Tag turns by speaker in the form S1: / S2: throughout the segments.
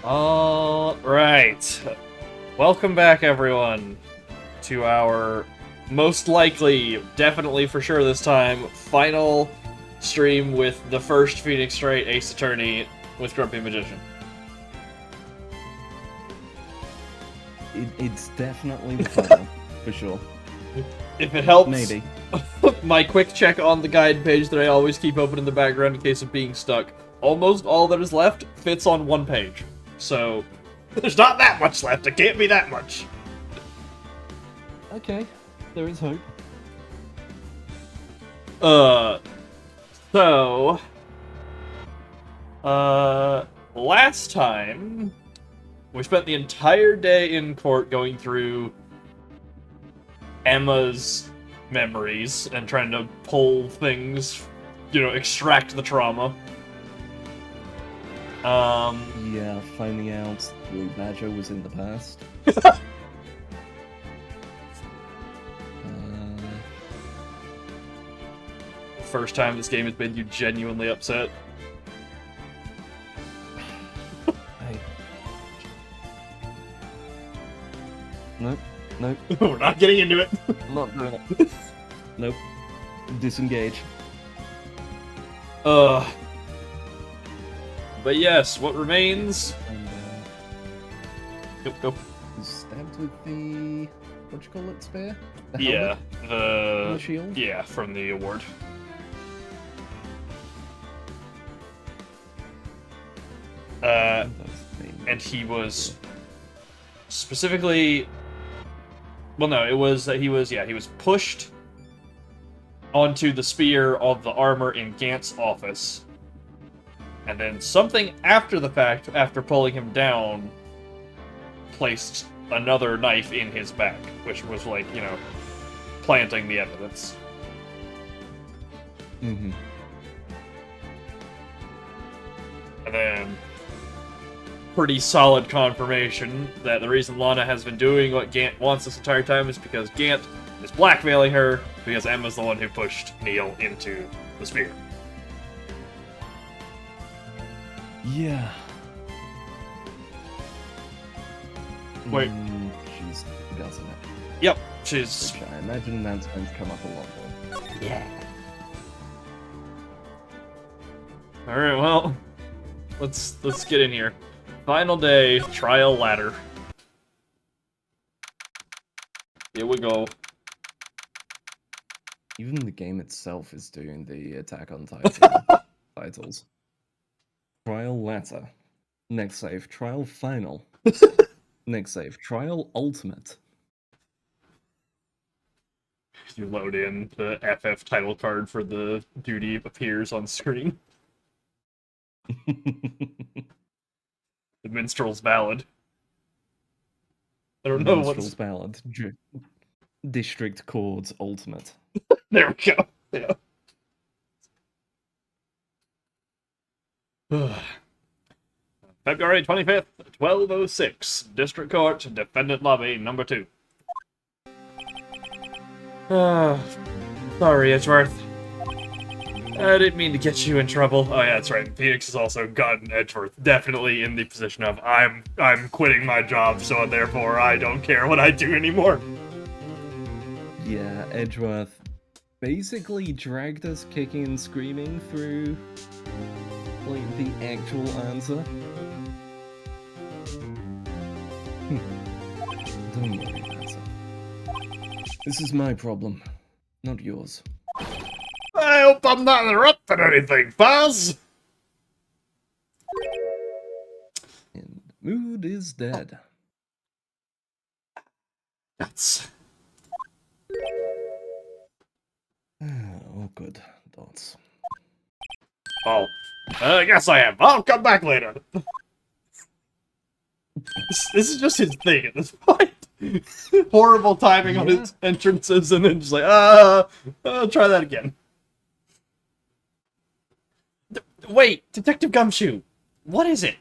S1: Alright. Welcome back, everyone, to our most likely, definitely for sure this time, final stream with the first Phoenix Wright Ace Attorney with Grumpy Magician.
S2: It's definitely the final, for sure.
S1: If it helps,
S2: Maybe.
S1: my quick check on the guide page that I always keep open in the background in case of being stuck, almost all that is left fits on one page. So, there's not that much left. It can't be that much.
S2: Okay, there is hope.
S1: Last time, we spent the entire day in court going through Emma's memories and trying to pull things, extract the trauma.
S2: Yeah, finding out Blue Badger was in the past.
S1: First time this game has made you genuinely upset.
S2: Hey. Nope.
S1: We're not getting into it.
S2: I'm not doing it. Nope. Disengage.
S1: But yes, what remains?
S2: And,
S1: Go.
S2: stabbed with the... what'd you call it, spear? The
S1: Yeah,
S2: helmet? The shield?
S1: Yeah, from the award. And he was specifically... Well, no, it was that he was pushed onto the spear of the armor in Gant's office. And then something after the fact, after pulling him down, placed another knife in his back, which was like, planting the evidence.
S2: Mm-hmm.
S1: And then pretty solid confirmation that the reason Lana has been doing what Gant wants this entire time is because Gant is blackmailing her because Emma's the one who pushed Neil into the spear.
S2: Yeah.
S1: Wait.
S2: She's guessing it.
S1: Yep, she's...
S2: Which I imagine that's going to come up a lot more.
S1: Yeah. Alright, well, let's get in here. Final day, trial ladder. Here we go.
S2: Even the game itself is doing the Attack on Titan titles. Trial ladder. Next save, trial final. Next save, trial ultimate.
S1: You load in, the FF title card for the duty appears on screen. The Minstrel's Ballad. I don't know what's...
S2: Minstrel's Ballad. District Chords Ultimate.
S1: There we go. Yeah. February 25th, 12:06. District Court, Defendant Lobby, number 2. Sorry, Edgeworth. I didn't mean to get you in trouble. Oh yeah, that's right. Phoenix has also gotten Edgeworth definitely in the position of I'm quitting my job, so therefore I don't care what I do anymore.
S2: Yeah, Edgeworth basically dragged us kicking and screaming through like the actual answer. Don't worry, answer. This is my problem, not yours.
S1: I hope I'm not interrupting anything, Buzz!
S2: And mood is dead.
S1: That's...
S2: Oh, good thoughts.
S1: Oh. I guess I am. I'll come back later. This is just his thing at this point. Horrible timing on his entrances, and then just like, I'll try that again. Wait, Detective Gumshoe, what is it?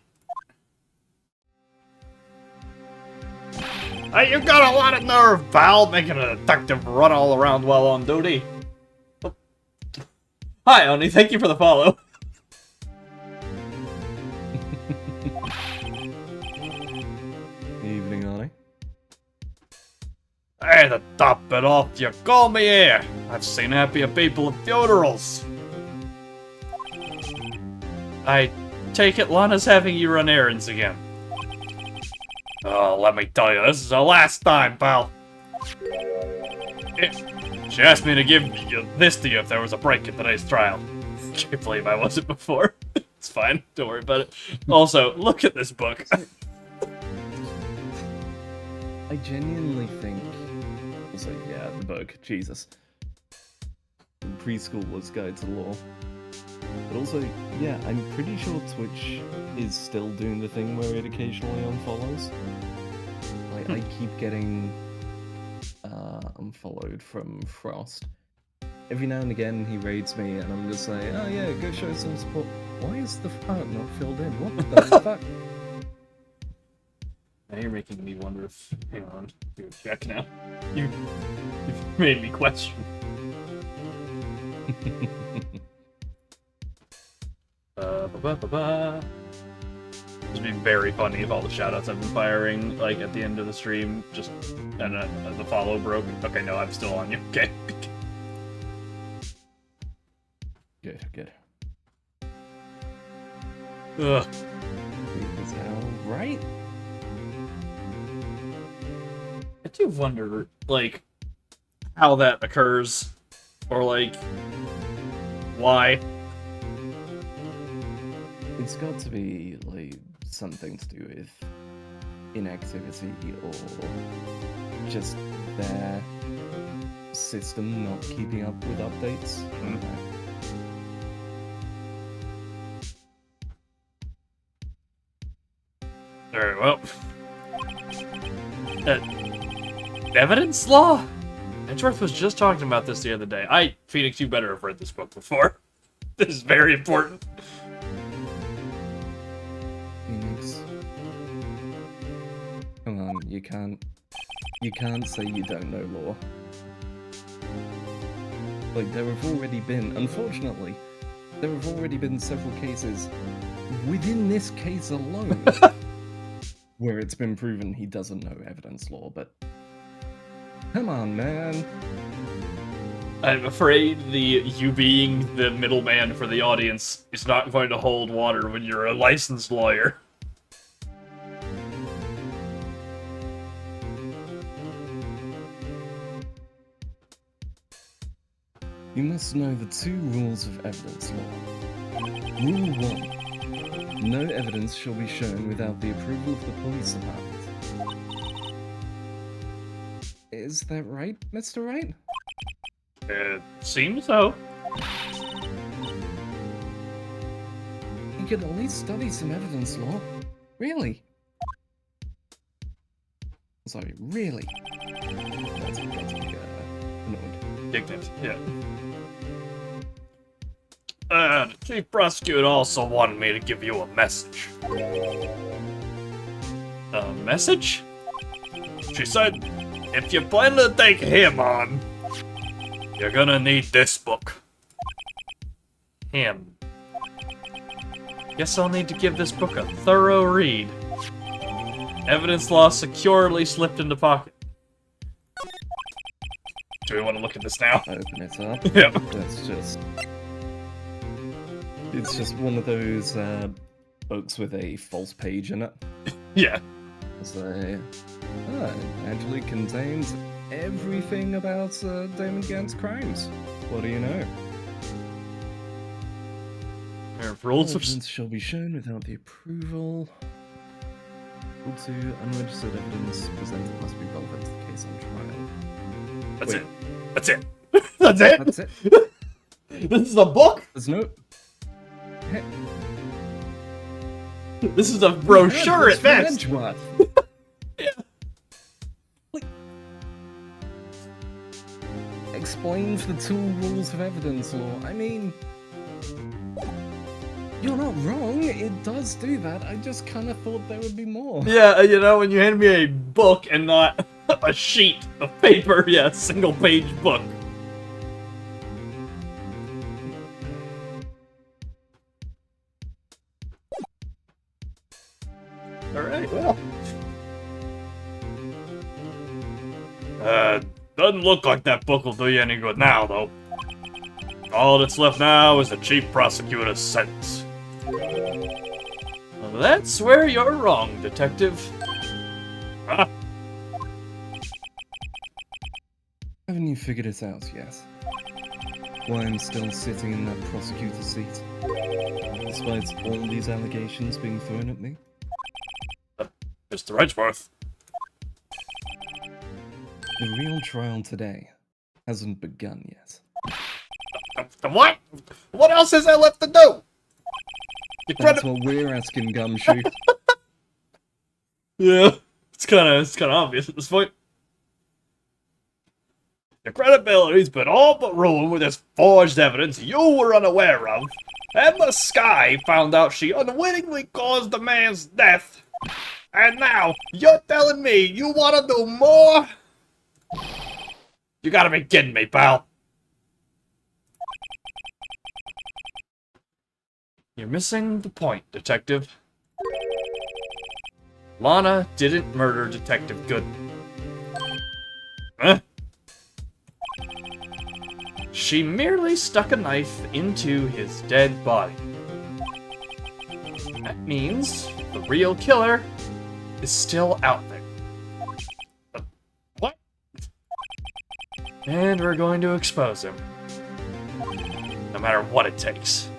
S1: You've got a lot of nerve, pal, making a detective run all around while on duty. Hi, Oni, thank you for the follow. Hey, to top it off, you call me here. I've seen happier people at funerals. I take it Lana's having you run errands again. Oh, let me tell you, this is the last time, pal. She asked me to give this to you if there was a break in today's trial. Can't believe I wasn't before. It's fine, don't worry about it. Also, look at this book.
S2: I genuinely think. Also, yeah, the book. Jesus. Preschooler's Guide to Law. But also, yeah, I'm pretty sure Twitch is still doing the thing where it occasionally unfollows. Like, I keep getting unfollowed from Frost. Every now and again he raids me and I'm just like, oh yeah, go show some support. Why is the part not filled in? What the fuck?
S1: Now you're making me wonder if... Hang on, do a check now. You've made me question. It'd be very funny if all the shoutouts I've been firing, like, at the end of the stream, just... and the follow broke. Okay, no, I'm still on you. Okay.
S2: Good, good.
S1: Ugh.
S2: Is that right?
S1: I do wonder, like, how that occurs, or, like, why.
S2: It's got to be, like, something to do with inactivity or just their system not keeping up with updates. I don't know.
S1: Very well. Evidence law? Edgeworth was just talking about this the other day. Phoenix, you better have read this book before. This is very important.
S2: Phoenix. Come on, you can't say you don't know law. Like, there have already been, unfortunately, there have already been several cases within this case alone where it's been proven he doesn't know evidence law, but come on, man.
S1: I'm afraid you being the middleman for the audience is not going to hold water when you're a licensed lawyer.
S2: You must know the 2 rules of evidence law. Rule 1. No evidence shall be shown without the approval of the police department. Is that right, Mr. Wright?
S1: It seems so.
S2: You could at least study some evidence law. Really? Sorry, really? That's annoyed.
S1: Indignant, yeah. The chief prosecutor also wanted me to give you a message. A message? She said, if you plan to take him on, you're gonna need this book. Him. Guess I'll need to give this book a thorough read. Evidence law securely slipped into pocket. Do we want to look at this now?
S2: Open it up.
S1: Yep.
S2: That's just... It's just one of those books with a false page in it.
S1: Yeah.
S2: So, it actually contains everything about Damon Gant's crimes. What do you know?
S1: Rules of...
S2: Evidence shall be shown without the approval. Rule 2. Unregistered evidence presented must be relevant to the case on trial.
S1: That's
S2: Wait.
S1: it. That's it. That's it.
S2: That's it?
S1: This is a book.
S2: There's no... Hey,
S1: This is a brochure at best.
S2: Edgeworth.
S1: Yeah.
S2: Like, explains the 2 rules of evidence law. I mean, you're not wrong. It does do that. I just kind of thought there would be more.
S1: Yeah, you know, when you hand me a book and not a sheet of paper, yeah, a single-page book. Alright, well. Doesn't look like that book will do you any good now, though. All that's left now is the chief prosecutor's sentence. Well, that's where you're wrong, Detective. Huh?
S2: Haven't you figured it out yet? Why I'm still sitting in that prosecutor's seat? Despite all these allegations being thrown at me?
S1: Mr. Edgeworth.
S2: The real trial today hasn't begun yet.
S1: What? What else is there left to do?
S2: That's what we're asking, Gumshoe.
S1: Yeah, it's kind of obvious at this point. Your credibility's been all but ruined with this forged evidence you were unaware of. Emma Skye found out she unwittingly caused the man's death. And now, you're telling me you want to do more? You gotta be kidding me, pal. You're missing the point, Detective. Lana didn't murder Detective Gooden. Huh? She merely stuck a knife into his dead body. That means the real killer is still out there. What? And we're going to expose him. No matter what it takes.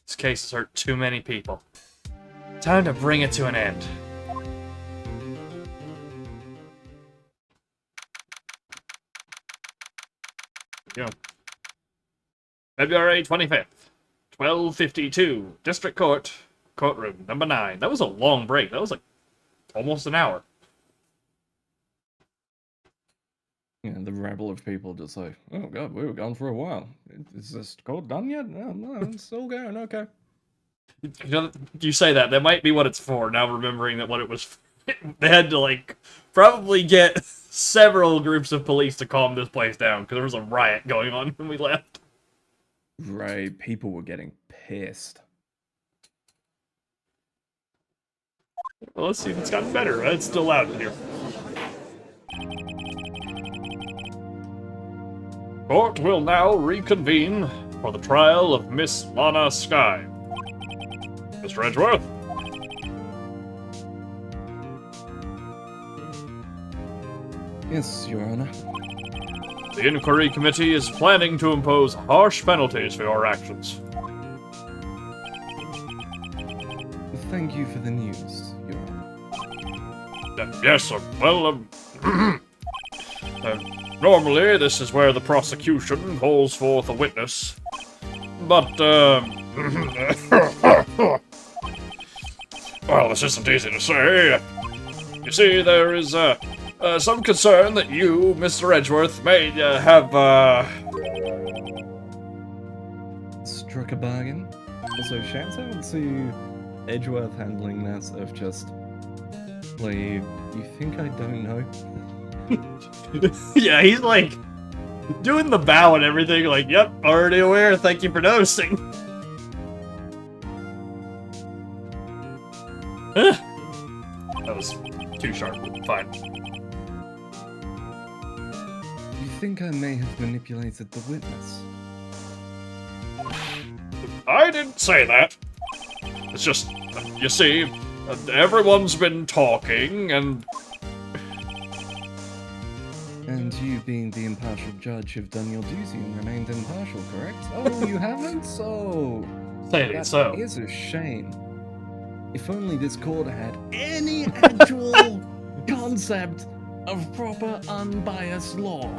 S1: This case has hurt too many people. Time to bring it to an end. Go. February 25th, 12:52, District Court, courtroom number 9. That was a long break. That was like almost an hour.
S2: Yeah, the rabble of people just like, oh god, we were gone for a while. Is this court done yet? No, it's still going, okay.
S1: You say that. That might be what it's for, now remembering that what it was. They had to, like, probably get several groups of police to calm this place down, because there was a riot going on when we left.
S2: Right, people were getting pissed.
S1: Well, let's see if it's gotten better. It's still loud in here. Court will now reconvene for the trial of Miss Lana Skye. Mr. Edgeworth?
S2: Yes, Your Honor.
S1: The Inquiry Committee is planning to impose harsh penalties for your actions.
S2: Thank you for the news, Your Honor.
S1: Yes, sir. Well, normally this is where the prosecution calls forth a witness. But, well, this isn't easy to say. You see, there is, some concern that you, Mr. Edgeworth, may, have,
S2: Struck a bargain. Also, shout out to Edgeworth handling that of just, like, you think I don't know?
S1: Yeah, he's like, doing the bow and everything, like, yep, already aware, thank you for noticing. That was too sharp, fine.
S2: You think I may have manipulated the witness?
S1: I didn't say that. It's just, you see, everyone's been talking, and...
S2: And you, being the impartial judge, have done your duty and remained impartial, correct? Oh, you haven't? So...
S1: That so.
S2: is a shame. If only this court had any actual concept of proper unbiased law.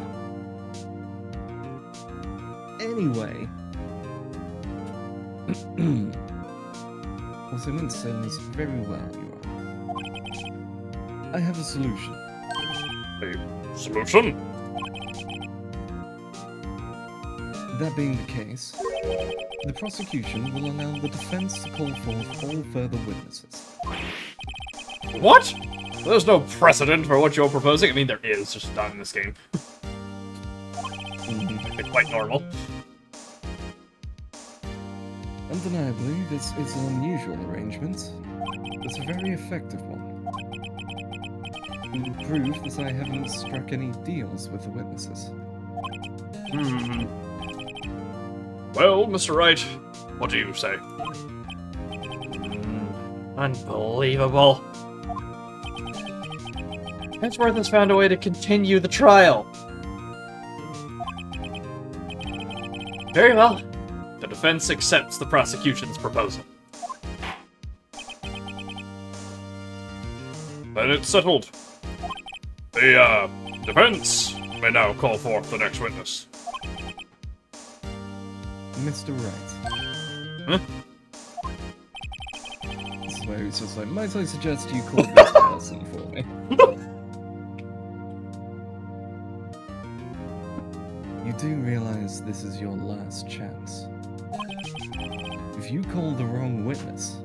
S2: Anyway... What I meant to say was very well, Your Honor. I have a solution.
S1: A solution?
S2: That being the case, the prosecution will allow the defense to call forth all further witnesses.
S1: What? There's no precedent for what you're proposing. I mean, there is, just not in this game.
S2: Mhm.
S1: It's quite normal.
S2: Undeniably, this is an unusual arrangement, but a very effective one. It will prove that I haven't struck any deals with the witnesses.
S1: Well, Mr. Wright, what do you say? Unbelievable. Hemsworth has found a way to continue the trial. Very well. The defense accepts the prosecution's proposal. Then it's settled. The, defense may now call forth the next witness.
S2: Mr. Wright.
S1: Huh?
S2: This is where he's just like, might I suggest you call this person for me? You do realize this is your last chance. If you call the wrong witness,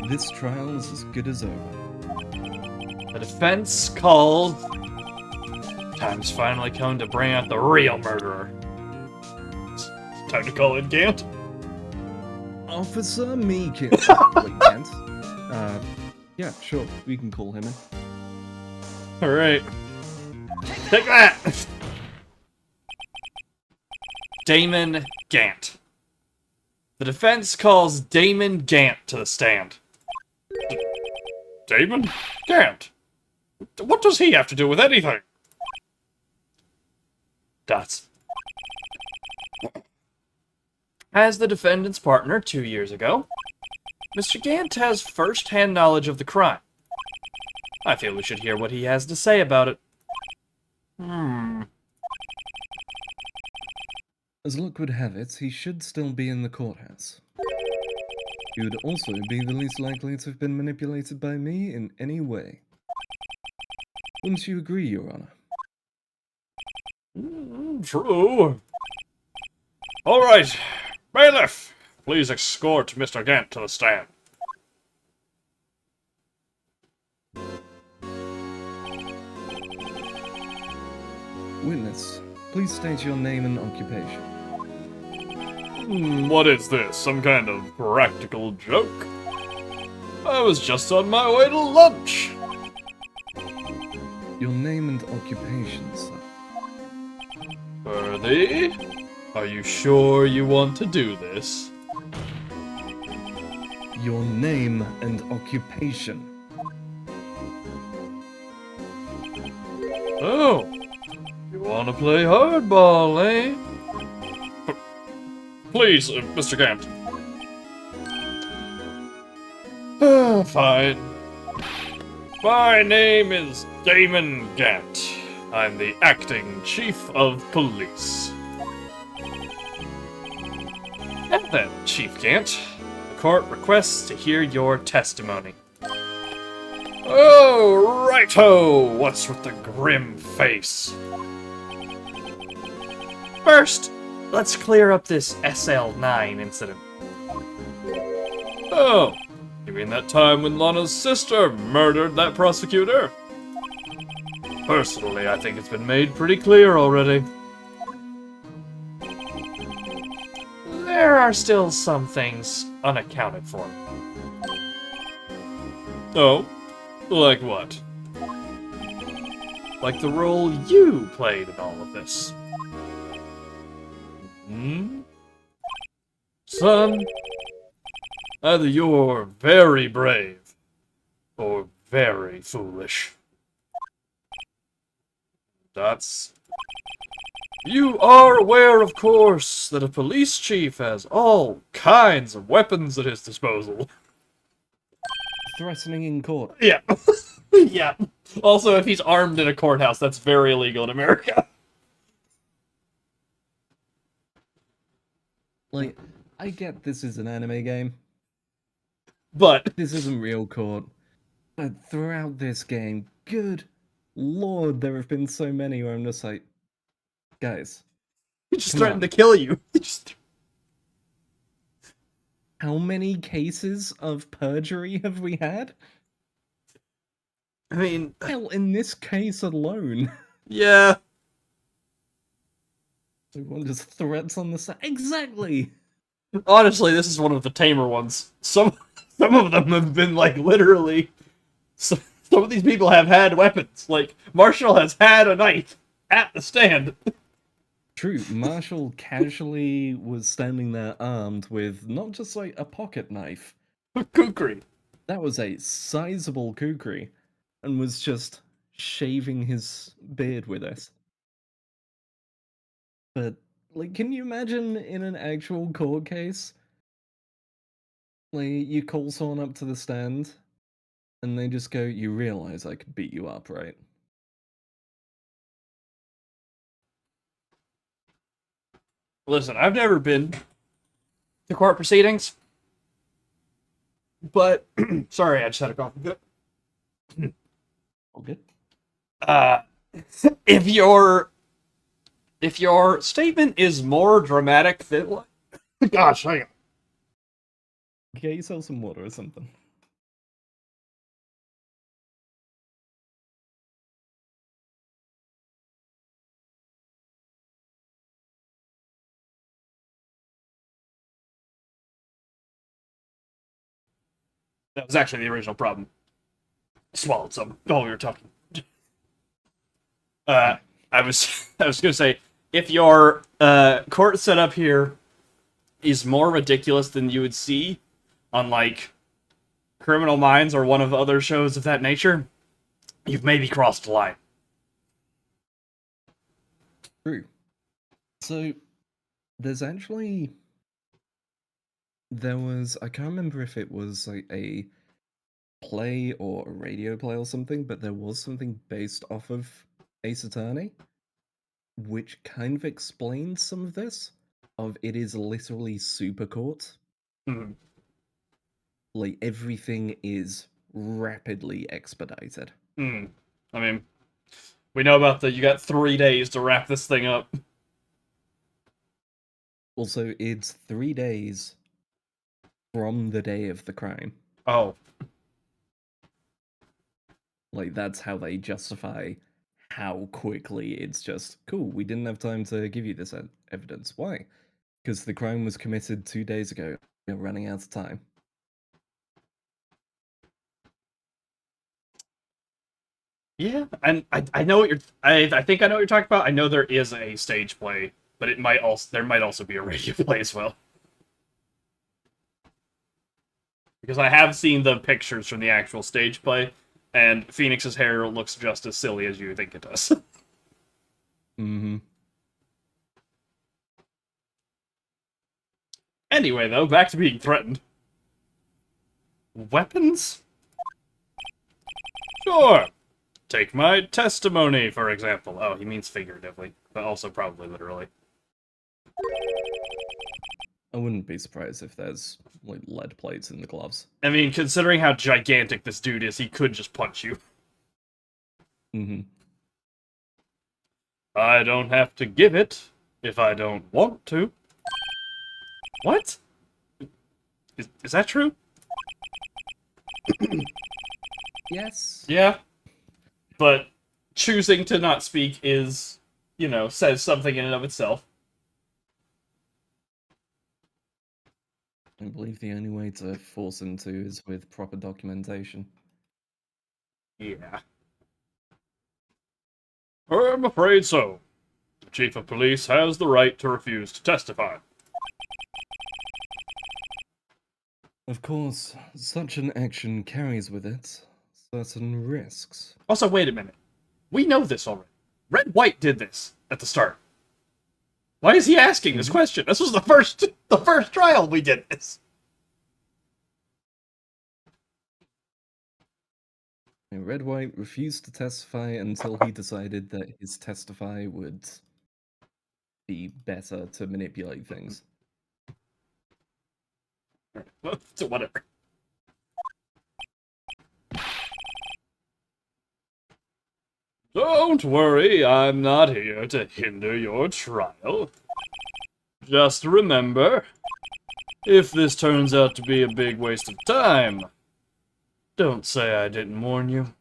S2: this trial is as good as over.
S1: The defense called. Time's finally come to bring out the real murderer. Time to call in Gant.
S2: Officer Meekin. Wait, Kent. Yeah, sure, we can call him in.
S1: Alright. Take that! Damon Gant. The defense calls Damon Gant to the stand. Damon Gant? What does he have to do with anything? That's... As the defendant's partner 2 years ago, Mr. Gant has first-hand knowledge of the crime. I feel we should hear what he has to say about it.
S2: As luck would have it, he should still be in the courthouse. He would also be the least likely to have been manipulated by me in any way. Wouldn't you agree, Your Honor?
S1: True. All right. Bailiff, please escort Mr. Gant to the stand.
S2: Witness, please state your name and occupation.
S1: What is this? Some kind of practical joke? I was just on my way to lunch.
S2: Your name and occupation, sir.
S1: Worthy? Are you sure you want to do this?
S2: Your name and occupation.
S1: Oh, you want to play hardball, eh? Please, Mr. Gant. Fine. My name is Damon Gant. I'm the acting chief of police. And then, Chief Gant, the court requests to hear your testimony. Oh, righto! What's with the grim face? First, let's clear up this SL9 incident. Oh, you mean that time when Lana's sister murdered that prosecutor? Personally, I think it's been made pretty clear already. There are still some things unaccounted for. Oh? Like what? Like the role you played in all of this. Son, either you're very brave, or very foolish. You are aware, of course, that a police chief has all kinds of weapons at his disposal.
S2: Threatening in court.
S1: Yeah. Yeah. Also, if he's armed in a courthouse, that's very illegal in America.
S2: Like, I get this is an anime game.
S1: But
S2: This isn't real court. But throughout this game, good lord, there have been so many where I'm just like, guys,
S1: he just
S2: come
S1: threatened
S2: on.
S1: to kill you.
S2: How many cases of perjury have we had?
S1: I mean,
S2: Hell, in this case alone.
S1: yeah.
S2: Everyone just threats on the side. Exactly!
S1: Honestly, this is one of the tamer ones. Some of them have been like literally. Some, some of these people have had weapons. Like Marshall has had a knife at the stand.
S2: True, Marshall casually was standing there armed with not just like a pocket knife,
S1: Kukri.
S2: that was a sizable kukri, and was just shaving his beard with it. But, like, can you imagine in an actual court case? Like, you call someone up to the stand, and they just go, "You realize I could beat you up, right?"
S1: Listen, I've never been to court proceedings, but sorry, I just had a cough.
S2: All good.
S1: Uh, if your statement is more dramatic than, gosh, hang on.
S2: Get yourself some water or something.
S1: That was actually the original problem. I swallowed some while we were talking. Uh, I was I was gonna say if your court setup here is more ridiculous than you would see on like Criminal Minds or one of the other shows of that nature, you've maybe crossed the line.
S2: True. So, there's actually I can't remember if it was like a play or a radio play or something, but there was something based off of Ace Attorney, which kind of explains some of this. Of it is literally super court.
S1: Mhm.
S2: Like everything is rapidly expedited.
S1: I mean, we know about you got 3 days to wrap this thing up.
S2: Also, it's 3 days from the day of the crime.
S1: Oh,
S2: Like that's how they justify how quickly it's just cool. We didn't have time to give you this evidence. Why? Because the crime was committed 2 days ago. We're running out of time.
S1: yeah, and I know what I think I know what you're talking about. I know there is a stage play, but there might also be a radio play as well. Because I have seen the pictures from the actual stage play, and Phoenix's hair looks just as silly as you think it does.
S2: Mm-hmm.
S1: Anyway, though, back to being threatened. Weapons? Sure. Take my testimony, for example. Oh, he means figuratively, but also probably literally.
S2: I wouldn't be surprised if there's like lead plates in the gloves.
S1: I mean, considering how gigantic this dude is, he could just punch you.
S2: Mm-hmm.
S1: I don't have to give it if I don't want to. What? Is that true?
S2: Yes.
S1: Yeah. But choosing to not speak is, says something in and of itself.
S2: I believe the only way to force him to is with proper documentation.
S1: Yeah. I'm afraid so. The chief of police has the right to refuse to testify.
S2: Of course, such an action carries with it certain risks.
S1: Also, wait a minute. We know this already. Red White did this at the start. Why is he asking this question? This was the first trial we did this.
S2: Red White refused to testify until he decided that his testify would be better to manipulate things.
S1: So whatever. Don't worry, I'm not here to hinder your trial. Just remember, if this turns out to be a big waste of time, don't say I didn't warn you.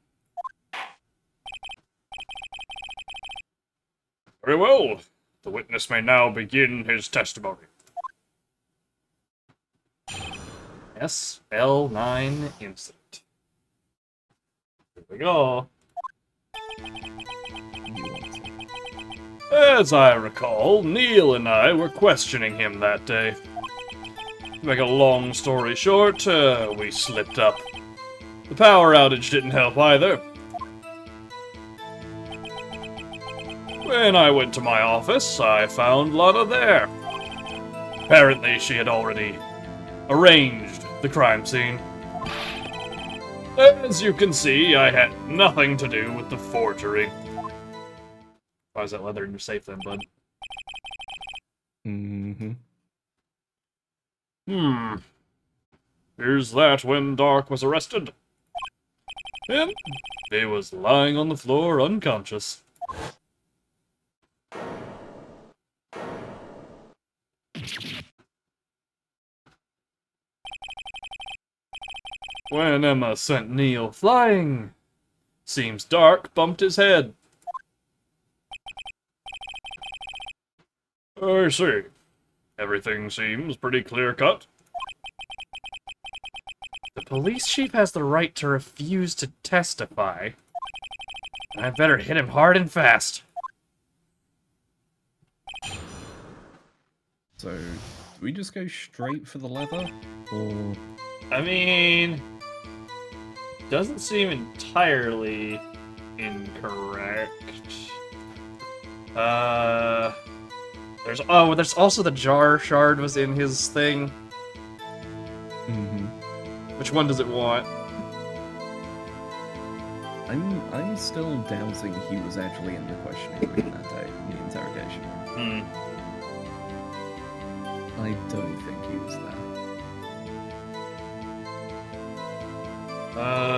S1: Very well. The witness may now begin his testimony. SL9 incident. Here we go.
S2: You want to.
S1: As I recall, Neil and I were questioning him that day. To make a long story short, we slipped up. The power outage didn't help either. When I went to my office, I found Lana there. Apparently, she had already arranged the crime scene. As you can see, I had nothing to do with the forgery. Why is that leather in your safe then, bud?
S2: Mm-hmm.
S1: Here's that when Dark was arrested. And he was lying on the floor unconscious. When Emma sent Neil flying, seems Dark bumped his head. I see. Everything seems pretty clear-cut. The police chief has the right to refuse to testify. And I better hit him hard and fast.
S2: So, do we just go straight for the leather? Or...
S1: I mean... doesn't seem entirely incorrect. There's also the jar shard was in his thing.
S2: Mm-hmm.
S1: Which one does it want?
S2: I'm still doubting he was actually in the questioning room that day, in the interrogation room. I don't think he was there.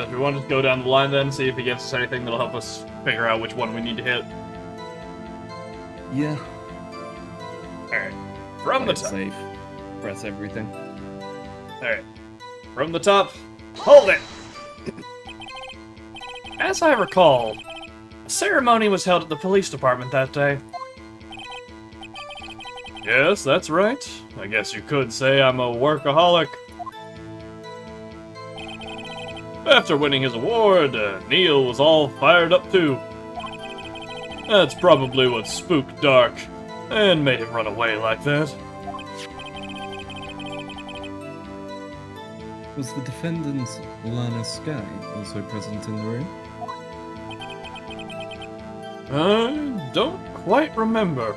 S1: Do we want to go down the line then, see if he gives us anything that'll help us figure out which one we need to hit?
S2: Yeah.
S1: Alright. From the top.
S2: Safe. Press everything.
S1: Alright. From the top. Hold it! As I recall, a ceremony was held at the police department that day. Yes, that's right. I guess you could say I'm a workaholic. After winning his award, Neil was all fired up too. That's probably what spooked Dark, and made him run away like that.
S2: Was the defendant, Lana Sky, also present in the room?
S1: I don't quite remember.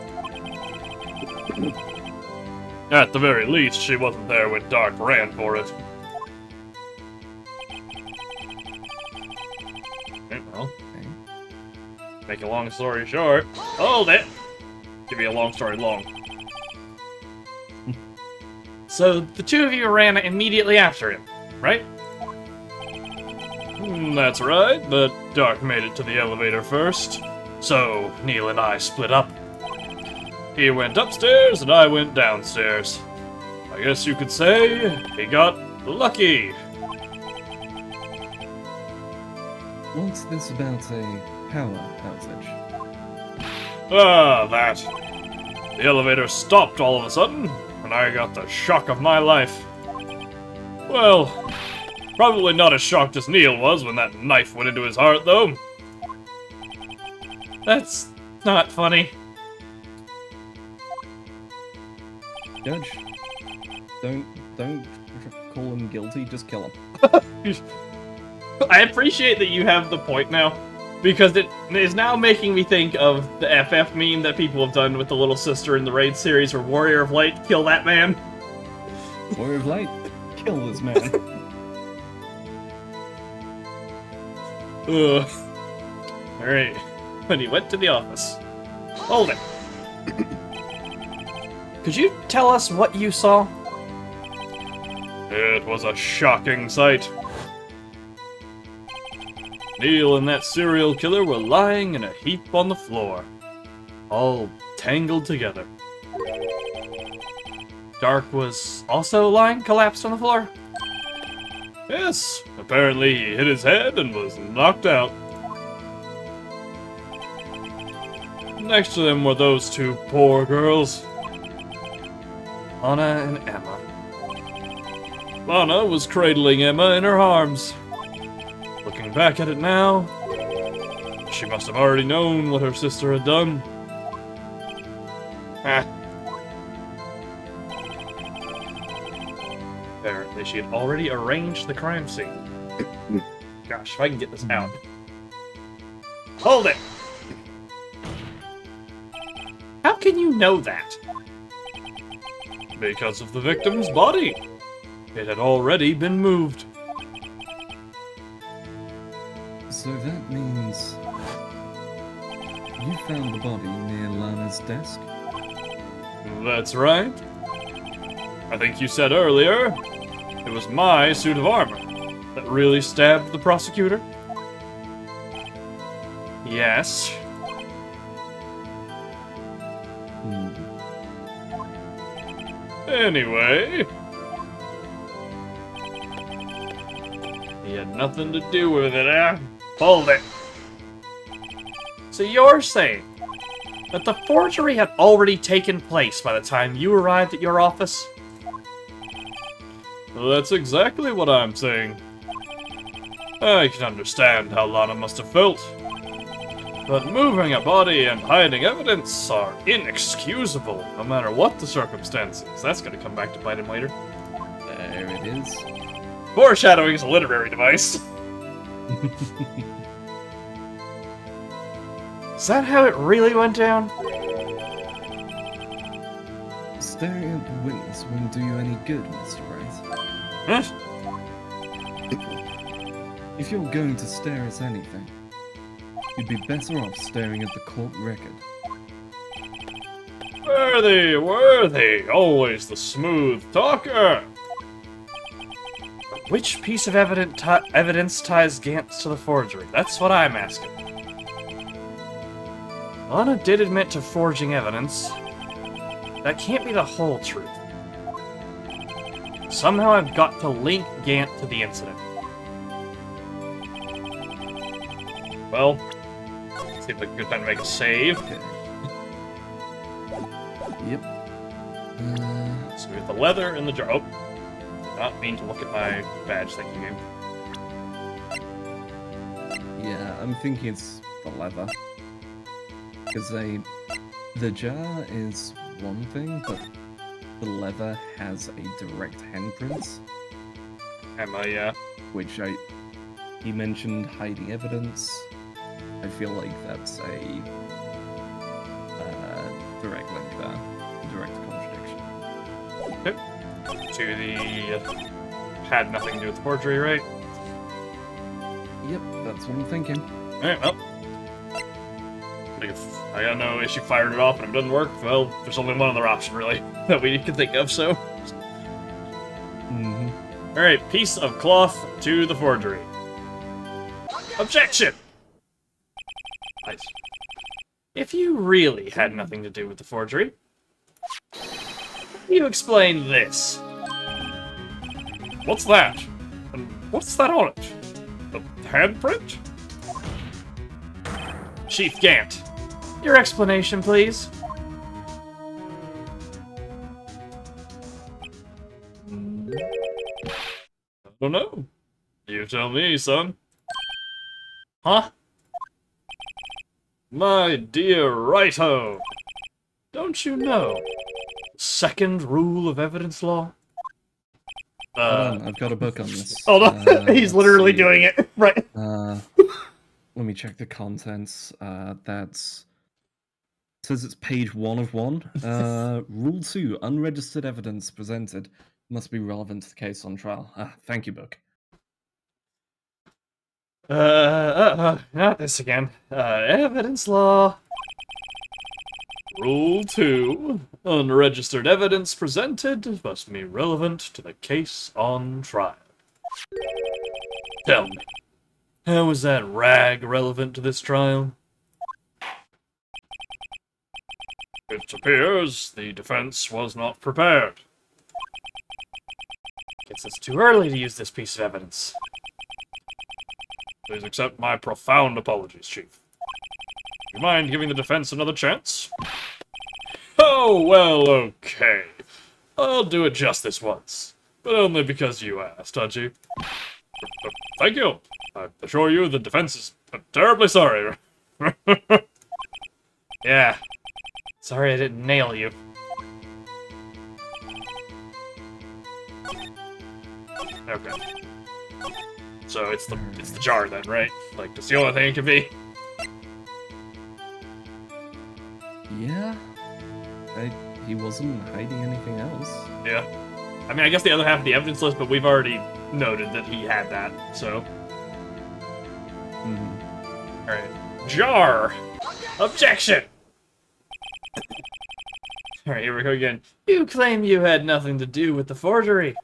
S1: At the very least, she wasn't there when Dark ran for it. Okay, well, make a long story short. Hold it! Give you a long story long. So, the two of you ran immediately after him, right? That's right, but Dark made it to the elevator first. So, Neil and I split up. He went upstairs and I went downstairs. I guess you could say he got lucky.
S2: What's this about a power outage?
S1: Ah, that. The elevator stopped all of a sudden, and I got the shock of my life. Well, probably not as shocked as Neil was when that knife went into his heart, though. That's not funny.
S2: Judge, don't call him guilty, just kill him.
S1: I appreciate that you have the point now, because it is now making me think of the FF meme that people have done with the little sister in the Raid series where Warrior of Light, kill that man.
S2: Warrior of Light, kill this man.
S1: Ugh. Alright. When he went to the office. Hold it. Could you tell us what you saw? It was a shocking sight. Neil and that serial killer were lying in a heap on the floor, all tangled together. Dark was also lying collapsed on the floor? Yes, apparently he hit his head and was knocked out. Next to them were those two poor girls, Anna and Emma. Lana was cradling Emma in her arms. Looking back at it now, she must have already known what her sister had done. Ah. Apparently, she had already arranged the crime scene. Gosh, if I can get this out. Hold it! How can you know that? Because of the victim's body. It had already been moved.
S2: So that means you found the body near Lana's desk?
S1: That's right. I think you said earlier it was my suit of armor that really stabbed the prosecutor. Yes. Anyway, he had nothing to do with it, eh? Hold it. So you're saying that the forgery had already taken place by the time you arrived at your office? Well, that's exactly what I'm saying. I can understand how Lana must have felt. But moving a body and hiding evidence are inexcusable, no matter what the circumstances. That's gonna come back to bite him later.
S2: There it is.
S1: Foreshadowing is a literary device. Is that how it really went down?
S2: Staring at the witness won't do you any good, Mr. Wright.
S1: Huh?
S2: If you're going to stare at anything, you'd be better off staring at the court record.
S1: Worthy, always the smooth talker. But which piece of evidence ties Gantz to the forgery? That's what I'm asking. Lana did admit to forging evidence. That can't be the whole truth. Somehow I've got to link Gant to the incident. Well, seems like a good time to make a save.
S2: Okay. Yep.
S1: So we have the leather in the jar. Oh, did not mean to look at my badge. Thank you, game.
S2: Yeah, I'm thinking it's the leather. Because the jar is one thing, but the leather has a direct handprint.
S1: Yeah.
S2: Which he mentioned hiding evidence. I feel like that's a direct link there, direct contradiction.
S1: Okay. To the had nothing to do with the forgery, right?
S2: Yep, that's what I'm thinking.
S1: Alright, well. If I got no issue firing it off and it doesn't work, well, there's only one other option, really, that we can think of, so.
S2: Mm-hmm.
S1: Alright, piece of cloth to the forgery. Objection! Nice. If you really had nothing to do with the forgery, you explain this. What's that? And what's that on it? A handprint? Chief Gant, your explanation, please. I don't know. You tell me, son. Huh? My dear Righto, don't you know second rule of evidence law?
S2: Hold on, I've got a book on this.
S1: Hold on, he's literally doing it, right?
S2: Let me check the contents. That's... says it's page 1 of 1. Rule 2, unregistered evidence presented must be relevant to the case on trial. Thank you, book.
S1: Not this again. Evidence law. Rule 2. Unregistered evidence presented must be relevant to the case on trial. Tell me, how is that rag relevant to this trial? It appears the defense was not prepared. Guess it's too early to use this piece of evidence. Please accept my profound apologies, Chief. You mind giving the defense another chance? Oh, well, okay. I'll do it just this once. but only because you asked, Haji. Thank you. I assure you the defense is terribly sorry. Yeah. Sorry I didn't nail you. Okay. So it's the jar then, right? Like, that's the only thing it could be?
S2: Yeah. He wasn't hiding anything else.
S1: Yeah. I mean, I guess the other half of the evidence list, but we've already noted that he had that, so... Alright. Jar! Objection! Alright, here we go again. You claim you had nothing to do with the forgery.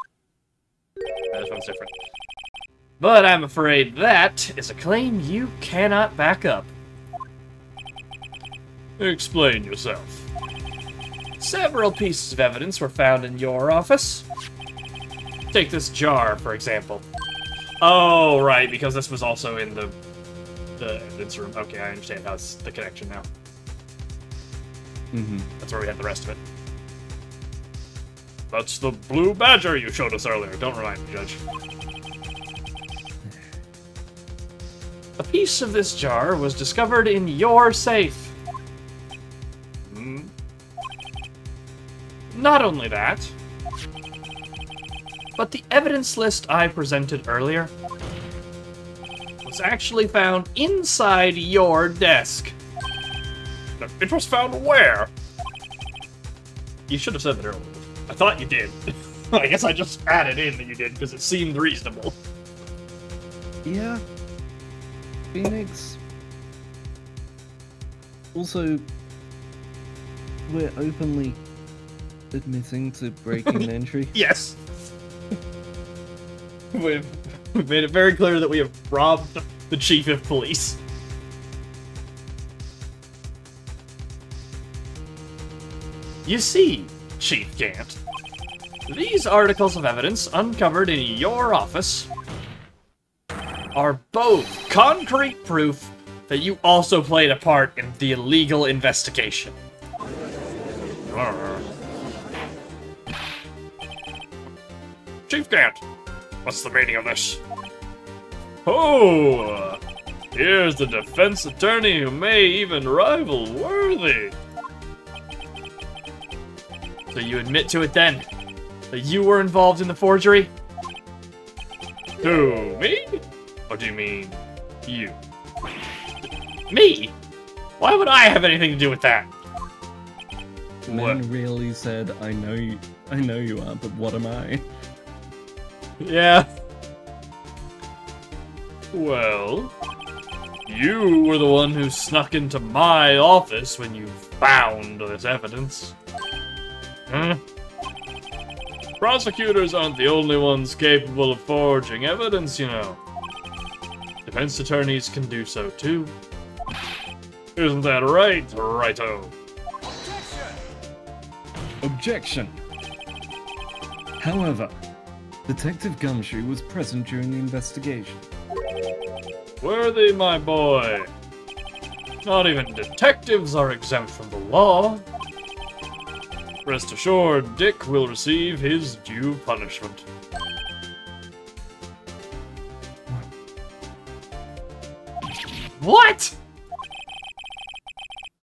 S1: This one's different. But I'm afraid that is a claim you cannot back up. Explain yourself. Several pieces of evidence were found in your office. Take this jar, for example. Oh, right, because this was also in the evidence room. Okay, I understand how it's the connection now. That's where we had the rest of it. That's the blue badger you showed us earlier. Don't remind me, Judge. A piece of this jar was discovered in your safe. Not only that, but the evidence list I presented earlier was actually found inside your desk. It was found where? You should have said that earlier. I thought you did. I guess I just added in that you did because it seemed reasonable.
S2: Yeah. Phoenix. Also, we're openly admitting to breaking an entry.
S1: Yes. We've made it very clear that we have robbed the chief of police. You see, Chief Gant, these articles of evidence uncovered in your office are both concrete proof that you also played a part in the illegal investigation. Chief Gant, what's the meaning of this? Oh, here's the defense attorney who may even rival Worthy. So you admit to it then? That you were involved in the forgery? Who, me? Or do you mean you? Me? Why would I have anything to do with that?
S2: Men really said, I know you are, but what am I?
S1: Yeah. Well, you were the one who snuck into my office when you found this evidence. Huh? Prosecutors aren't the only ones capable of forging evidence, you know. Defense attorneys can do so too. Isn't that right, Righto?
S2: Objection! However, Detective Gumshoe was present during the investigation.
S1: Worthy, my boy. Not even detectives are exempt from the law. Rest assured, Dick will receive his due punishment. What?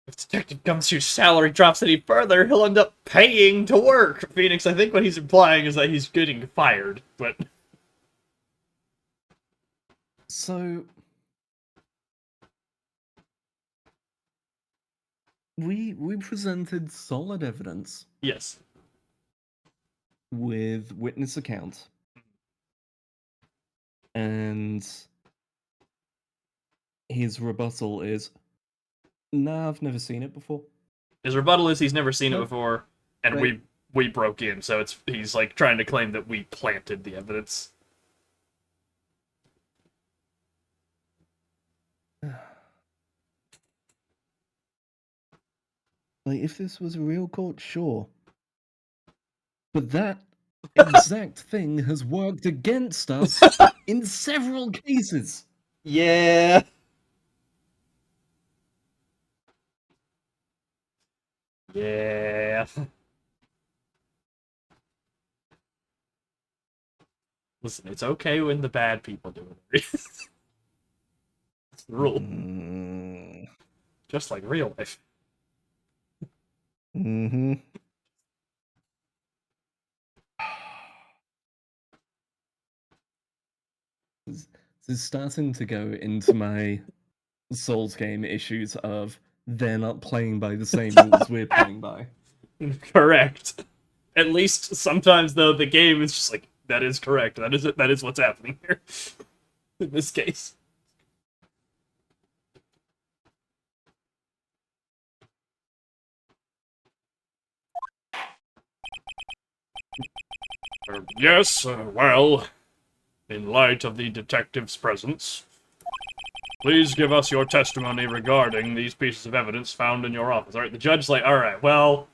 S1: If Detective Gumshoe's salary drops any further, he'll end up paying to work. Phoenix, I think what he's implying is that he's getting fired, but...
S2: So... We presented solid evidence
S1: Yes.
S2: with witness account. And his rebuttal is, nah, I've never seen it before.
S1: His rebuttal is he's never seen it
S2: Nope.
S1: before, and
S2: Right.
S1: we broke in, so he's like trying to claim that we planted the evidence.
S2: Like, if this was a real court, sure. But that exact thing has worked against us in several cases.
S1: Yeah. Yeah. Listen, it's okay when the bad people do it. It's the rule.
S2: Mm.
S1: Just like real life.
S2: Mm-hmm. This is starting to go into my Souls game issues of they're not playing by the same rules we're playing by.
S1: Correct. At least sometimes, though, the game is just like, that is correct. That is it. That is what's happening here. In this case. Yes, well, in light of the detective's presence, please give us your testimony regarding these pieces of evidence found in your office. Alright, the judge's like, alright, well,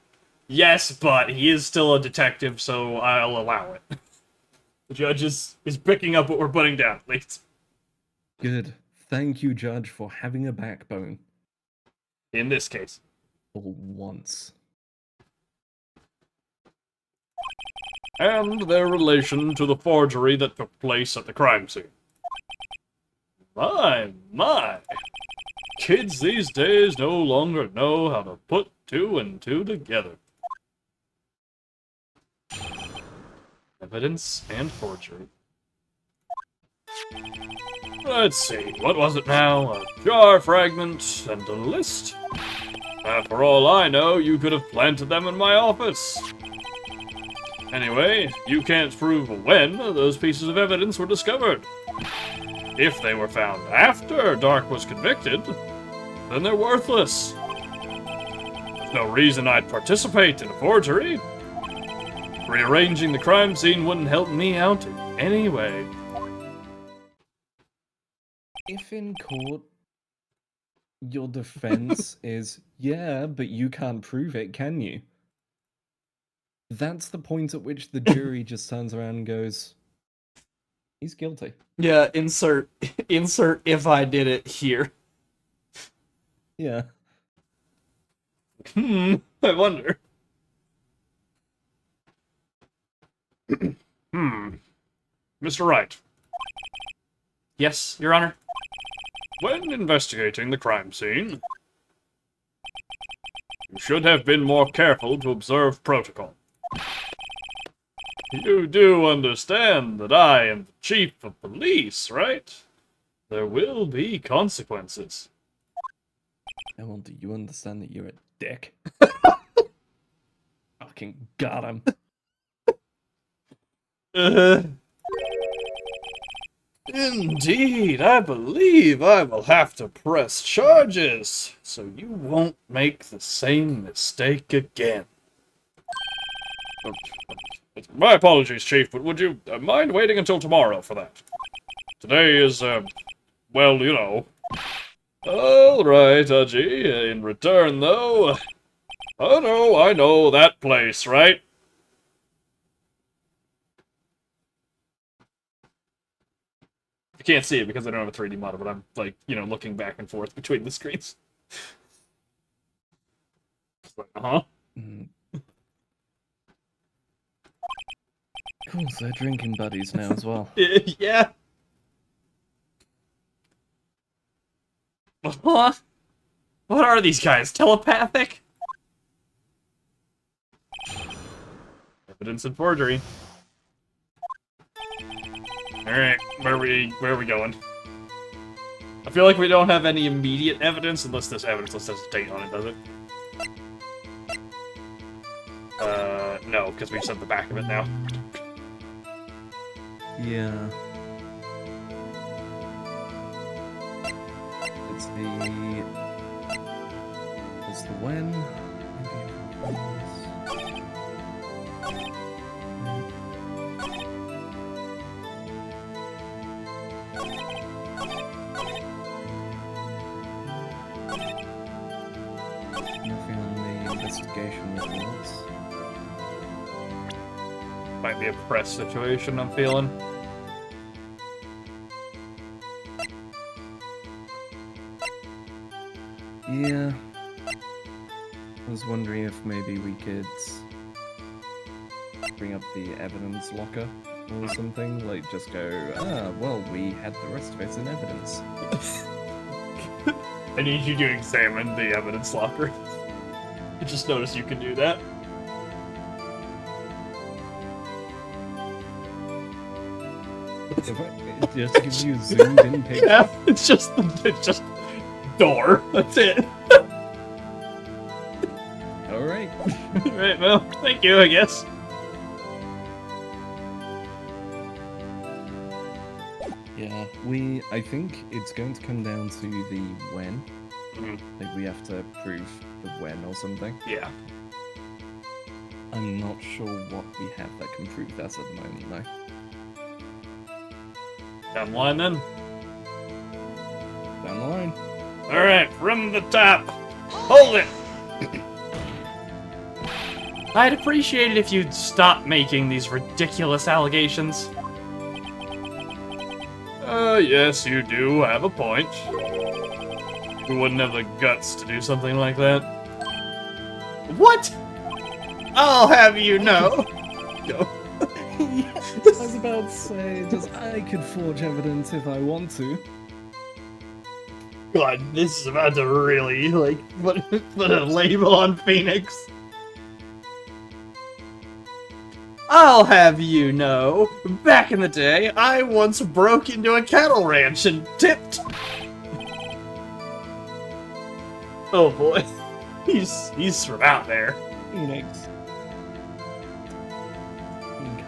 S1: yes, but he is still a detective, so I'll allow it. The judge is picking up what we're putting down, at least.
S2: Good. Thank you, Judge, for having a backbone.
S1: In this case.
S2: For once.
S1: And their relation to the forgery that took place at the crime scene. My. Kids these days no longer know how to put two and two together. Evidence and forgery. Let's see, what was it now? A jar fragment and a list? For all I know, you could have planted them in my office. Anyway, you can't prove when those pieces of evidence were discovered. If they were found after Dark was convicted, then they're worthless. There's no reason I'd participate in a forgery. Rearranging the crime scene wouldn't help me out in any way.
S2: If in court, your defense is, yeah, but you can't prove it, can you? That's the point at which the jury just turns around and goes, he's guilty.
S1: Yeah, insert if I did it here.
S2: Yeah.
S1: I wonder. Mr. Wright. Yes, Your Honor? When investigating the crime scene, you should have been more careful to observe protocol. You do understand that I am the chief of police, right? There will be consequences.
S2: Well, do you understand that you're a dick? Fucking got him.
S1: Indeed, I believe I will have to press charges, so you won't make the same mistake again. My apologies, Chief, but would you mind waiting until tomorrow for that? Today is, well, you know. Alright, Aji. In return, though... Oh no, I know that place, right? You can't see it because I don't have a 3D model, but I'm, like, you know, looking back and forth between the screens. Uh-huh.
S2: Cool, so they're drinking buddies now as well.
S1: Yeah. What? What are these guys? Telepathic? Evidence and forgery. Alright, where are we going? I feel like we don't have any immediate evidence unless this evidence lists has a date on it, does it? No, because we've sent the back of it now.
S2: Yeah. It's the when. Nothing on the investigation reports.
S1: Might be a press situation, I'm feeling.
S2: Yeah. I was wondering if maybe we could bring up the evidence locker or something. Like, just go, well, we had the rest of it in evidence.
S1: I need you to examine the evidence locker. I just noticed you can do that.
S2: It just gives you a zoomed in picture.
S1: Yeah, it's just door. That's it.
S2: Alright.
S1: Right, well, thank you, I guess.
S2: Yeah, I think it's going to come down to the when. Like, we have to prove the when or something.
S1: Yeah.
S2: I'm not sure what we have that can prove that at the moment, though.
S1: Down the line, then.
S2: Down the line.
S1: Alright, from the top. Hold it! I'd appreciate it if you'd stop making these ridiculous allegations. Yes, you do have a point. We wouldn't have the guts to do something like that. What? I'll have you know. Go.
S2: I was about to say, just I could forge evidence if I want to.
S1: God, this is about to really, like, put a label on Phoenix. I'll have you know, back in the day, I once broke into a cattle ranch and tipped. Oh boy, he's from out there.
S2: Phoenix.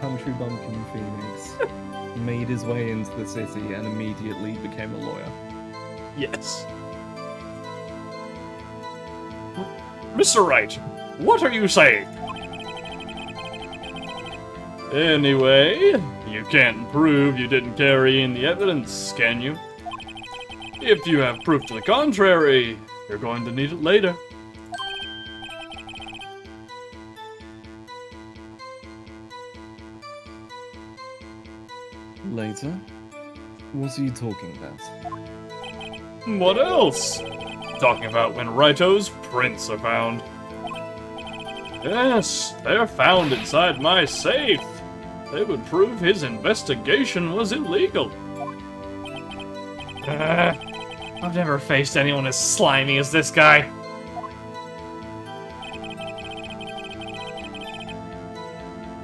S2: Country bumpkin Phoenix made his way into the city and immediately became a lawyer.
S1: Yes. Mr. Wright, what are you saying? Anyway, you can't prove you didn't carry in the evidence, can you? If you have proof to the contrary, you're going to need it later.
S2: Later? What are you talking about?
S1: What else? Talking about when Righto's prints are found. Yes, they're found inside my safe. They would prove his investigation was illegal. I've never faced anyone as slimy as this guy.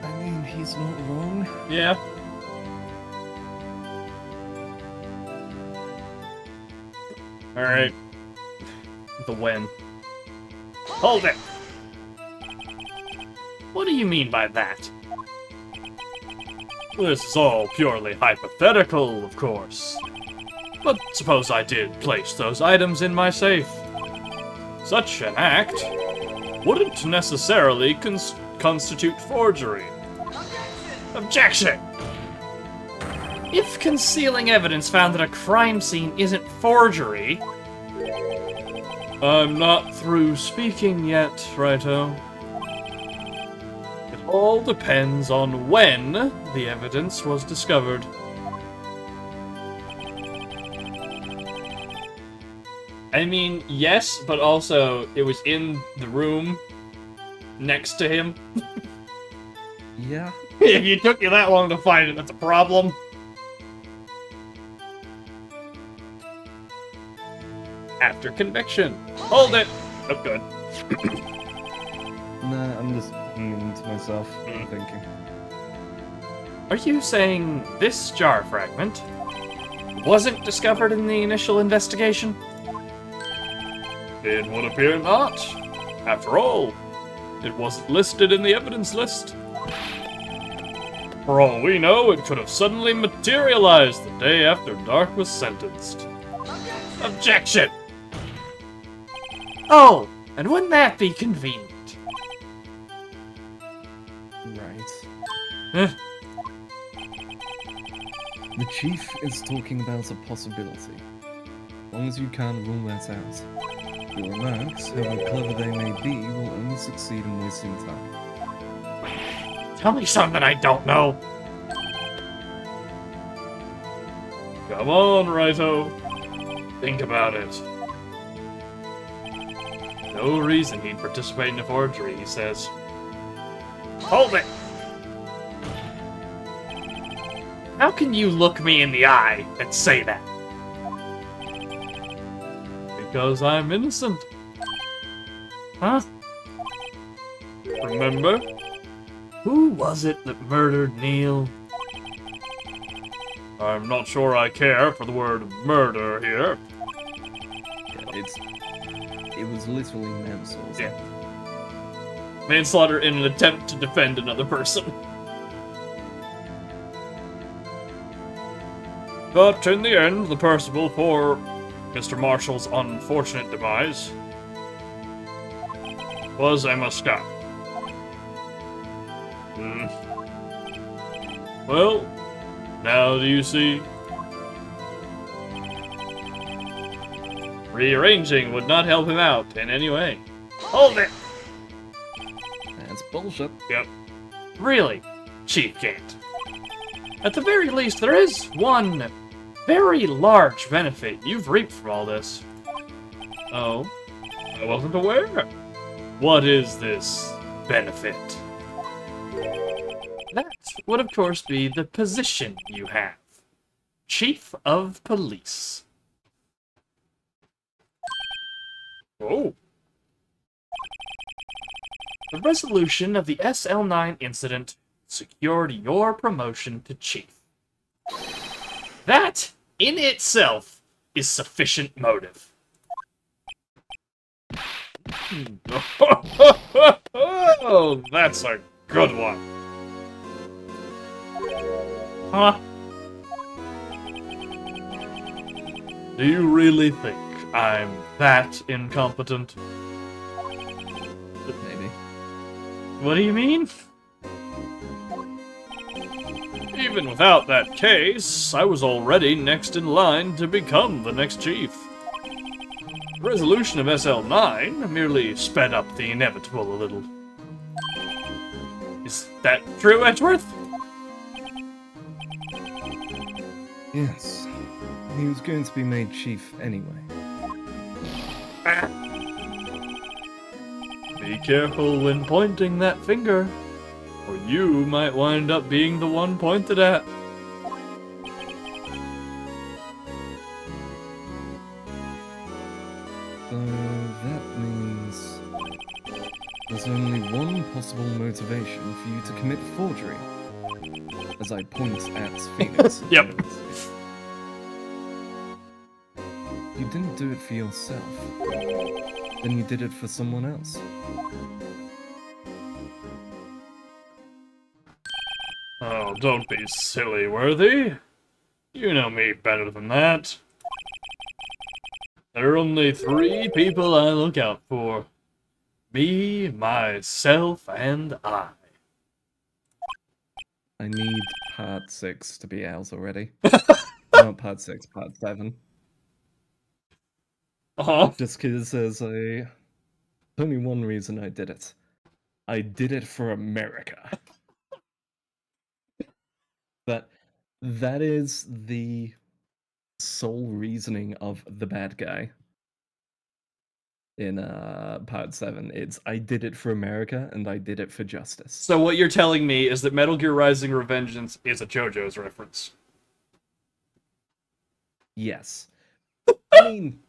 S2: I mean, he's not wrong.
S1: Yeah. Alright. The when. Hold it! What do you mean by that? This is all purely hypothetical, of course. But suppose I did place those items in my safe. Such an act wouldn't necessarily constitute forgery. Objection! If concealing evidence found at a crime scene isn't forgery... I'm not through speaking yet, Righto. It all depends on when the evidence was discovered. I mean, yes, but also it was in the room next to him.
S2: Yeah.
S1: If you took you that long to find it, that's a problem. After conviction. Hold it! Oh, good.
S2: Nah, I'm just to myself, thinking.
S1: Are you saying this jar fragment wasn't discovered in the initial investigation? It would appear not. After all, it wasn't listed in the evidence list. For all we know, it could have suddenly materialized the day after Dark was sentenced. Objection! Oh, and wouldn't that be convenient?
S2: Right. The chief is talking about a possibility. As long as you can't rule that out. Your remarks, however clever they may be, will only succeed in wasting time.
S1: Tell me something I don't know. Come on, Righto. Think about it. No reason he'd participate in a forgery, he says. Hold it! How can you look me in the eye and say that? Because I'm innocent. Huh? Remember? Who was it that murdered Neil? I'm not sure I care for the word murder here.
S2: Yeah, it was literally manslaughter.
S1: Yeah. Manslaughter in an attempt to defend another person. But in the end, the Percival for Mr. Marshall's unfortunate demise was Emma Scott. Well, now do you see? Rearranging would not help him out in any way. Hold it!
S2: That's bullshit.
S1: Yep. Really, Chief Gant. At the very least, there is one very large benefit you've reaped from all this. Oh, I wasn't aware. What is this benefit? That would, of course, be the position you have. Chief of Police. Oh. The resolution of the SL9 incident secured your promotion to Chief. That, in itself, is sufficient motive. Oh, that's a good one. Huh? Do you really think I'm that incompetent?
S2: Maybe.
S1: What do you mean? Even without that case, I was already next in line to become the next chief. The resolution of SL9 merely sped up the inevitable a little. Is that true, Edgeworth?
S2: Yes. He was going to be made chief anyway.
S1: Be careful when pointing that finger, or you might wind up being the one pointed at.
S2: So that means there's only one possible motivation for you to commit forgery. As I point at Phoenix.
S1: Yep.
S2: You didn't do it for yourself. Then you did it for someone else.
S1: Oh, don't be silly, Worthy. You know me better than that. There are only 3 people I look out for. Me, myself, and I.
S2: I need part 6 to be out already. Not part 6, part 7.
S1: Uh-huh.
S2: Just because there's only one reason I did it. I did it for America. That is the sole reasoning of the bad guy. In part 7, it's I did it for America and I did it for justice.
S1: So what you're telling me is that Metal Gear Rising Revengeance is a JoJo's reference.
S2: Yes. I mean,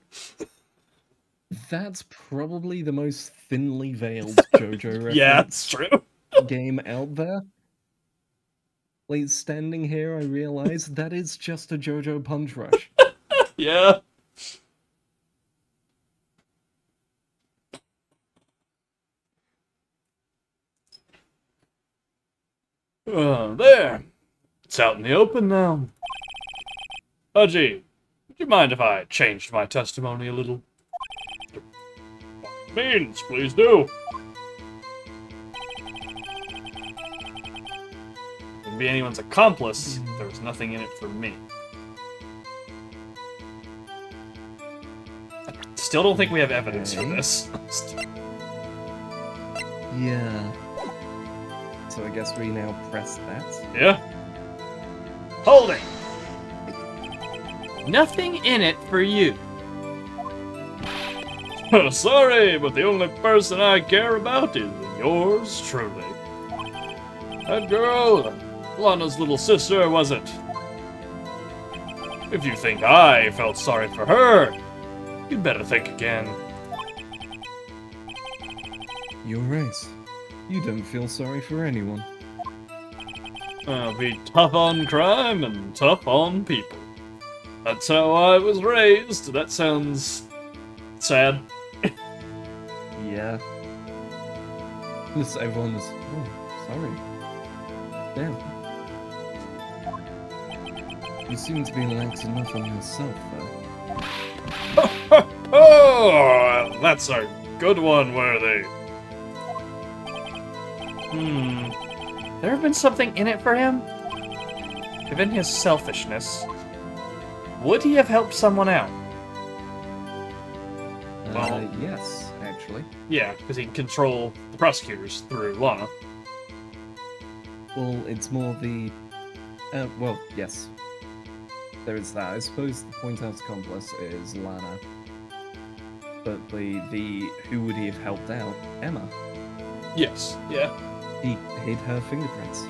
S2: that's probably the most thinly veiled JoJo reference
S1: Yeah, it's true.
S2: game out there. Like, standing here, I realize that is just a JoJo Punch Rush.
S1: Yeah. There. It's out in the open now. Pudgy, would you mind if I changed my testimony a little? Means, please do. Wouldn't be anyone's accomplice if there was nothing in it for me. I still don't think we have evidence for this.
S2: Yeah. So I guess we now press that.
S1: Yeah. Holding. Nothing in it for you. Sorry, but the only person I care about is yours truly. That girl, Lana's little sister, was it? If you think I felt sorry for her, you'd better think again.
S2: You're right. You don't feel sorry for anyone.
S1: I'll be tough on crime and tough on people. That's how I was raised. That sounds sad.
S2: Yeah. Just everyone was, oh, sorry. Damn. You seem to be lax enough on yourself, though.
S1: Oh, that's a good one, Worthy. There have been something in it for him? Given his selfishness, would he have helped someone out? Well,
S2: Yes, actually.
S1: yeah, because he can control the prosecutors through Lana.
S2: Well, it's more the... well, yes. There is that. I suppose the point out accomplice is Lana. But the who would he have helped out? Emma.
S1: Yes, yeah.
S2: He hid her fingerprints.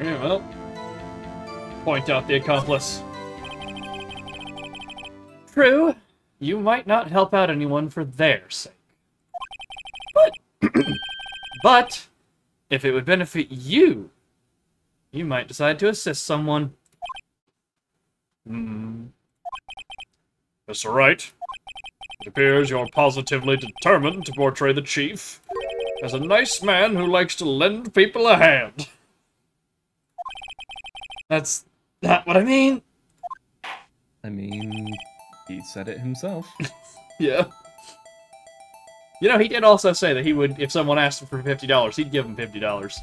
S1: Yeah, well, point out the accomplice. True, you might not help out anyone for their sake. But, but, if it would benefit you, you might decide to assist someone. Mr. Wright, it appears you're positively determined to portray the chief as a nice man who likes to lend people a hand. That's not what I mean.
S2: I mean, he said it himself.
S1: Yeah. You know, he did also say that he would, if someone asked him for $50, he'd give him $50.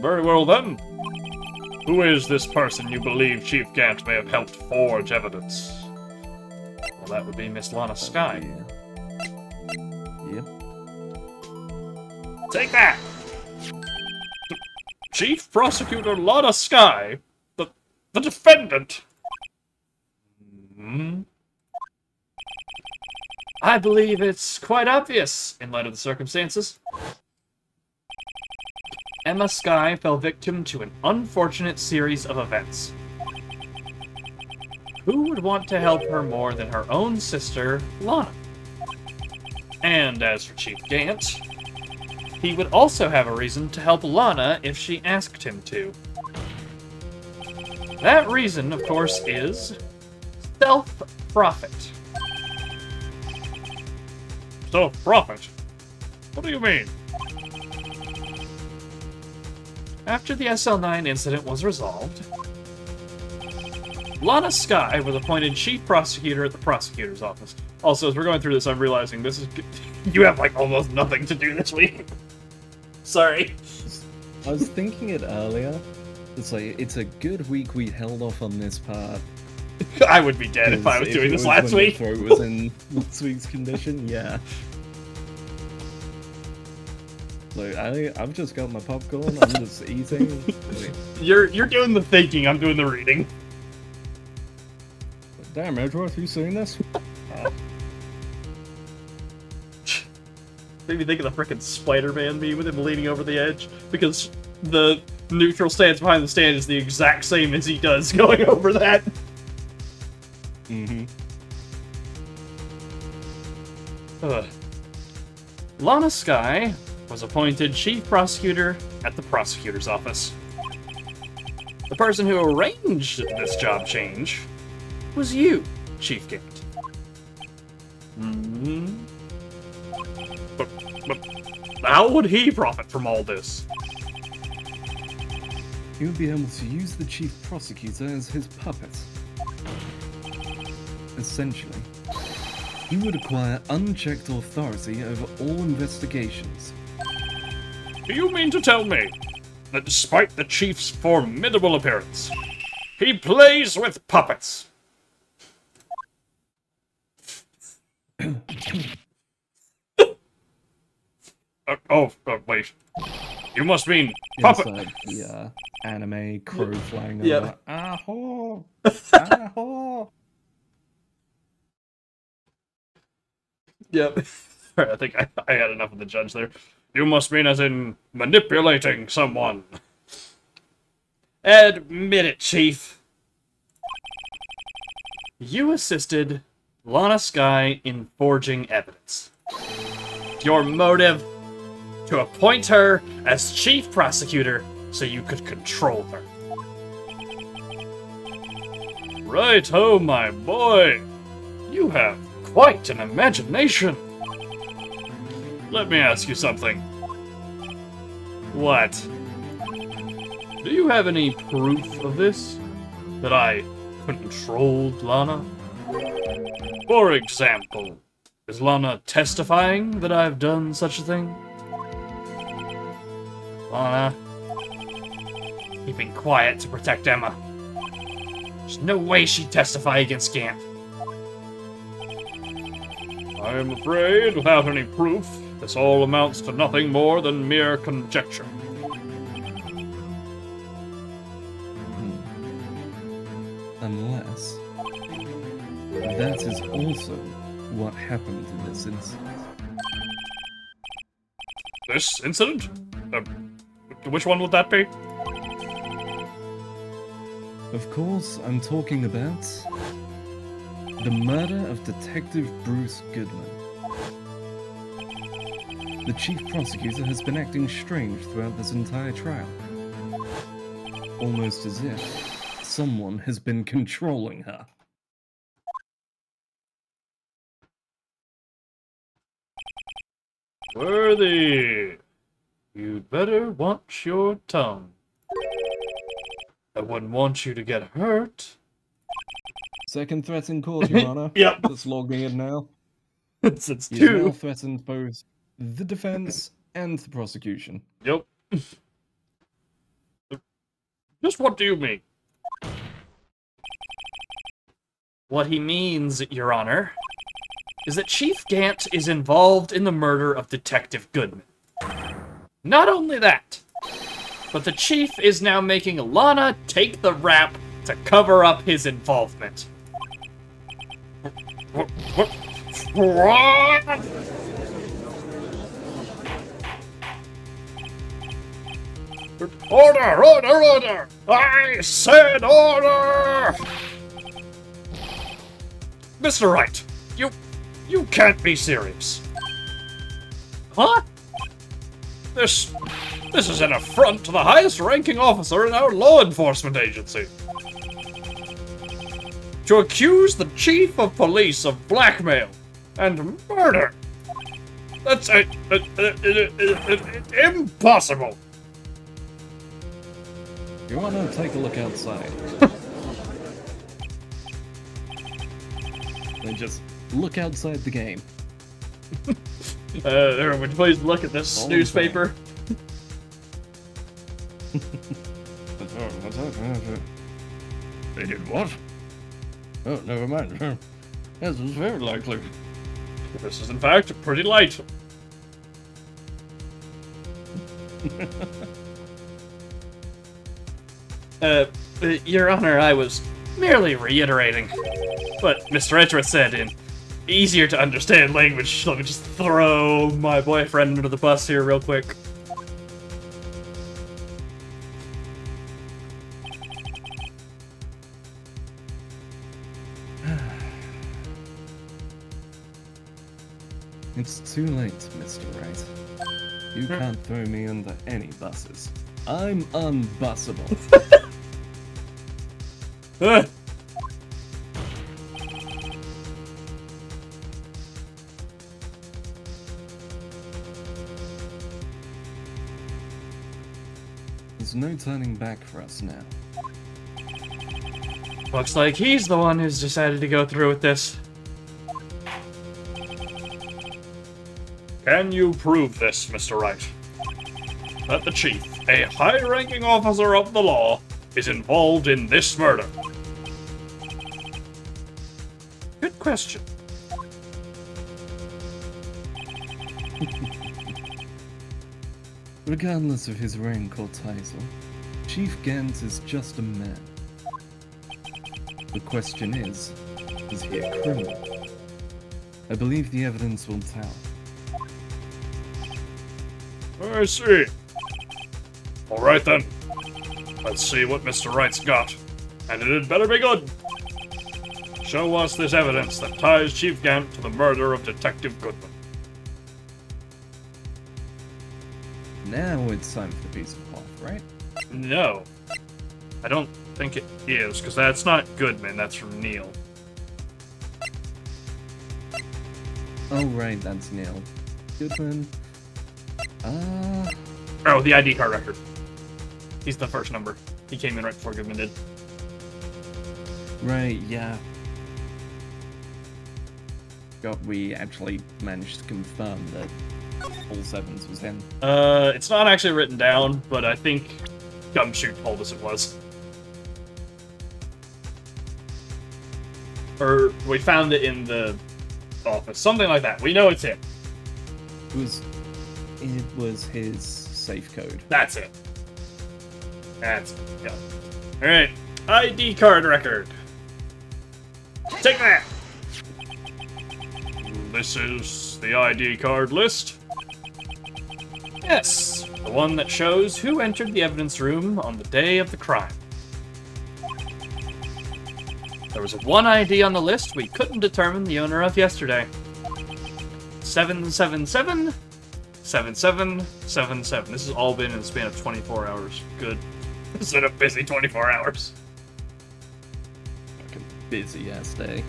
S1: Very well then. Who is this person you believe Chief Gant may have helped forge evidence? Well, that would be Miss Lana Sky.
S2: Yep.
S1: Take that! Chief Prosecutor Lana Sky? The defendant? I believe it's quite obvious, in light of the circumstances. Emma Sky fell victim to an unfortunate series of events. Who would want to help her more than her own sister, Lana? And as for Chief Gant, he would also have a reason to help Lana if she asked him to. That reason, of course, is self-profit. Self-profit? What do you mean? After the SL9 incident was resolved, Lana Sky was appointed chief prosecutor at the prosecutor's office. Also, as we're going through this, I'm realizing this is... You have, like, almost nothing to do this week. Sorry.
S2: I was thinking it earlier. It's like, it's a good week we held off on this part.
S1: I would be dead if I was doing this last week.
S2: When the throat was in last week's condition, yeah. Like, I've just got my popcorn, I'm just eating.
S1: You're doing the thinking, I'm doing the reading.
S2: Damn, Edgeworth, you seen this?
S1: Made me think of the frickin' Spider-Man meme with him leaning over the edge, because the neutral stance behind the stand is the exact same as he does going over that. Lana Sky was appointed chief prosecutor at the prosecutor's office. The person who arranged this job change was you, Chief Gant. But how would he profit from all this?
S2: He would be able to use the chief prosecutor as his puppet. Essentially, he would acquire unchecked authority over all investigations.
S1: Do you mean to tell me that despite the chief's formidable appearance, he plays with puppets? Wait. You must mean puppet.
S2: Inside the anime crow flying
S1: Yep.
S2: over. Aho! Aho!
S1: Yep. Alright, I think I had enough of the judge there. You must mean as in manipulating someone. Admit it, Chief. You assisted Lana Skye in forging evidence. Your motive? To appoint her as chief prosecutor so you could control her. Right, oh my boy. You have quite an imagination. Let me ask you something. What? Do you have any proof of this? That I controlled Lana? For example, is Lana testifying that I've done such a thing? Lana, keeping quiet to protect Emma. There's no way she'd testify against Gant. I am afraid, without any proof, this all amounts to nothing more than mere conjecture.
S2: Unless that is also what happened in this incident.
S1: This incident? Which one would that be?
S2: Of course, I'm talking about the murder of Detective Bruce Goodman. The chief prosecutor has been acting strange throughout this entire trial. Almost as if someone has been controlling her.
S1: Worthy. You'd better watch your tongue. I wouldn't want you to get hurt.
S2: Second threat in court, Your Honor.
S1: Yep.
S2: That's logging in now.
S1: It's
S2: He's
S1: two.
S2: now threatened both the defense and the prosecution.
S1: Yep. Just what do you mean? What he means, Your Honor, is that Chief Gant is involved in the murder of Detective Goodman. Not only that, but the Chief is now making Lana take the rap to cover up his involvement. What? Order! Order! Order! I said order! Mr. Wright, you can't be serious. Huh? This is an affront to the highest ranking officer in our law enforcement agency. To accuse the chief of police of blackmail and murder. That's impossible.
S2: Your Honor, take a look outside. And just look outside the game.
S1: Would you please look at this newspaper?
S2: They did what? Oh, never mind. This is very likely.
S1: This is in fact pretty light. Your Honor, I was merely reiterating what Mr. Edgeworth said in easier to understand language. Let me just throw my boyfriend under the bus here real quick.
S2: It's too late, Mr. Wright. You can't throw me under any buses. I'm unbussable. There's no turning back for us now.
S1: Looks like he's the one who's decided to go through with this. Can you prove this, Mr. Wright? That the chief, a high-ranking officer of the law, is involved in this murder? Good question.
S2: Regardless of his rank or title, Chief Gant is just a man. The question is he a criminal? I believe the evidence will tell.
S1: I see. All right then. Let's see what Mr. Wright's got. And it had better be good. Show us this evidence that ties Chief Gant to the murder of Detective Goodman.
S2: Now it's time for the piece of cloth, right?
S1: No. I don't think it is, because that's not Goodman, that's from Neil.
S2: Oh, right, that's Neil. Goodman.
S1: Oh, the ID card record. He's the first number. He came in right before Goodman did.
S2: Right, yeah. God, we actually managed to confirm that all sevens was him.
S1: It's not actually written down, but I think Gumshoe told us it was. Or we found it in the office. Something like that. We know it's him.
S2: It was his safe code.
S1: That's it. That's it. Yeah. Alright. ID card record. Take that! This is the ID card list. Yes, the one that shows who entered the evidence room on the day of the crime. There was one ID on the list we couldn't determine the owner of yesterday. 777 7777. This has all been in the span of 24 hours. Good. It's been a busy 24 hours.
S2: Fucking busy ass day.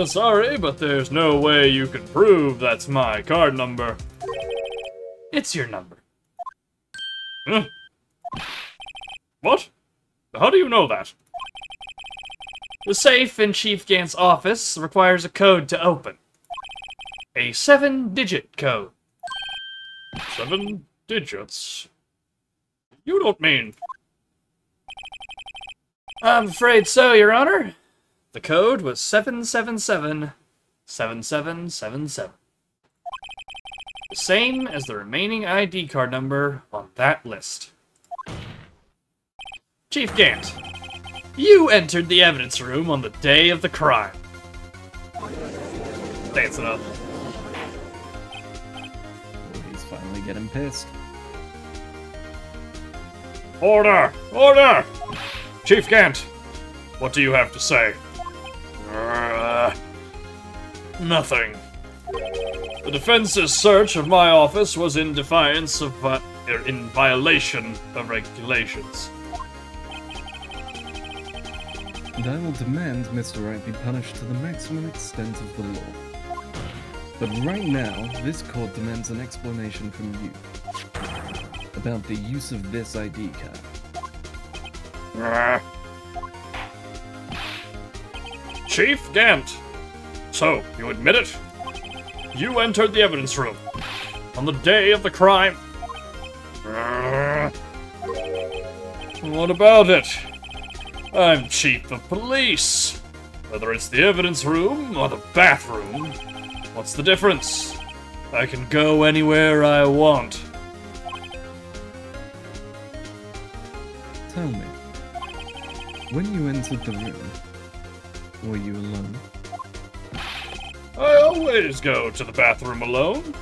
S1: Sorry, but there's no way you can prove that's my card number. It's your number. Huh? What? How do you know that? The safe in Chief Gant's office requires a code to open. A 7-digit code. 7 digits? You don't mean... I'm afraid so, Your Honor. The code was 777-7777. The same as the remaining ID card number on that list. Chief Gant, you entered the evidence room on the day of the crime. Dancing up.
S2: He's finally getting pissed.
S1: Order! Order! Chief Gant, what do you have to say? Nothing. The defense's search of my office was in defiance of, in violation of regulations.
S2: And I will demand Mr. Wright be punished to the maximum extent of the law. But right now, this court demands an explanation from you about the use of this ID card.
S1: Chief Gant, so, you admit it? You entered the evidence room on the day of the crime. What about it? I'm chief of police. Whether it's the evidence room or the bathroom, what's the difference? I can go anywhere I want.
S2: Tell me, when you entered the room, were you alone?
S1: I always go to the bathroom alone,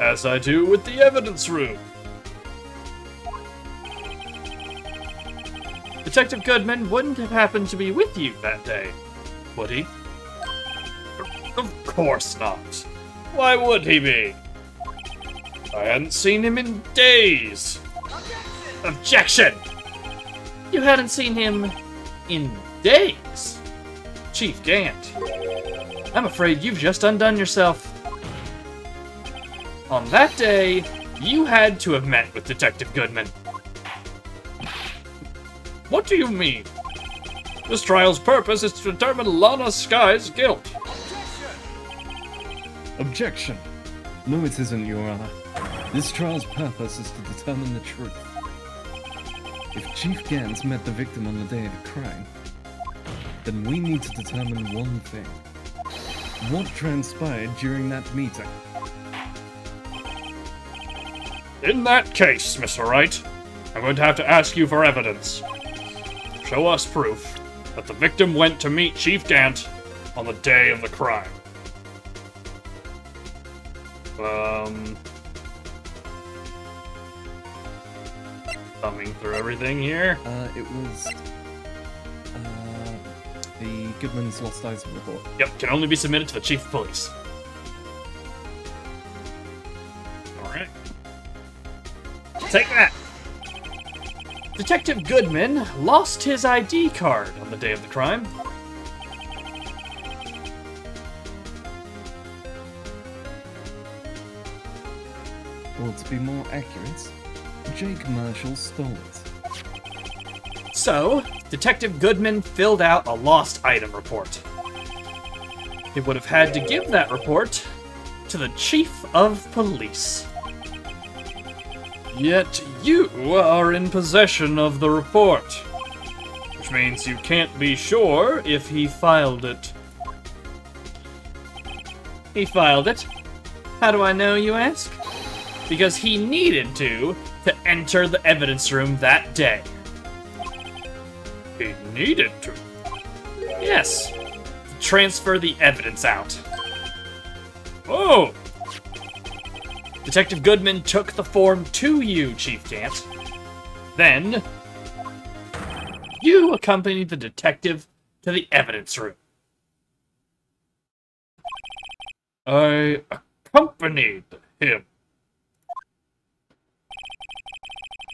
S1: as I do with the evidence room. Detective Goodman wouldn't have happened to be with you that day, would he? Of course not. Why would he be? I hadn't seen him in days. Objection! You hadn't seen him in days? Chief Gant, I'm afraid you've just undone yourself. On that day, you had to have met with Detective Goodman. What do you mean? This trial's purpose is to determine Lana Sky's guilt.
S2: Objection! No, it isn't, Your Honor. This trial's purpose is to determine the truth. If Chief Gant met the victim on the day of the crime, then we need to determine one thing. What transpired during that meeting?
S1: In that case, Mr. Wright, I'm going to have to ask you for evidence. Show us proof that the victim went to meet Chief Gant on the day of the crime. Thumbing through everything here.
S2: It was the Goodman's Lost Item report.
S1: Yep, can only be submitted to the Chief of Police. Alright. Take that! Detective Goodman lost his ID card on the day of the crime.
S2: Or to be more accurate, Jake Marshall stole it.
S1: So, Detective Goodman filled out a lost item report. He would have had to give that report to the Chief of Police. Yet you are in possession of the report, which means you can't be sure if he filed it. He filed it. How do I know, you ask? Because he needed to enter the evidence room that day. He needed to? Yes, to transfer the evidence out. Oh! Detective Goodman took the form to you, Chief Gant. Then, you accompanied the detective to the evidence room. I accompanied him.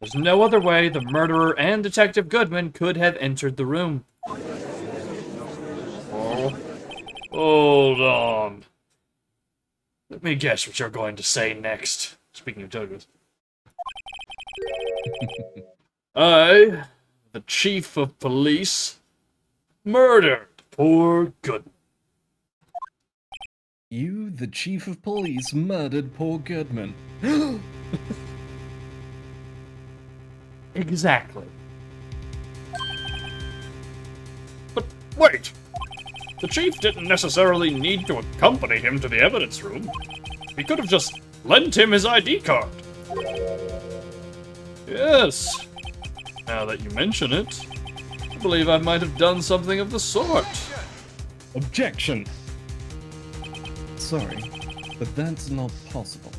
S1: There's no other way the murderer and Detective Goodman could have entered the room. Oh, hold on. Let me guess what you're going to say next. Speaking of JoJo's. I, the Chief of Police, murdered poor Goodman.
S2: You, the Chief of Police, murdered poor Goodman.
S1: Exactly. But wait! The Chief didn't necessarily need to accompany him to the evidence room. He could have just lent him his ID card. Yes. Now that you mention it, I believe I might have done something of the sort.
S2: Objection! Sorry, but that's not possible.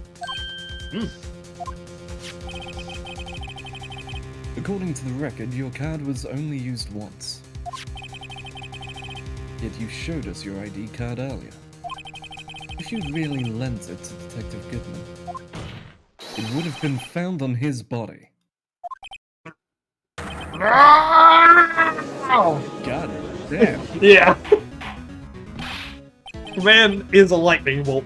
S2: According to the record, your card was only used once. Yet you showed us your ID card earlier. If you'd really lent it to Detective Goodman, it would have been found on his body. God damn.
S1: Yeah. Man is a lightning bolt.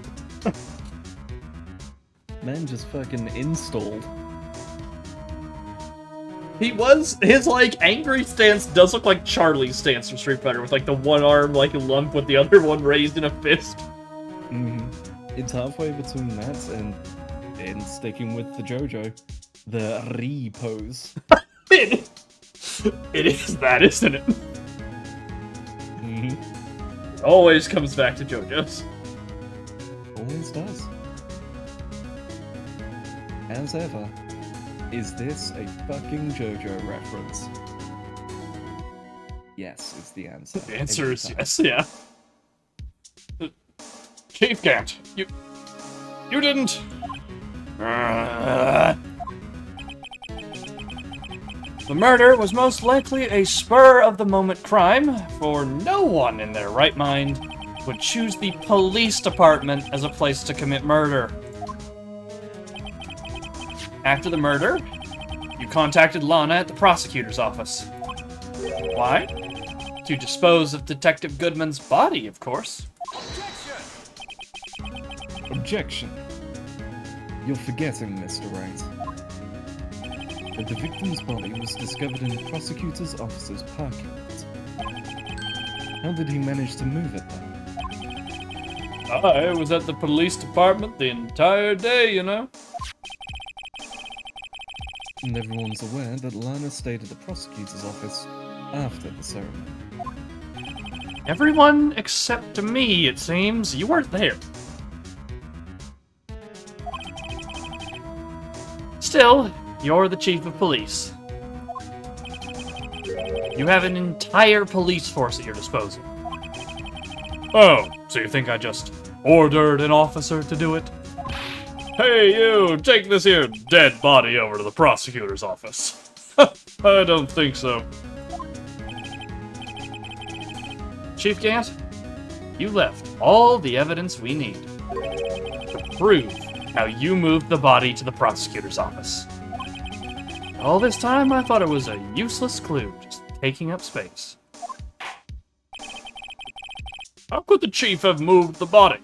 S2: Man just fucking installed.
S1: His, like, angry stance does look like Charlie's stance from Street Fighter, with, like, the one arm, like, lump with the other one raised in a fist.
S2: Mm-hmm. It's halfway between that and sticking with the JoJo, the Re pose.
S1: It is that, isn't it?
S2: Mm-hmm.
S1: It always comes back to JoJo's.
S2: Always does. As ever, is this a fucking JoJo reference? Yes, is the answer.
S1: The answer is yes, yeah. Chief Gant, you didn't... The murder was most likely a spur-of-the-moment crime, for no one in their right mind would choose the police department as a place to commit murder. After the murder, you contacted Lana at the prosecutor's office. Why? To dispose of Detective Goodman's body, of course.
S2: Objection. You're forgetting, Mr. Wright, that the victim's body was discovered in the prosecutor's office's parking lot. How did he manage to move it then?
S1: I was at the police department the entire day, you know?
S2: And everyone's aware that Lana stayed at the prosecutor's office after the ceremony.
S1: Everyone except me, it seems. You weren't there. Still, you're the chief of police. You have an entire police force at your disposal. Oh, so you think I just ordered an officer to do it? Hey, you! Take this here dead body over to the prosecutor's office. I don't think so. Chief Gant, you left all the evidence we need to prove how you moved the body to the prosecutor's office. All this time, I thought it was a useless clue, just taking up space. How could the chief have moved the body?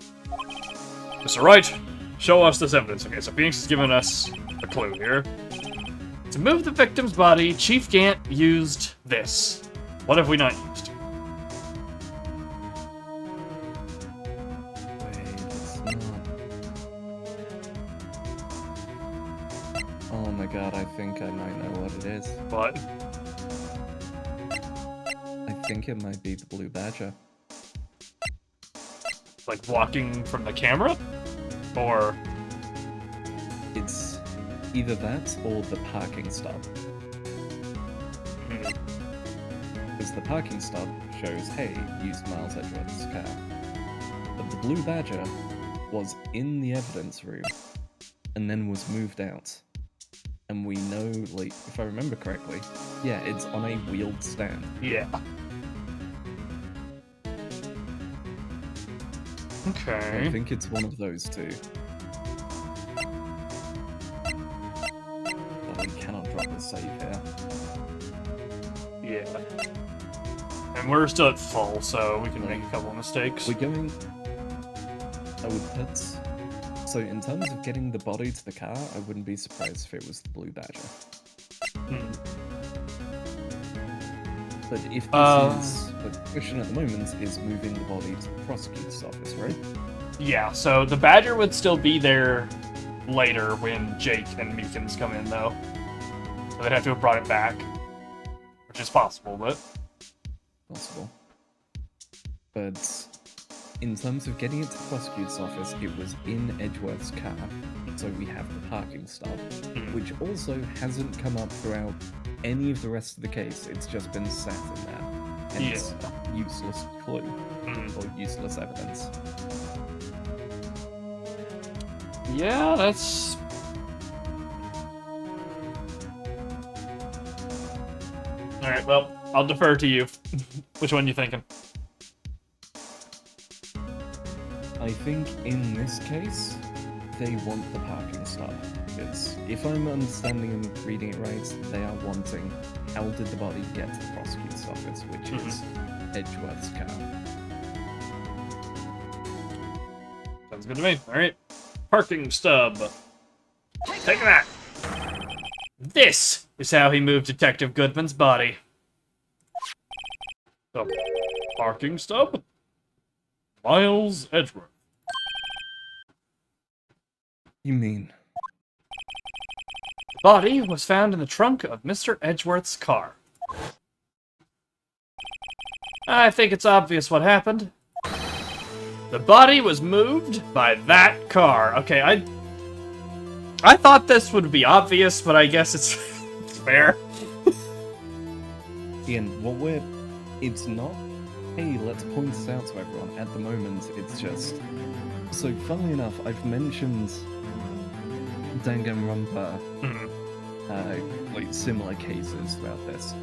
S1: Mr. Wright, show us this evidence. Okay, so Phoenix has given us a clue here. To move the victim's body, Chief Gant used this. What have we not used?
S2: Wait, it's not. Oh my god, I think I might know what it is.
S1: What?
S2: I think it might be the Blue Badger.
S1: Like walking from the camera? Or...
S2: It's either that or the parking stop. Because the parking stop shows, hey, used Miles Edgeworth's car. But the Blue Badger was in the evidence room and then was moved out. And we know, like, if I remember correctly, yeah, it's on a wheeled stand.
S1: Yeah. Okay.
S2: I think it's one of those two. But we cannot drop the save here.
S1: Yeah. And we're still at full, so we can make a couple of mistakes.
S2: We're going... I would put... So in terms of getting the body to the car, I wouldn't be surprised if it was the Blue Badger. But if this is... The question at the moment is moving the body to the prosecutor's office, right?
S1: Yeah, so the Badger would still be there later when Jake and Meekins come in, though. So they'd have to have brought it back. Which is possible, but...
S2: Possible. But in terms of getting it to the prosecutor's office, it was in Edgeworth's car, so we have the parking stop, which also hasn't come up throughout any of the rest of the case. It's just been sat in there. Hence, useless clue, or useless evidence.
S1: Yeah, that's... Alright, well, I'll defer to you. Which one you thinking?
S2: I think in this case, they want the parking stop. Because if I'm understanding and reading it right, they are wanting how did the body get to the prosecutor's office, which is Edgeworth's car.
S1: Sounds good to me. Alright. Parking stub. Take that! This is how he moved Detective Goodman's body. So, parking stub. Miles Edgeworth.
S2: You mean?
S1: The body was found in the trunk of Mr. Edgeworth's car. I think it's obvious what happened. The body was moved by that car. Okay, I thought this would be obvious, but I guess it's, it's fair.
S2: Ian, it's not, hey, let's point this out to everyone. At the moment, it's just... So, funnily enough, I've mentioned Danganronpa, like, similar cases throughout this.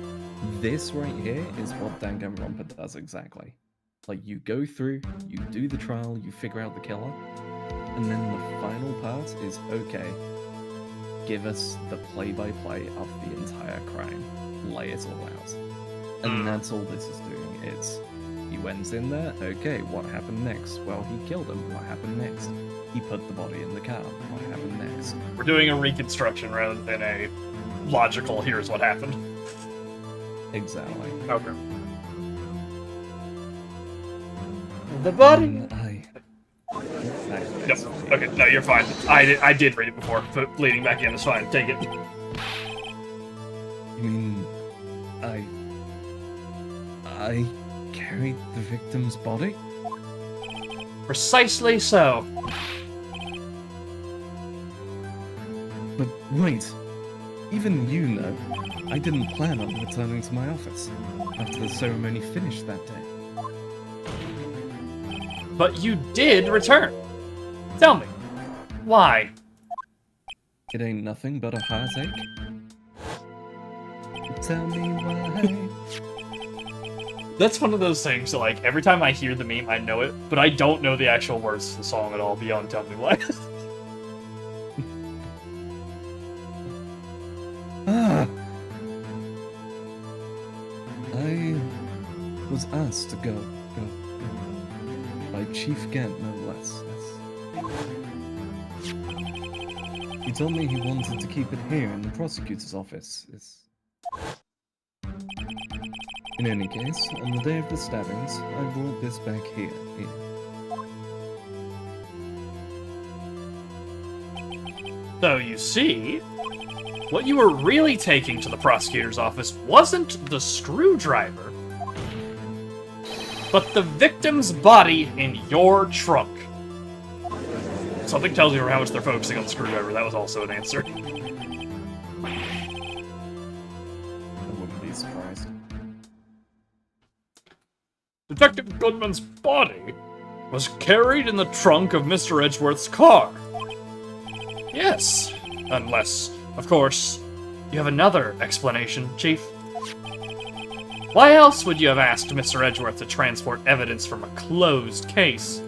S2: This right here is what Danganronpa does exactly. Like, you go through, you do the trial, you figure out the killer, and then the final part is, okay, give us the play-by-play of the entire crime. Lay it all out. And that's all this is doing. It's, he went in there, okay, what happened next? Well, he killed him, what happened next? He put the body in the car, what happened next?
S1: We're doing a reconstruction rather than a logical, here's what happened.
S2: Exactly.
S1: Okay. The body... No, okay, no, you're fine. I did read it before, but bleeding back in is fine. Take it.
S2: You mean... I carried the victim's body?
S1: Precisely so.
S2: But wait, even you know, I didn't plan on returning to my office after the ceremony finished that day.
S1: But you did return. Tell me, Why?
S2: It ain't nothing but a heartache. Tell me why.
S1: That's one of those things that, like, every time I hear the meme, I know it, but I don't know the actual words to the song at all beyond Tell Me Why.
S2: I was asked to go. By Chief Gant, no less. He told me he wanted to keep it here in the prosecutor's office. In any case, on the day of the stabbings, I brought this back here.
S1: So you see, what you were really taking to the prosecutor's office wasn't the screwdriver, but the victim's body in your trunk. Something tells you how much they're focusing on the screwdriver. That was also an answer.
S2: I wouldn't be surprised.
S1: Detective Goodman's body was carried in the trunk of Mr. Edgeworth's car. Yes, unless, of course, you have another explanation, Chief. Why else would you have asked Mr. Edgeworth to transport evidence from a closed case?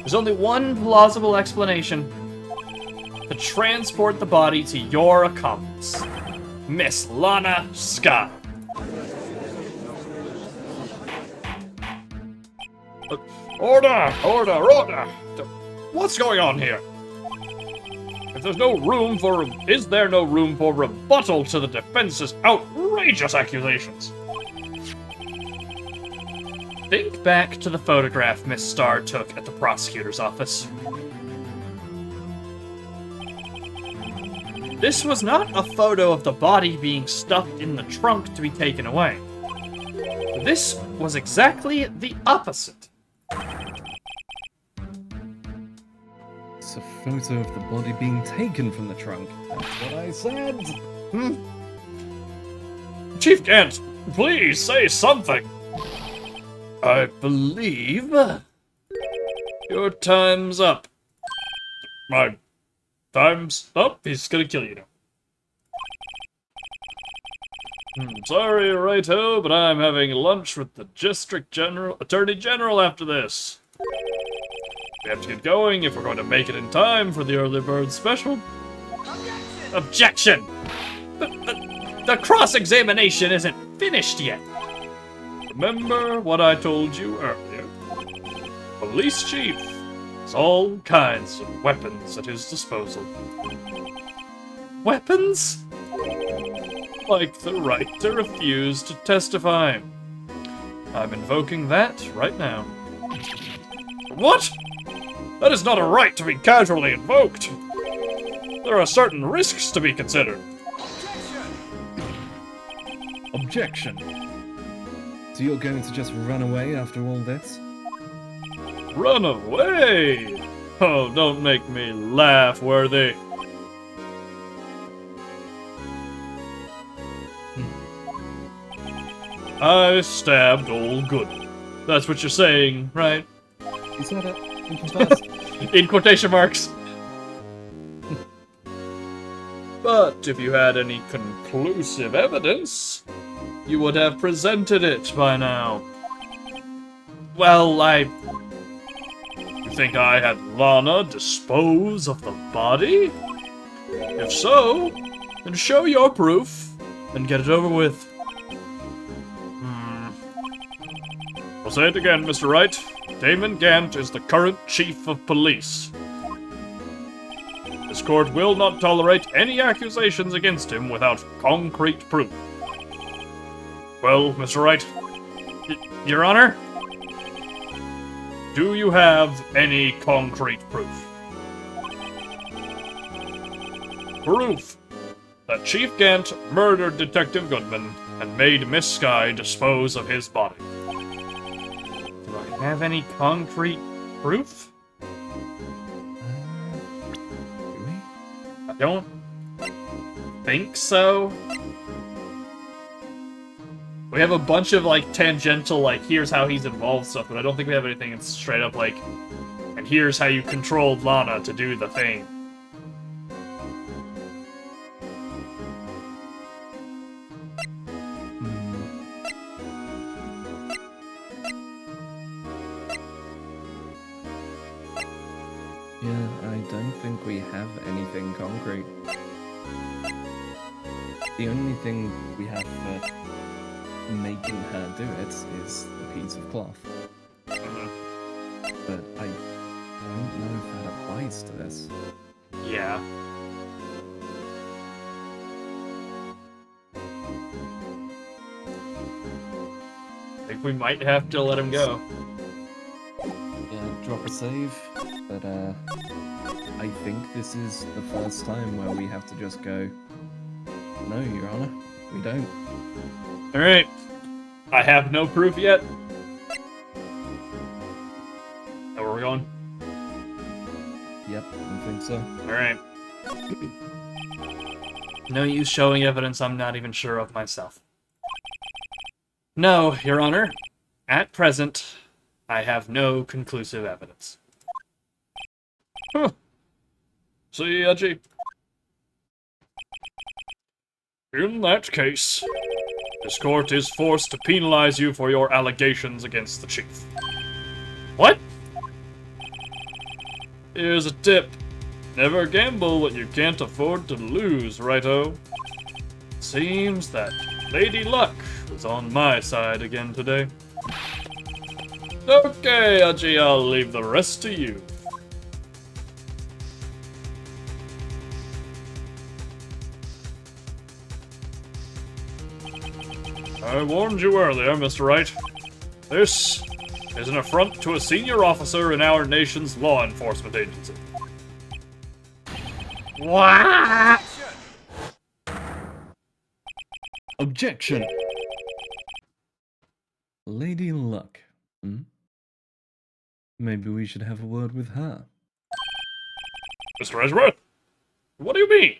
S1: There's only one plausible explanation. To transport the body to your accomplice, Miss Lana Scott. Order! What's going on here? If there's no room for... Is there no room for rebuttal to the defense's outrageous accusations? Think back to the photograph Miss Starr took at the prosecutor's office. This was not a photo of the body being stuffed in the trunk to be taken away. This was exactly the opposite.
S2: It's a photo of the body being taken from the trunk. That's what I said.
S1: Chief Gant, please say something. I believe your time's up. My time's up? He's gonna kill you now. Sorry, righto, but I'm having lunch with the Attorney General after this. We have to get going if we're going to make it in time for the early bird special. Objection! The cross-examination isn't finished yet. Remember what I told you earlier? Police chief has all kinds of weapons at his disposal. Weapons? Like the right to refuse to testify. I'm invoking that right now. What? That is not a right to be casually invoked. There are certain risks to be considered.
S2: Objection. So you're going to just run away after all this?
S1: Run away? Oh, don't make me laugh, Worthy. I stabbed old Goodman. That's what you're saying, right?
S2: You said it. You confessed.
S1: In quotation marks. But if you had any conclusive evidence, you would have presented it by now. Well, You think I had Lana dispose of the body? If so, then show your proof and get it over with. I'll say it again, Mr. Wright. Damon Gant is the current chief of police. This court will not tolerate any accusations against him without concrete proof. Well, Mr. Wright, Your Honor? Do you have any concrete proof? Proof that Chief Gant murdered Detective Goodman and made Miss Skye dispose of his body. Do I have any concrete proof? I don't think so. We have a bunch of, like, tangential, like, here's how he's involved stuff, but I don't think we have anything that's straight up, like, and here's how you controlled Lana to do the thing.
S2: Yeah, I don't think we have anything concrete. The only thing we have for making her do it is the piece of cloth. But I don't know if that applies to this.
S1: Yeah. I think we might have to let him go.
S2: Yeah, drop a save, but I think this is the first time where we have to just go, no, Your Honor, we don't.
S1: Alright. I have no proof yet. Where are we going?
S2: Yep, I think so.
S1: Alright. No use showing evidence I'm not even sure of myself. No, Your Honor. At present, I have no conclusive evidence. Huh. See, Edgy? In that case, this court is forced to penalize you for your allegations against the chief. What? Here's a tip. Never gamble what you can't afford to lose, righto? Seems that Lady Luck was on my side again today. Okay, Aji, I'll leave the rest to you. I warned you earlier, Mr. Wright. This is an affront to a senior officer in our nation's law enforcement agency. What?
S2: Objection! Lady Luck. Maybe we should have a word with her.
S1: Mr. Edgeworth? What do you mean?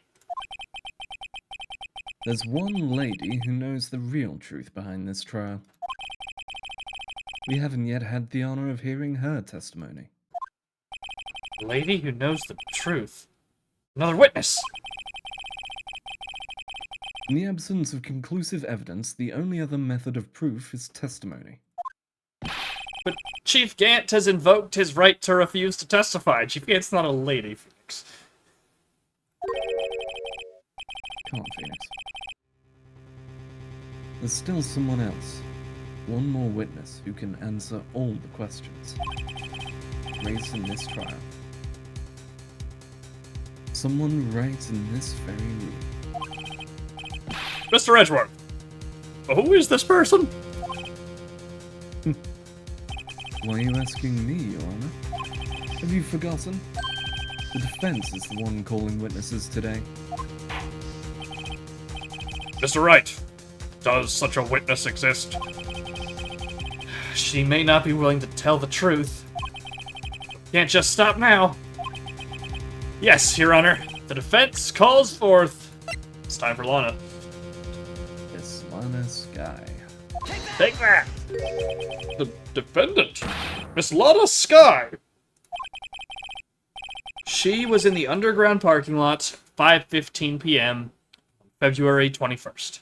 S2: There's one lady who knows the real truth behind this trial. We haven't yet had the honor of hearing her testimony.
S1: A lady who knows the truth. Another witness!
S2: In the absence of conclusive evidence, the only other method of proof is testimony.
S1: But Chief Gant has invoked his right to refuse to testify. Chief Gant's not a lady, Phoenix.
S2: Come on, Phoenix. There's still someone else. One more witness who can answer all the questions raised in this trial. Someone right in this very room.
S1: Mr. Edgeworth! Who is this person?
S2: Why are you asking me, Your Honor? Have you forgotten? The defense is the one calling witnesses today.
S1: Mr. Wright, does such a witness exist? She may not be willing to tell the truth. Can't just stop now. Yes, Your Honor. The defense calls forth. It's time for Lana.
S2: Miss Lana Sky.
S1: Take that! The defendant, Miss Lana Sky. She was in the underground parking lot, 5:15 p.m., February 21st.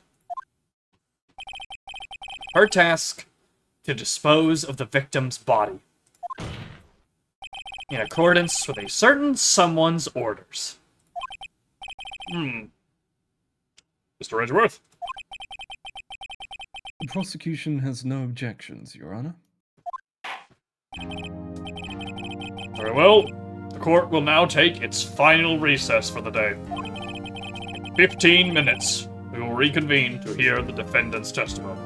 S1: Her task, to dispose of the victim's body. In accordance with a certain someone's orders. Mr. Edgeworth?
S2: The prosecution has no objections, Your Honor.
S1: Very well. The court will now take its final recess for the day. In 15 minutes, we will reconvene to hear the defendant's testimony.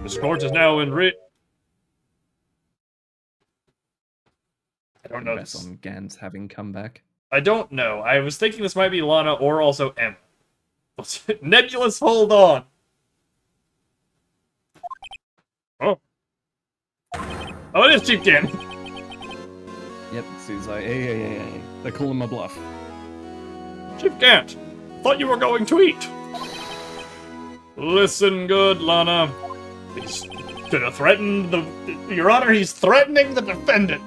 S1: This court is now in I don't know.
S2: Congrats on Gant having come back.
S1: I don't know. I was thinking this might be Lana or also Emma. Nebulous, hold on. Oh. Oh, it is Chief Gant.
S2: Yep, seems like, hey. They're calling my bluff.
S1: Chief Gant, thought you were going to eat. Listen good, Lana. He's gonna threaten the... Your Honor, he's threatening the defendant.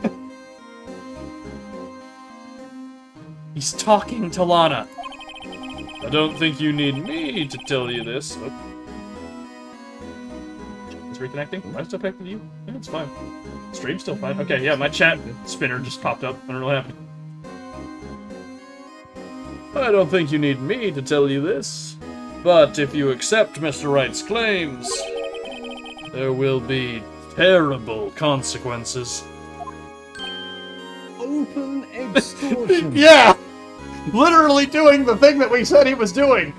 S1: He's talking to Lana. I don't think you need me to tell you this. Oh. It's reconnecting? Am I still connected to you? Yeah, it's fine. Stream's still fine. Okay, yeah, my chat spinner just popped up. I don't know what happened. I don't think you need me to tell you this. But if you accept Mr. Wright's claims, there will be terrible consequences.
S2: Open extortion.
S1: Yeah! Literally doing the thing that we said he was doing!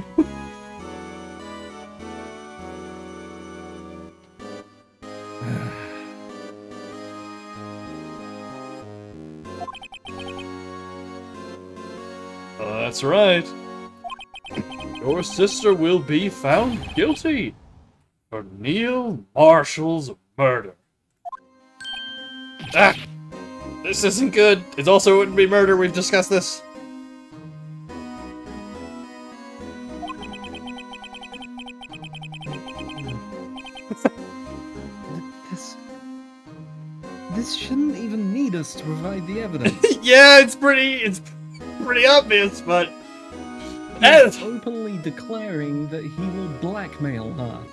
S1: That's right. Your sister will be found guilty for Neil Marshall's murder. Ah! This isn't good. It also wouldn't be murder. We've discussed this.
S2: This shouldn't even need us to provide the evidence.
S1: Yeah, it's pretty obvious, but
S2: He's openly declaring that he will blackmail her.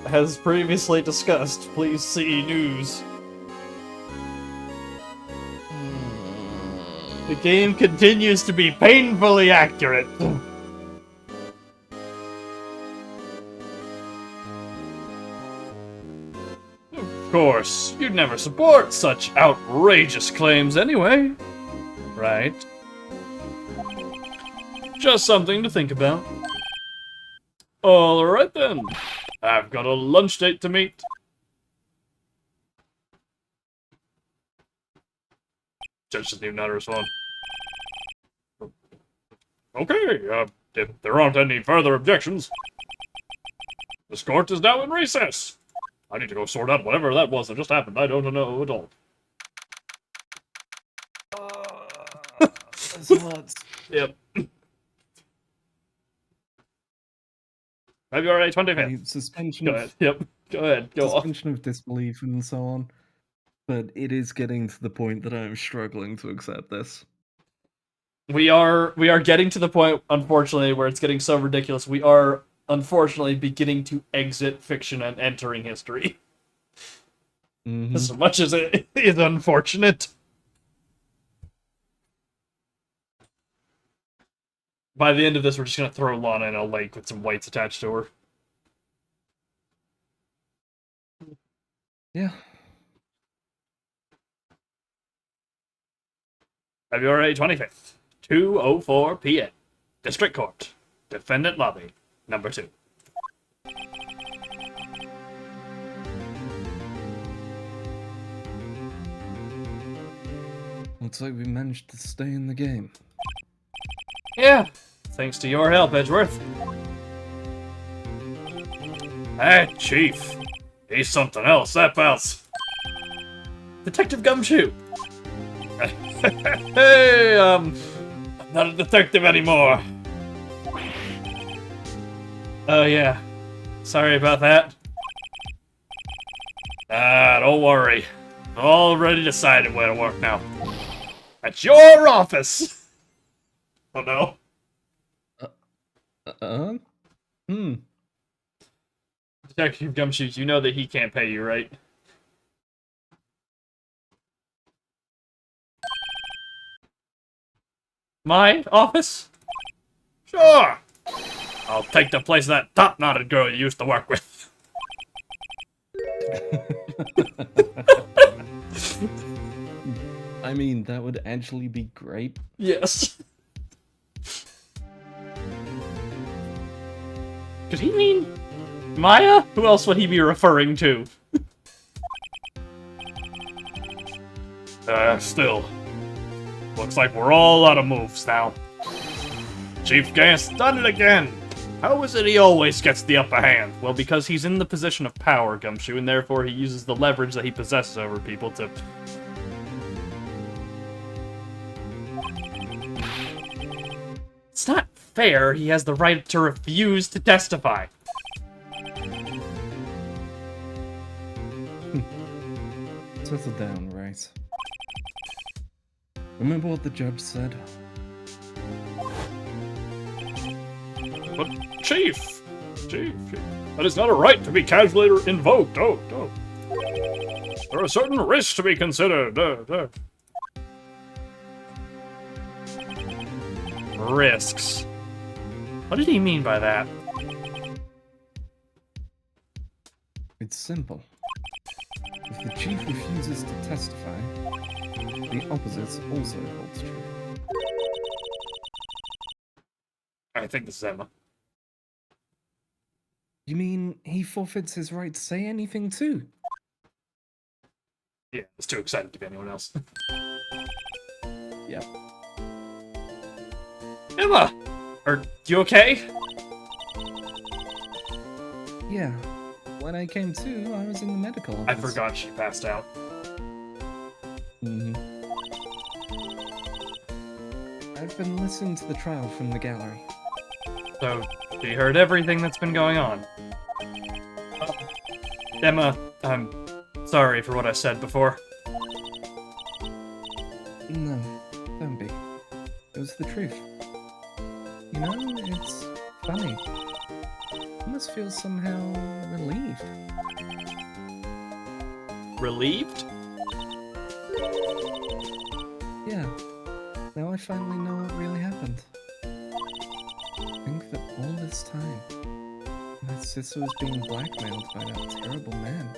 S1: as previously discussed, please see news. The game continues to be painfully accurate. Of course, you'd never support such outrageous claims anyway, right? Just something to think about. Alright then, I've got a lunch date to meet. Judge doesn't even know how to respond. Okay, if there aren't any further objections, this court is now in recess. I need to go sort out whatever that was that just happened. I don't know at all.
S2: This hurts.
S1: Yep. February 25th.
S2: Suspension.
S1: Go ahead. Yep. Go ahead. Go on.
S2: Suspension of disbelief and so on. But it is getting to the point that I'm struggling to accept this.
S1: We are getting to the point, unfortunately, where it's getting so ridiculous. We are, unfortunately, beginning to exit fiction and entering history.
S2: Mm-hmm.
S1: As much as it is unfortunate. By the end of this, we're just gonna throw Lana in a lake with some weights attached to her.
S2: Yeah.
S1: February 25th, 2:04 p.m. District Court. Defendant Lobby, number 2.
S2: Looks like we managed to stay in the game.
S1: Yeah, thanks to your help, Edgeworth. Hey, Chief. He's something else, that bounce. Detective Gumshoe. Hey, I'm not a detective anymore. Oh, yeah. Sorry about that. Don't worry. I'm already decided where to work now. At your office! Oh, no. Detective Gumshoes, you know that he can't pay you, right? My office? Sure! I'll take the place of that top-knotted girl you used to work with.
S2: I mean, that would actually be great.
S1: Yes. Could he mean Maya? Who else would he be referring to? Still. Looks like we're all out of moves now. Chief Gant's done it again! How is it he always gets the upper hand? Well, because he's in the position of power, Gumshoe, and therefore he uses the leverage that he possesses over people to... It's not fair, he has the right to refuse to testify.
S2: Settle down, Wright. Remember what the judge said?
S1: But, Chief, that is not a right to be casually invoked. Oh. There are certain risks to be considered. Risks. What did he mean by that?
S2: It's simple. If the chief refuses to testify, the opposite also holds true.
S1: I think this is Emma.
S2: You mean he forfeits his right to say anything too?
S1: Yeah, it's too excited to be anyone else.
S2: Yep.
S1: Emma! Are you okay?
S2: Yeah. When I came to, I was in the medical office.
S1: I forgot she passed out.
S2: Mm-hmm. I've been listening to the trial from the gallery.
S1: So, she heard everything that's been going on. Emma, I'm sorry for what I said before.
S2: No, don't be. It was the truth. You know, it's funny. I must feel somehow relieved.
S1: Relieved?
S2: Yeah. Now I finally know what really happened. I think that all this time, my sister was being blackmailed by that terrible man.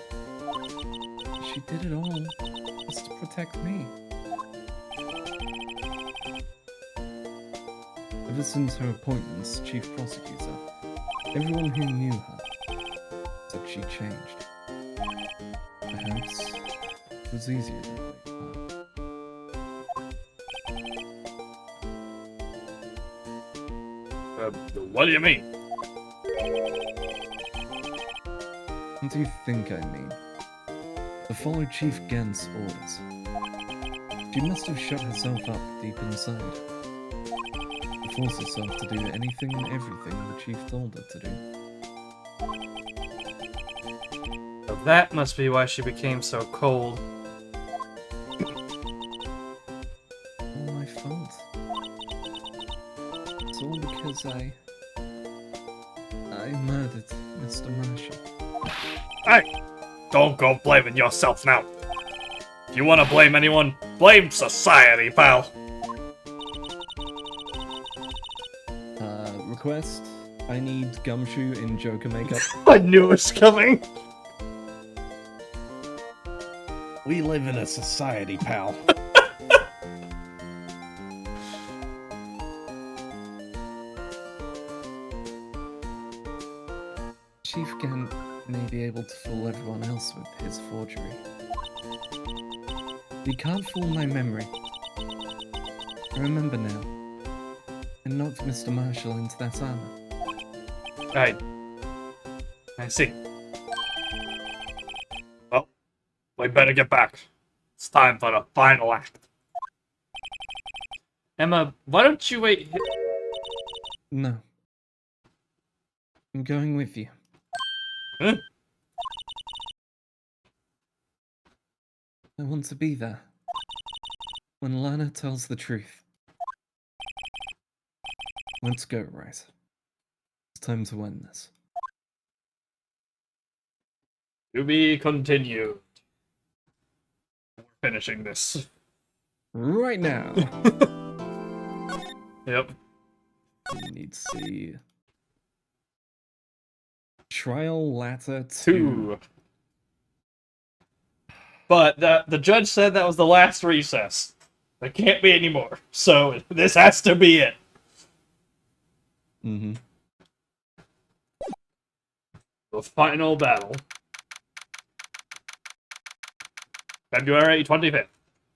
S2: She did it all just to protect me. Ever since her appointment as chief prosecutor, everyone who knew her said she changed. Perhaps it was easier than they thought.
S1: What do you mean?
S2: What do you think I mean? To follow Chief Gant's orders. She must have shut herself up deep inside. To force herself to do anything and everything the Chief told her to do.
S1: So that must be why she became so cold.
S2: All my fault. It's all because I murdered Mr. Marshall.
S1: Hey! Don't go blaming yourself now. If you want to blame anyone, blame society, pal.
S2: Request. I need Gumshoe in Joker makeup.
S1: I knew it was coming.
S2: We live in a society, pal. Chief Gant may be able to fool everyone else with his forgery. He can't fool my memory. I remember now. I knocked Mr. Marshall into that armor.
S1: I see. Well, we better get back. It's time for the final act. Emma, why don't you wait?
S2: No. I'm going with you.
S1: Huh?
S2: I want to be there. When Lana tells the truth. Let's go, Wright. It's time to end this.
S1: To be continued. We're finishing this.
S2: Right now!
S1: Yep.
S2: We need to see... Trial Latter 2.
S1: 2. But the judge said that was the last recess. There can't be any more. So this has to be it.
S2: Mm-hmm.
S1: The final battle. February 25th,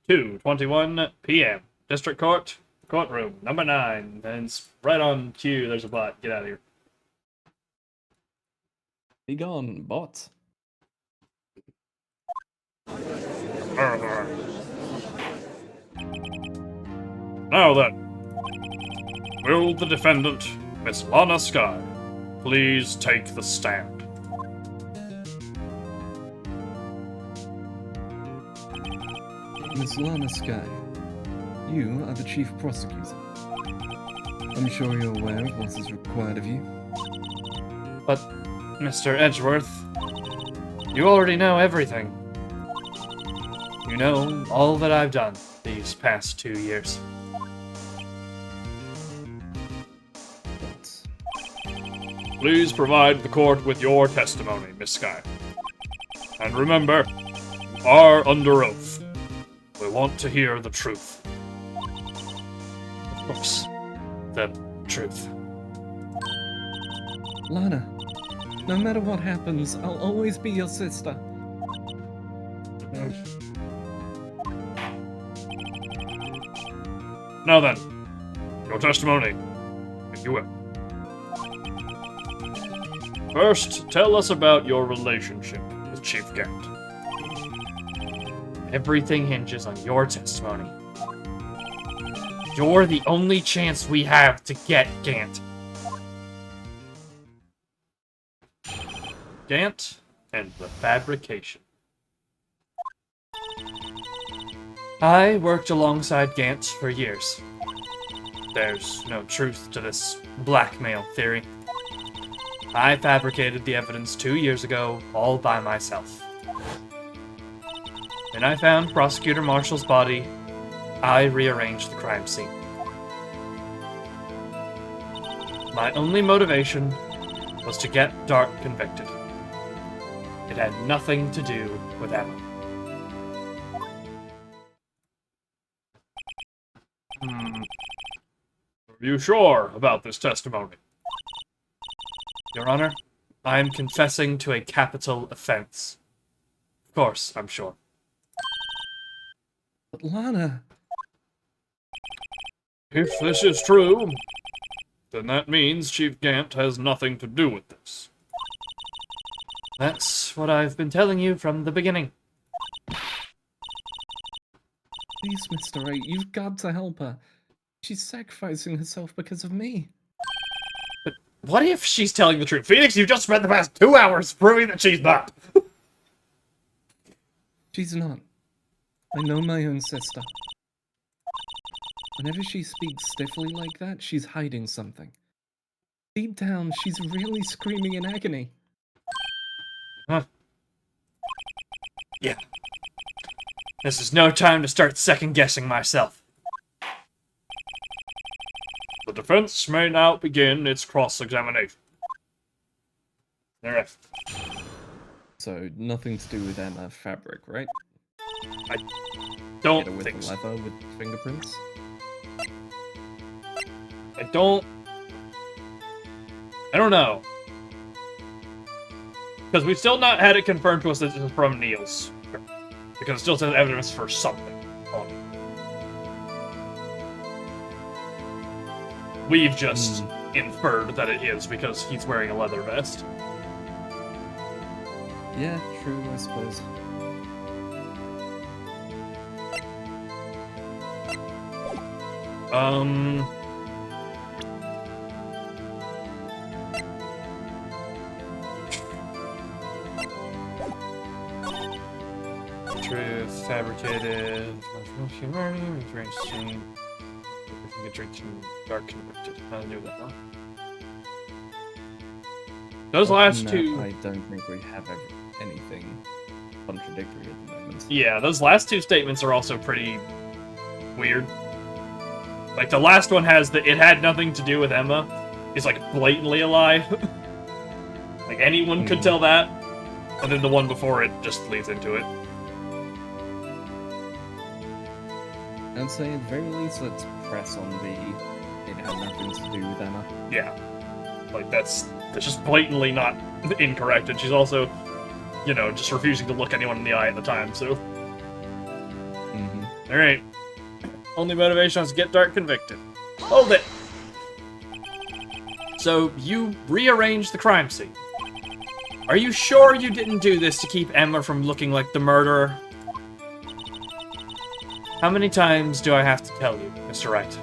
S1: 2:21 p.m. District Court, courtroom number 9. And it's right on cue. There's a bot. Get out of here.
S2: Be gone, bot.
S1: Now then, Will the defendant, Miss Lana Sky, please take the stand?
S2: Miss Lana Sky, you are the chief prosecutor. I'm sure you're aware of what is required of you.
S1: But, Mr. Edgeworth, you already know everything. You know all that I've done these past 2 years.
S2: But
S1: Please provide the court with your testimony, Miss Sky. And remember, you are under oath. We want to hear the truth. Of course, the truth.
S2: Lana, no matter what happens, I'll always be your sister.
S1: Now then, your testimony, if you will. First, tell us about your relationship with Chief Gant. Everything hinges on your testimony. You're the only chance we have to get Gant. Gant and the fabrication. I worked alongside Gant for years. There's no truth to this blackmail theory. I fabricated the evidence 2 years ago, all by myself. When I found Prosecutor Marshall's body, I rearranged the crime scene. My only motivation was to get Dart convicted. It had nothing to do with Emma. Are you sure about this testimony? Your Honor, I am confessing to a capital offense. Of course, I'm sure.
S2: But Lana...
S1: If this is true, then that means Chief Gant has nothing to do with this. That's what I've been telling you from the beginning.
S2: Please, Mr. Wright, you've got to help her. She's sacrificing herself because of me.
S1: But what if she's telling the truth? Phoenix, you've just spent the past 2 hours proving that she's not.
S2: She's not. I know my own sister. Whenever she speaks stiffly like that, she's hiding something. Deep down, she's really screaming in agony.
S1: Huh. Yeah. This is no time to start second-guessing myself. The defense may now begin its cross-examination. Alright.
S2: So, nothing to do with Emma fabric, right?
S1: I don't
S2: Get her with
S1: think
S2: the
S1: so.
S2: leather with fingerprints?
S1: I don't know. Because we've still not had it confirmed to us that this is from Niels. Because it still says evidence for something on it. We've just inferred that it is because he's wearing a leather vest.
S2: Yeah, true, I suppose.
S1: Truth, fabricated, learning, range scene, drinking, dark convicted. I knew that one. Those last two.
S2: I don't think we have anything contradictory at the moment.
S1: Yeah, those last two statements are also pretty weird. Like, the last one has the it had nothing to do with Emma is, like, blatantly a lie. Like, anyone could tell that. And then the one before it just leads into it.
S2: I'd say at the very least, let's press on the it had nothing to do with Emma.
S1: Yeah. Like, that's just blatantly not incorrect, and she's also, you know, just refusing to look anyone in the eye at the time, so... Alright. Only motivation is to get Dart convicted. Hold it! So, you rearranged the crime scene. Are you sure you didn't do this to keep Emma from looking like the murderer? How many times do I have to tell you, Mr. Wright?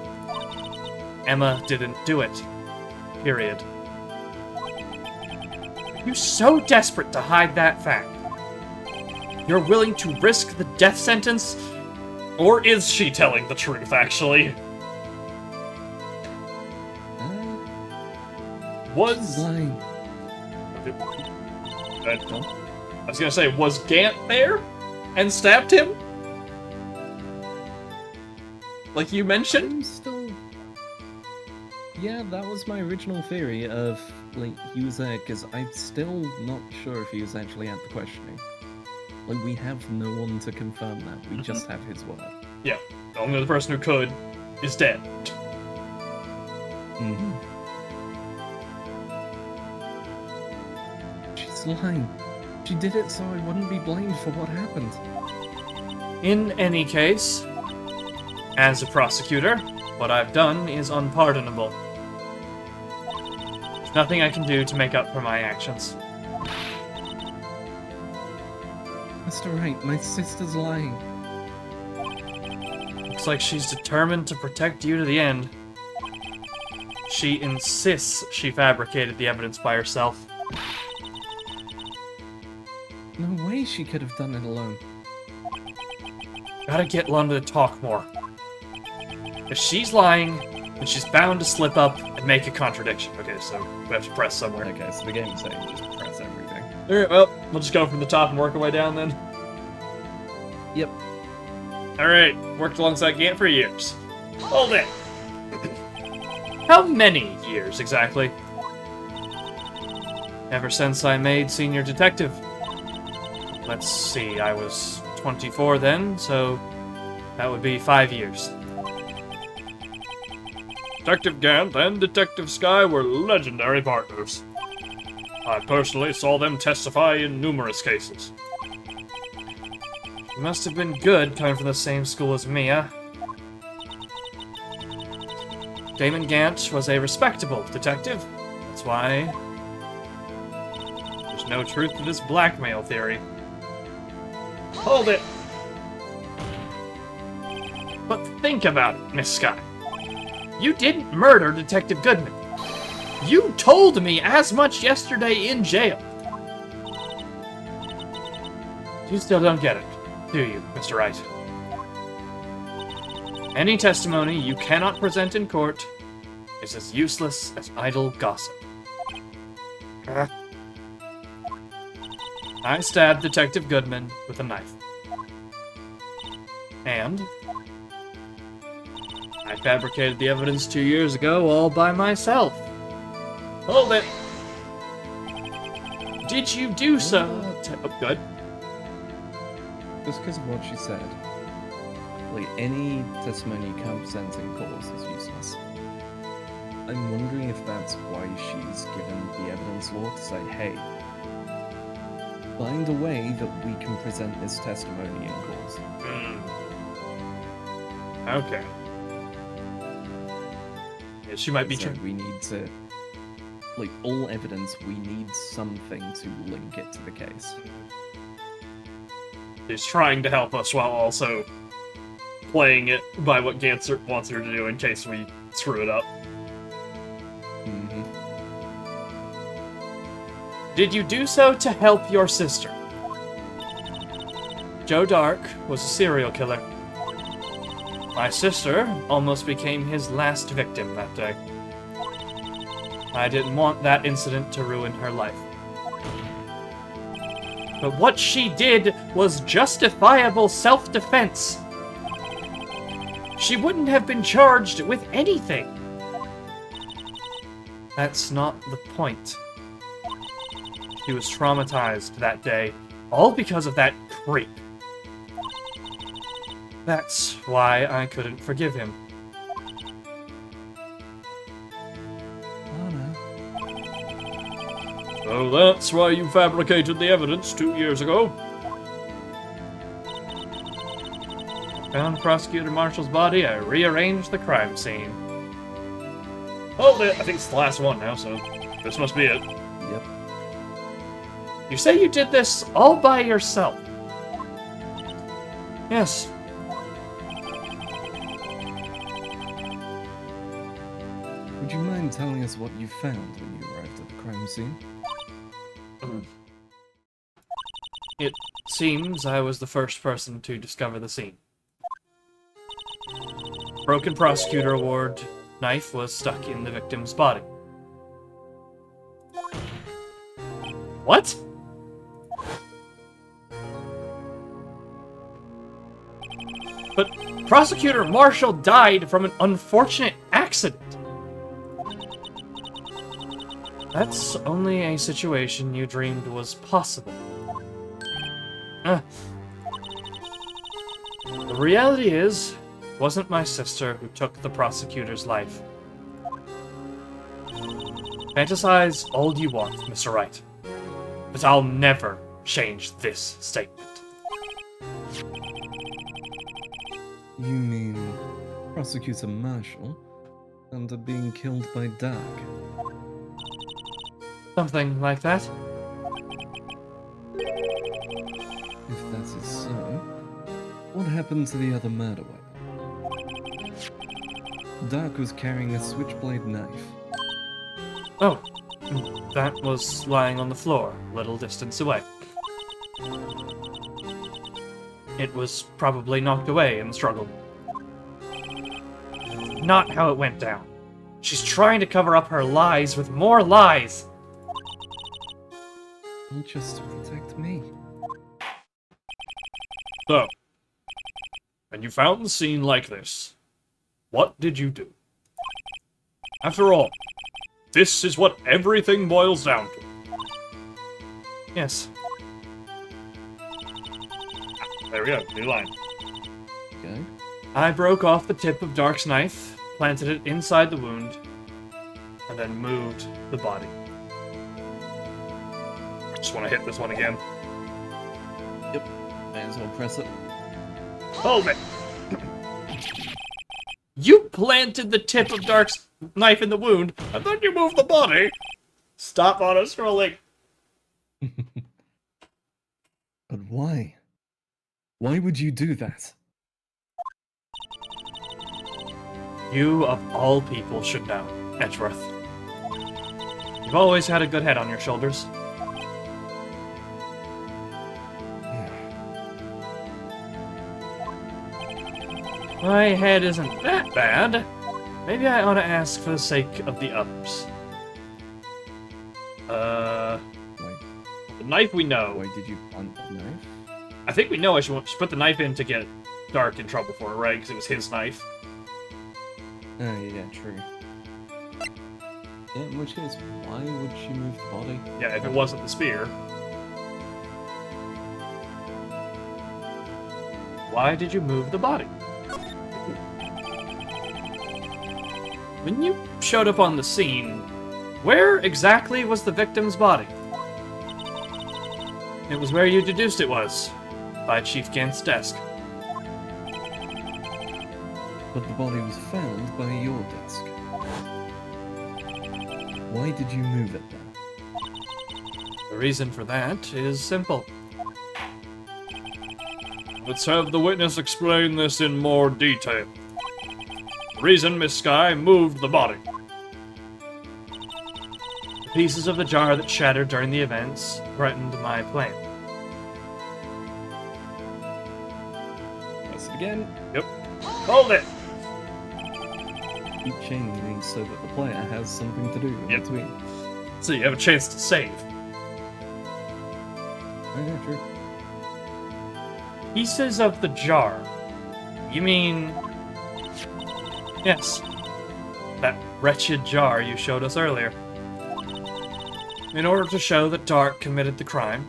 S1: Emma didn't do it. Period. Are you so desperate to hide that fact? You're willing to risk the death sentence? Or is she telling the truth, actually? Was...
S2: Lying.
S1: I was gonna say, was Gant there? And stabbed him? Like you mentioned?
S2: I'm still... Yeah, that was my original theory of, like, he was there, because I'm still not sure if he was actually at the questioning. Like, we have no one to confirm that. We just have his word.
S1: Yeah, the only other person who could is dead.
S2: Mm-hmm. She's lying. She did it so I wouldn't be blamed for what happened.
S1: In any case, as a prosecutor, what I've done is unpardonable. There's nothing I can do to make up for my actions.
S2: Mr. Wright, my sister's lying.
S1: Looks like she's determined to protect you to the end. She insists she fabricated the evidence by herself.
S2: No way she could have done it alone.
S1: Gotta get London to talk more. If she's lying, then she's bound to slip up and make a contradiction. Okay, so we have to press somewhere.
S2: Okay, so the game's saying just press everything.
S1: Alright, well, we'll just go from the top and work our way down then.
S2: Yep.
S1: Alright, worked alongside Gant for years. Hold it! How many years, exactly? Ever since I made senior detective. Let's see, I was 24 then, so that would be 5 years. Detective Gant and Detective Sky were legendary partners. I personally saw them testify in numerous cases. You must have been good coming from the same school as Mia. Damon Gant was a respectable detective. That's why there's no truth to this blackmail theory. Hold it! But think about it, Miss Sky. You didn't murder Detective Goodman. You told me as much yesterday in jail. You still don't get it, do you, Mr. Wright? Any testimony you cannot present in court is as useless as idle gossip. I stabbed Detective Goodman with a knife. And I fabricated the evidence 2 years ago all by myself. Hold it! Did you do so? Oh, good.
S2: Just because of what she said. Like, any testimony you can't present in court is useless. I'm wondering if that's why she's given the evidence law to say, hey, find a way that we can present this testimony in court.
S1: Okay. Yeah, she might be
S2: So we need to, like, all evidence, we need something to link it to the case.
S1: She's trying to help us while also playing it by what Gantzer wants her to do in case we screw it up.
S2: Mm-hmm.
S1: Did you do so to help your sister? Joe Dark was a serial killer. My sister almost became his last victim that day. I didn't want that incident to ruin her life. But what she did was justifiable self-defense. She wouldn't have been charged with anything. That's not the point. He was traumatized that day, all because of that creep. That's why I couldn't forgive him.
S2: Oh no.
S1: So that's why you fabricated the evidence 2 years ago. Found Prosecutor Marshall's body, I rearranged the crime scene. Hold it! I think it's the last one now, so this must be it.
S2: Yep.
S1: You say you did this all by yourself. Yes.
S2: Would you mind telling us what you found when you arrived at the crime scene?
S1: It seems I was the first person to discover the scene. Broken prosecutor award knife was stuck in the victim's body. What? But Prosecutor Marshall died from an unfortunate accident. That's only a situation you dreamed was possible. The reality is, it wasn't my sister who took the prosecutor's life. Fantasize all you want, Mr. Wright, but I'll never change this statement.
S2: You mean Prosecutor Marshall and are being killed by Dark?
S1: Something like that?
S2: If that is so, what happened to the other murder weapon? Dark was carrying a switchblade knife.
S1: Oh, that was lying on the floor, a little distance away. It was probably knocked away in the struggle. Not how it went down. She's trying to cover up her lies with more lies.
S2: All just to protect me.
S1: So, when you found the scene like this, what did you do? After all, this is what everything boils down to. Yes. There we go, new line.
S2: Okay.
S1: I broke off the tip of Dark's knife, planted it inside the wound, and then moved the body. Just want to hit this one again.
S2: Yep. May as well press it.
S1: Hold it! You planted the tip of Dark's knife in the wound, and then you moved the body! Stop auto-scrolling!
S2: But why? Why would you do that?
S1: You, of all people, should know, Edgeworth. You've always had a good head on your shoulders. My head isn't that bad. Maybe I ought to ask for the sake of the others.
S2: Wait,
S1: The knife we know.
S2: why did you plant the knife?
S1: I think we know I should put the knife in to get Dark in trouble for it, right? Because it was his knife.
S2: Oh, yeah, true. Yeah, in which case, why would she move the body?
S1: Yeah, if it wasn't the spear. Why did you move the body? When you showed up on the scene, where exactly was the victim's body? It was where you deduced it was, by Chief Gant's desk.
S2: But the body was found by your desk. Why did you move it then?
S1: The reason for that is simple. Let's have the witness explain this in more detail. The reason Miss Skye moved the body. The pieces of the jar that shattered during the events threatened my plan.
S2: Press it again.
S1: Yep. Hold it!
S2: Keep changing so that the player has something to do in
S1: Yep.
S2: between.
S1: So you have a chance to save.
S2: Oh, yeah, true.
S1: Pieces of the jar. You mean... Yes. That wretched jar you showed us earlier. In order to show that Dark committed the crime,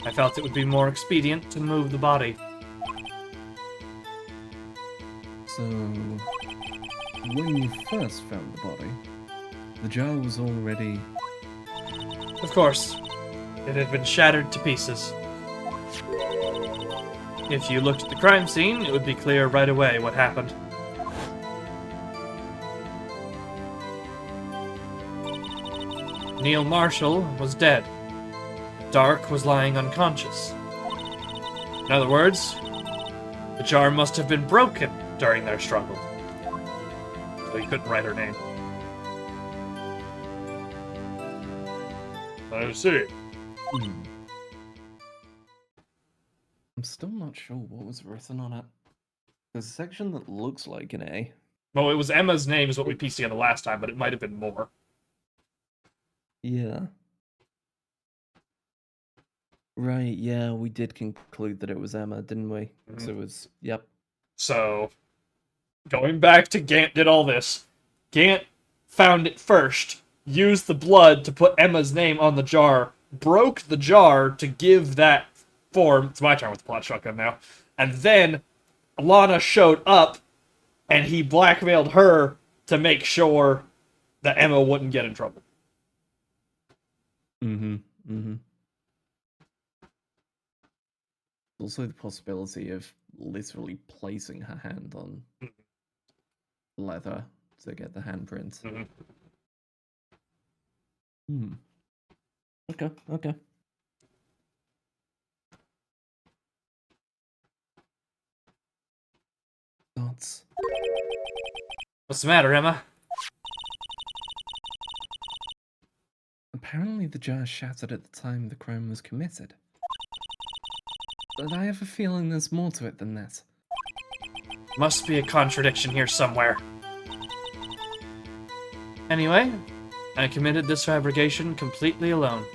S1: I felt it would be more expedient to move the body.
S2: So, when you first found the body, the jar was already...
S1: Of course, it had been shattered to pieces. If you looked at the crime scene, it would be clear right away what happened. Neil Marshall was dead. Dark was lying unconscious. In other words, the jar must have been broken during their struggle. So you couldn't write her name. I see.
S2: Hmm. I'm still not sure what was written on it. There's a section that looks like an A.
S1: Well, it was Emma's name is what we pieced together last time, but it might have been more.
S2: Yeah. Right, yeah, we did conclude that it was Emma, didn't we? So it was, yep.
S1: So, going back to Gant did all this. Gant found it first, used the blood to put Emma's name on the jar, broke the jar to give that form. It's my turn with the plot shotgun now. And then Lana showed up, and he blackmailed her to make sure that Emma wouldn't get in trouble.
S2: Mm-hmm, mm-hmm. Also the possibility of literally placing her hand on leather to get the handprint.
S1: Mm-hmm.
S2: Hmm. Okay, okay. Thoughts?
S1: What's the matter, Emma?
S2: Apparently the jar shattered at the time the crime was committed. But I have a feeling there's more to it than that.
S1: Must be a contradiction here somewhere. Anyway, I committed this fabrication completely alone.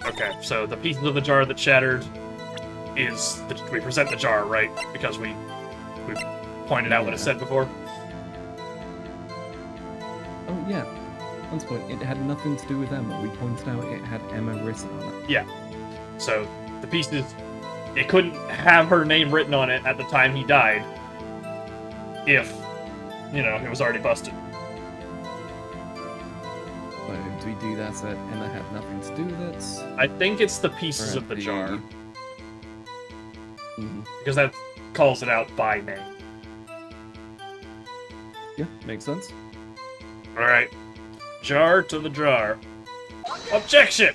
S1: Okay, so the pieces of the jar that shattered is... we present the jar, right? Because we pointed out what it said before.
S2: Oh, yeah. That's point. It had nothing to do with Emma. We pointed out it had Emma written on it.
S1: Yeah. So, the pieces... it couldn't have her name written on it at the time he died. If, you know, it was already busted.
S2: So, do we do that that Emma had nothing to do with it?
S1: I think it's the pieces of the jar.
S2: Mhm.
S1: Because that calls it out by name.
S2: Yeah, makes sense.
S1: Alright. Jar to the jar. Objection!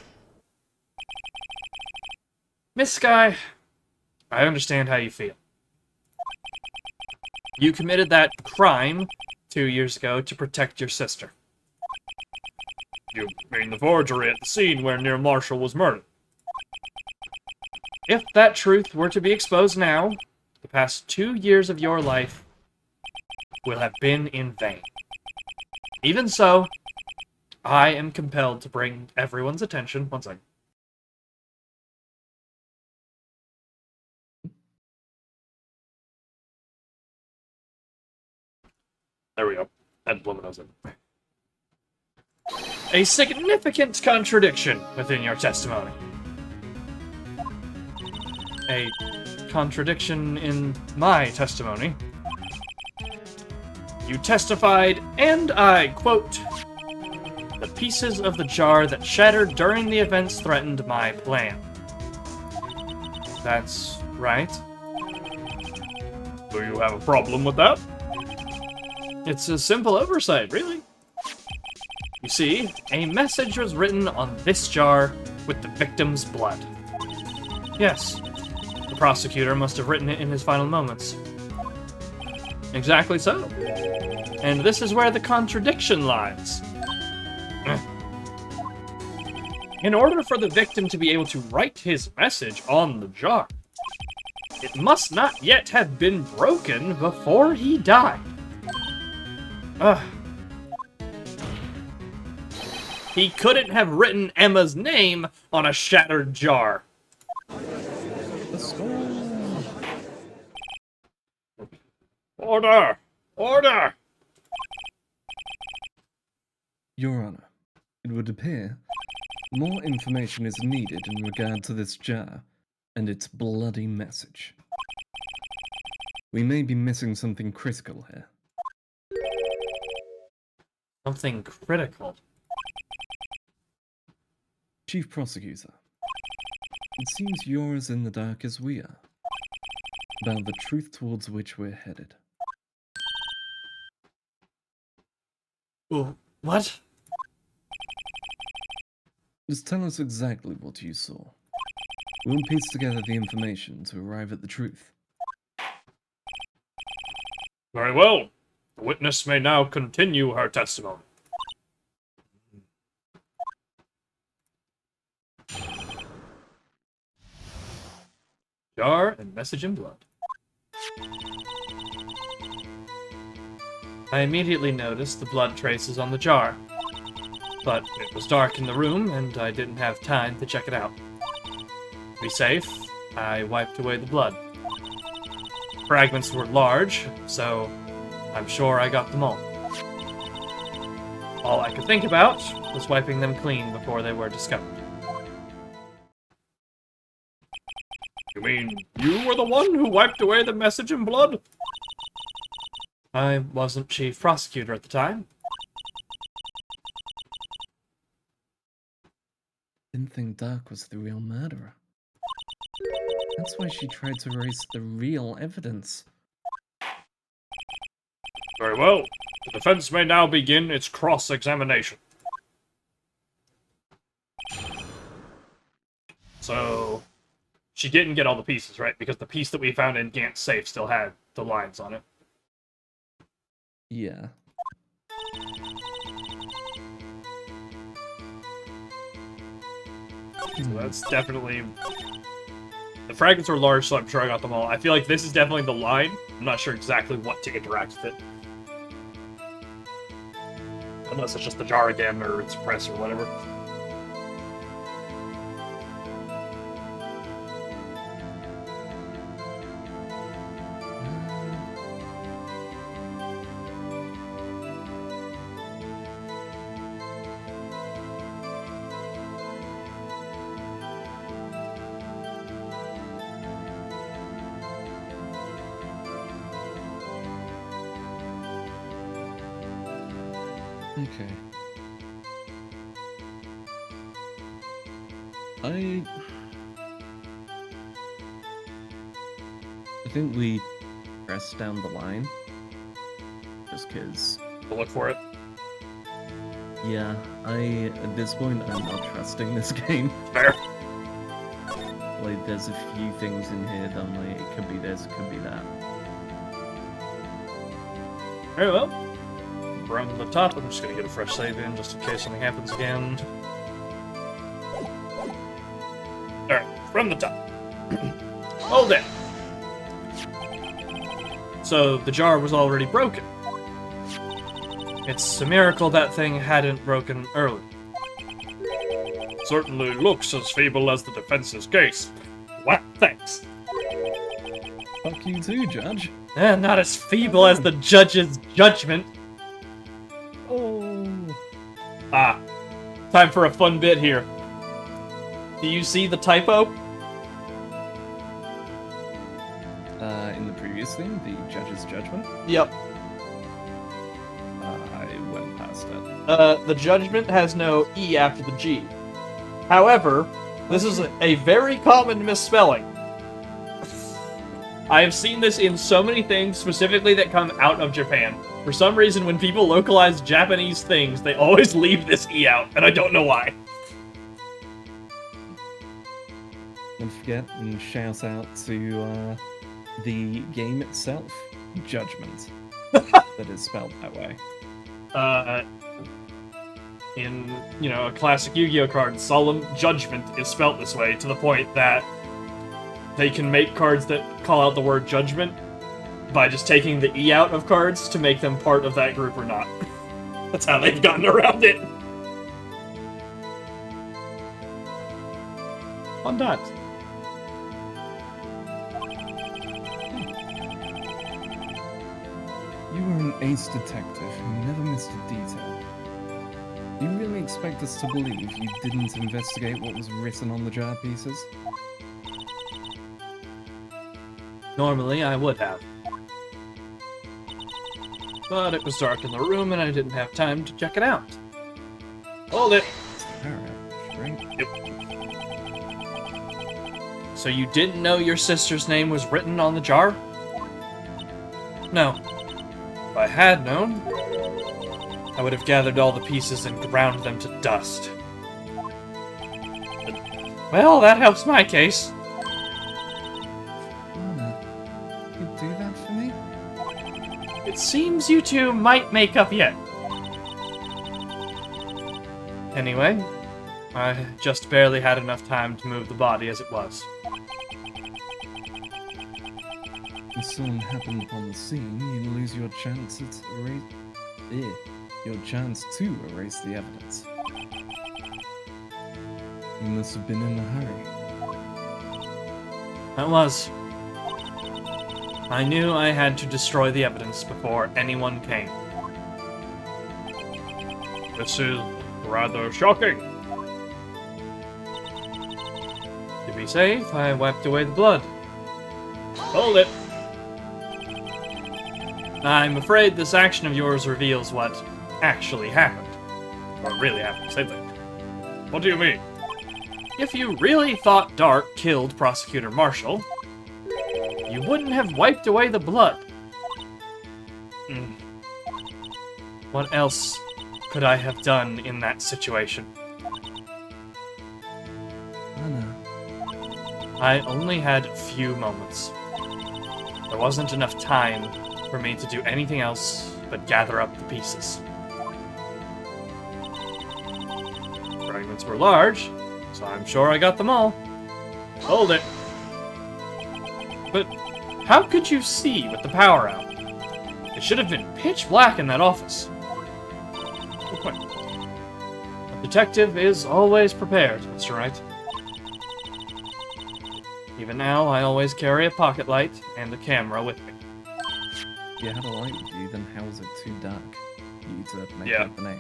S1: Miss Sky, I understand how you feel. You committed that crime 2 years ago to protect your sister. You mean the forgery at the scene where Near Marshall was murdered. If that truth were to be exposed now, the past 2 years of your life will have been in vain. Even so, I am compelled to bring everyone's attention. One second. There we go. That Lumino's in. A significant contradiction within your testimony. A contradiction in my testimony. You testified, and I quote, "The pieces of the jar that shattered during the events threatened my plan." That's right. Do you have a problem with that? It's a simple oversight, really. You see, a message was written on this jar with the victim's blood. Yes, the prosecutor must have written it in his final moments. Exactly so. And this is where the contradiction lies. In order for the victim to be able to write his message on the jar, it must not yet have been broken before he died. He couldn't have written Emma's name on a shattered jar.
S2: Let's go.
S1: Order! Order!
S2: Your Honor, it would appear more information is needed in regard to this jar and its bloody message. We may be missing something critical here.
S1: Something critical.
S2: Chief Prosecutor, it seems you're as in the dark as we are about the truth towards which we're headed.
S1: Ooh, what?
S2: Just tell us exactly what you saw. We'll piece together the information to arrive at the truth.
S1: Very well. The witness may now continue her testimony. Jar and message in blood. I immediately noticed the blood traces on the jar, but it was dark in the room and I didn't have time to check it out. To be safe, I wiped away the blood. Fragments were large, so I'm sure I got them all. All I could think about was wiping them clean before they were discovered. You mean you were the one who wiped away the message in blood? I wasn't chief prosecutor at the time.
S2: Didn't think Dirk was the real murderer. That's why she tried to erase the real evidence.
S1: Very well. The defense may now begin its cross-examination. So, she didn't get all the pieces, right? Because the piece that we found in Gant's safe still had the lines on it.
S2: Yeah.
S1: So that's definitely... The fragments are large, so I'm sure I got them all. I feel like this is definitely the line. I'm not sure exactly what to interact with it. Unless it's just the jar again, or it's press, or whatever.
S2: Okay. I think we press down the line. Just because...
S1: We'll look for it.
S2: Yeah, at this point, I'm not trusting this game.
S1: Fair.
S2: Like, there's a few things in here that I'm like, it could be this, it could be that.
S1: Very well. From the top, I'm just gonna get a fresh save in, just in case something happens again. Alright, from the top. Hold it! So, the jar was already broken. It's a miracle that thing hadn't broken early. Certainly looks as feeble as the defense's case. Wow, thanks.
S2: Fuck you too, Judge.
S1: Not as feeble as the judge's judgment.
S2: Oh.
S1: Ah, time for a fun bit here. Do you see the typo?
S2: In the previous thing, the judge's judgment,
S1: Yep.
S2: I went past it.
S1: The judgment has no E after the G. However, this is a very common misspelling. I have seen this in so many things, specifically that come out of Japan. For some reason, when people localize Japanese things, they always leave this E out, and I don't know why.
S2: Don't forget and shout out to the game itself, Judgment, that is spelled that way.
S1: In, you know, a classic Yu-Gi-Oh card, Solemn Judgment is spelt this way, to the point that they can make cards that call out the word Judgment by just taking the E out of cards to make them part of that group or not. That's how they've gotten around it. Fun times.
S2: You were an ace detective who never missed a detail. You really expect us to believe you didn't investigate what was written on the jar pieces?
S1: Normally, I would have. But it was dark in the room and I didn't have time to check it out. Hold it!
S2: Alright, right?
S1: Yep. So you didn't know your sister's name was written on the jar? No. If I had known, I would have gathered all the pieces and ground them to dust. Well, that helps my case.
S2: You'd do that for me?
S1: It seems you two might make up yet. Anyway, I just barely had enough time to move the body as it was.
S2: If something happened upon the scene, you lose your chance to erase the evidence. You must have been in a hurry.
S1: I was. I knew I had to destroy the evidence before anyone came. This is rather shocking. To be safe, I wiped away the blood. Hold it! I'm afraid this action of yours reveals what actually happened. Or really happened, same thing. What do you mean? If you really thought Dark killed Prosecutor Marshall, you wouldn't have wiped away the blood. What else could I have done in that situation?
S2: Anna.
S1: I only had a few moments. There wasn't enough time for me to do anything else but gather up the pieces. Fragments were large, so I'm sure I got them all. Hold it. But how could you see with the power out? It should have been pitch black in that office. Good point. A detective is always prepared, Mr. Wright. Even now, I always carry a pocket light and a camera with me.
S2: If you had a light with you, then how is it too dark for you to make out the name?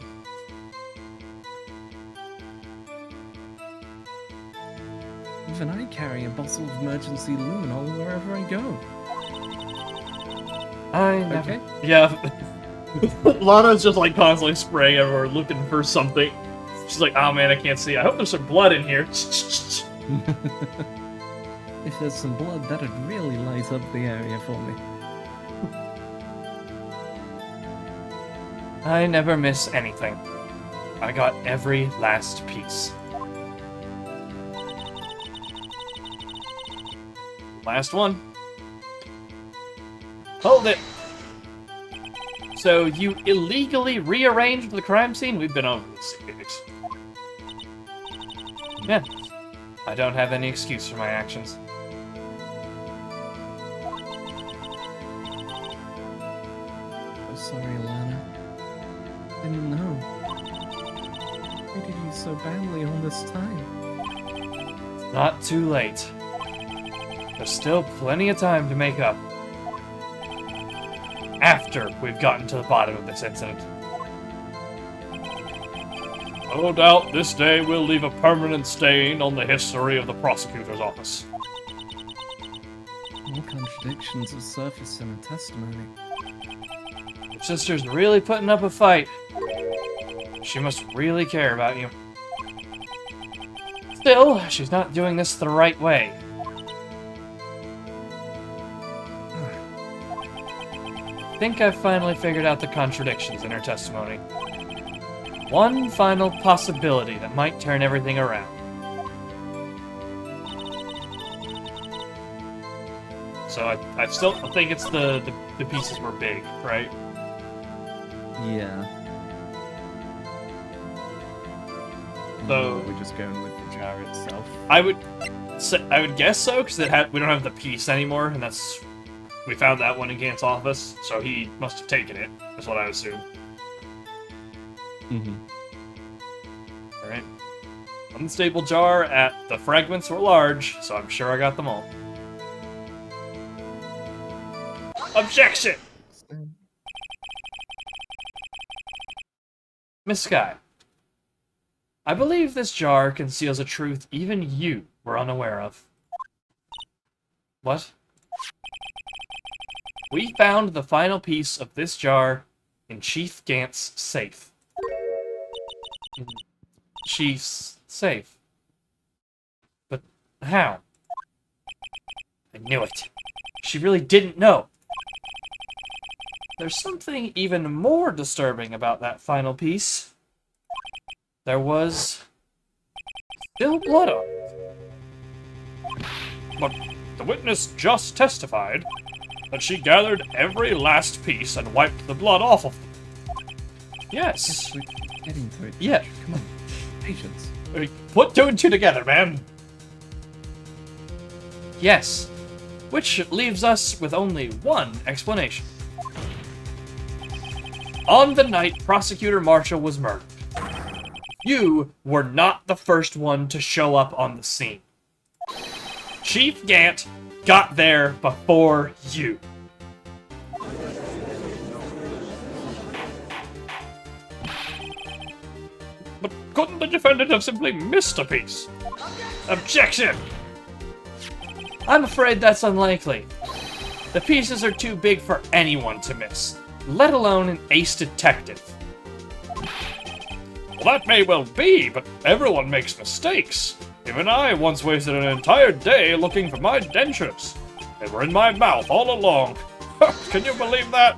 S2: Even I carry a bottle of emergency luminol wherever I go.
S1: I never...
S2: Okay.
S1: Yeah. Lana's just like constantly spraying everywhere, looking for something. She's like, oh man, I can't see. I hope there's some blood in here.
S2: If there's some blood, that'd really light up the area for me.
S1: I never miss anything. I got every last piece. Last one. Hold it! So, you illegally rearranged the crime scene? We've been over this. Yeah. I don't have any excuse for my actions.
S2: I'm sorry, Lana. I didn't know. I treated you so badly all this time.
S1: Not too late. There's still plenty of time to make up. After we've gotten to the bottom of this incident. No doubt this day will leave a permanent stain on the history of the prosecutor's office.
S2: More contradictions have surfaced in her testimony.
S1: Your sister's really putting up a fight. She must really care about you. Still, she's not doing this the right way. I think I've finally figured out the contradictions in her testimony. One final possibility that might turn everything around. So I still think it's the pieces were big, right?
S2: Yeah.
S1: So
S2: we're just going with the jar itself.
S1: I would guess so, because we don't have the piece anymore, and we found that one in Gant's office, so he must have taken it. That's what I assume.
S2: Mm-hmm.
S1: All right. Unstable jar at the fragments were large, so I'm sure I got them all. Objection! Miss Sky, I believe this jar conceals a truth even you were unaware of. What? We found the final piece of this jar in Chief Gant's safe. In Chief's safe. But how? I knew it. She really didn't know. There's something even more disturbing about that final piece. There was still blood on it. But the witness just testified that she gathered every last piece and wiped the blood off of them. Yes.
S2: We're getting to it.
S1: Yeah.
S2: Come on. Patience.
S1: Put two and two together, man. Yes. which leaves us with only one explanation. On the night Prosecutor Marshall was murdered, you were not the first one to show up on the scene. Chief Gant got there before you. But couldn't the defendant have simply missed a piece? Objection! I'm afraid that's unlikely. The pieces are too big for anyone to miss, let alone an ace detective. Well, that may well be, but everyone makes mistakes. Even I once wasted an entire day looking for my dentures. They were in my mouth all along. Can you believe that?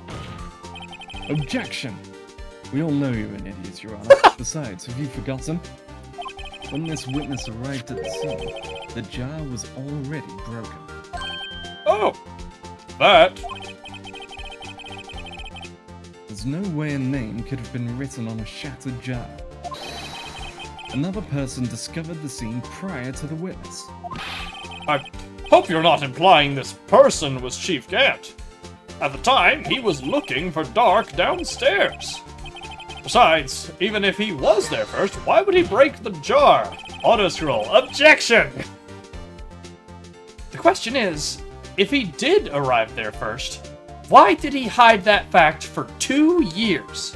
S2: Objection! We all know you're an idiot, Your Honor. Besides, have you forgotten? When this witness arrived at the scene, the jar was already broken.
S1: Oh, that.
S2: There's no way a name could have been written on a shattered jar. Another person discovered the scene prior to the witness.
S1: I hope you're not implying this person was Chief Gant. At the time, he was looking for Dark downstairs. Besides, even if he was there first, why would he break the jar? Autoscroll. Objection! The question is, if he did arrive there first, why did he hide that fact for 2 years?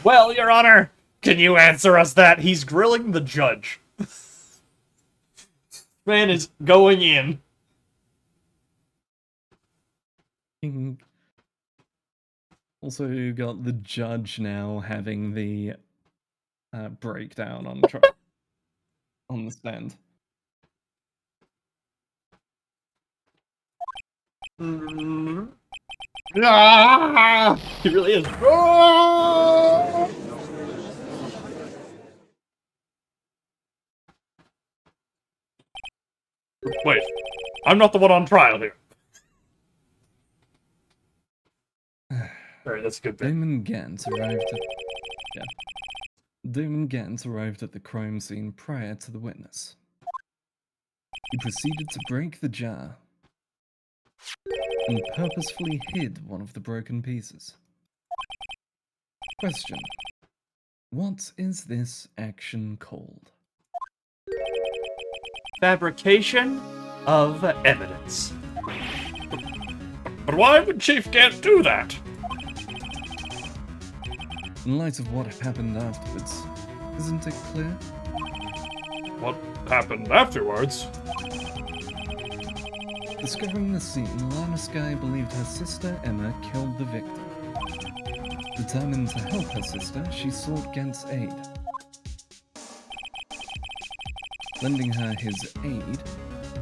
S1: Well, Your Honor, can you answer us that? He's grilling the judge. Man is going in.
S2: Also, you got the judge now having the breakdown on on the stand.
S1: Ah! He really is. Ah! Wait, I'm not the one on trial here. Alright, that's a good bit.
S2: Damon Gant arrived at the crime scene prior to the witness. He proceeded to break the jar and purposefully hid one of the broken pieces. Question: what is this action called?
S1: Fabrication of evidence. But why would Chief Gant do that?
S2: In light of what happened afterwards, isn't it clear?
S1: What happened afterwards?
S2: Discovering the scene, Lana Skye believed her sister Emma killed the victim. Determined to help her sister, she sought Gant's aid. Lending her his aid,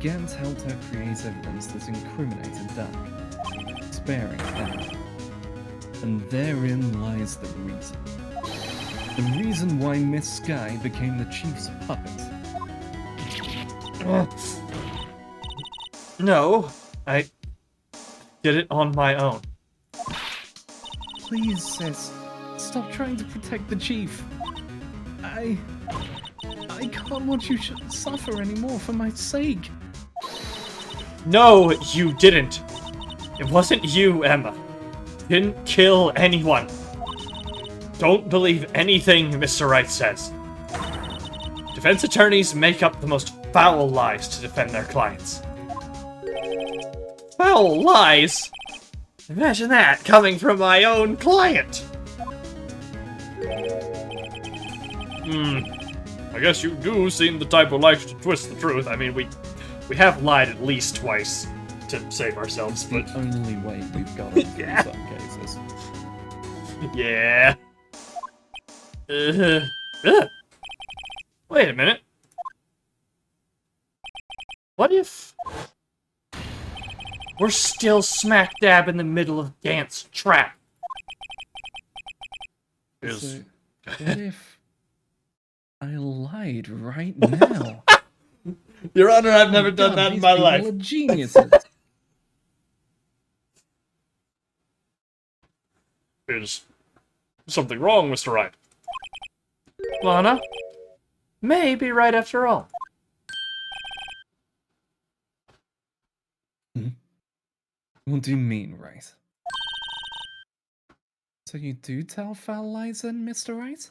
S2: Gant helped her create evidence that incriminated Dark, sparing Emma. And therein lies the reason. The reason why Miss Skye became the chief's puppet.
S1: No, I did it on my own.
S2: Please, sis, stop trying to protect the chief. I can't watch you suffer anymore for my sake.
S1: No, you didn't. It wasn't you, Emma. You didn't kill anyone. Don't believe anything Mr. Wright says. Defense attorneys make up the most foul lies to defend their clients. Foul lies? Imagine that coming from my own client. I guess you do seem the type who likes to twist the truth. I mean, we have lied at least twice to save ourselves, but...
S2: The only way we've got it in some cases.
S1: Yeah. Wait a minute. What if... we're still smack dab in the middle of Gant's trap?
S2: So, what if I lied right now?
S1: Your Honor, I've never done that in my life.
S2: These people are geniuses.
S1: Is something wrong, Mr. Wright? Lana? May be right after all.
S2: What do you mean, Wright? So you do tell foul lies then, Mr. Wright?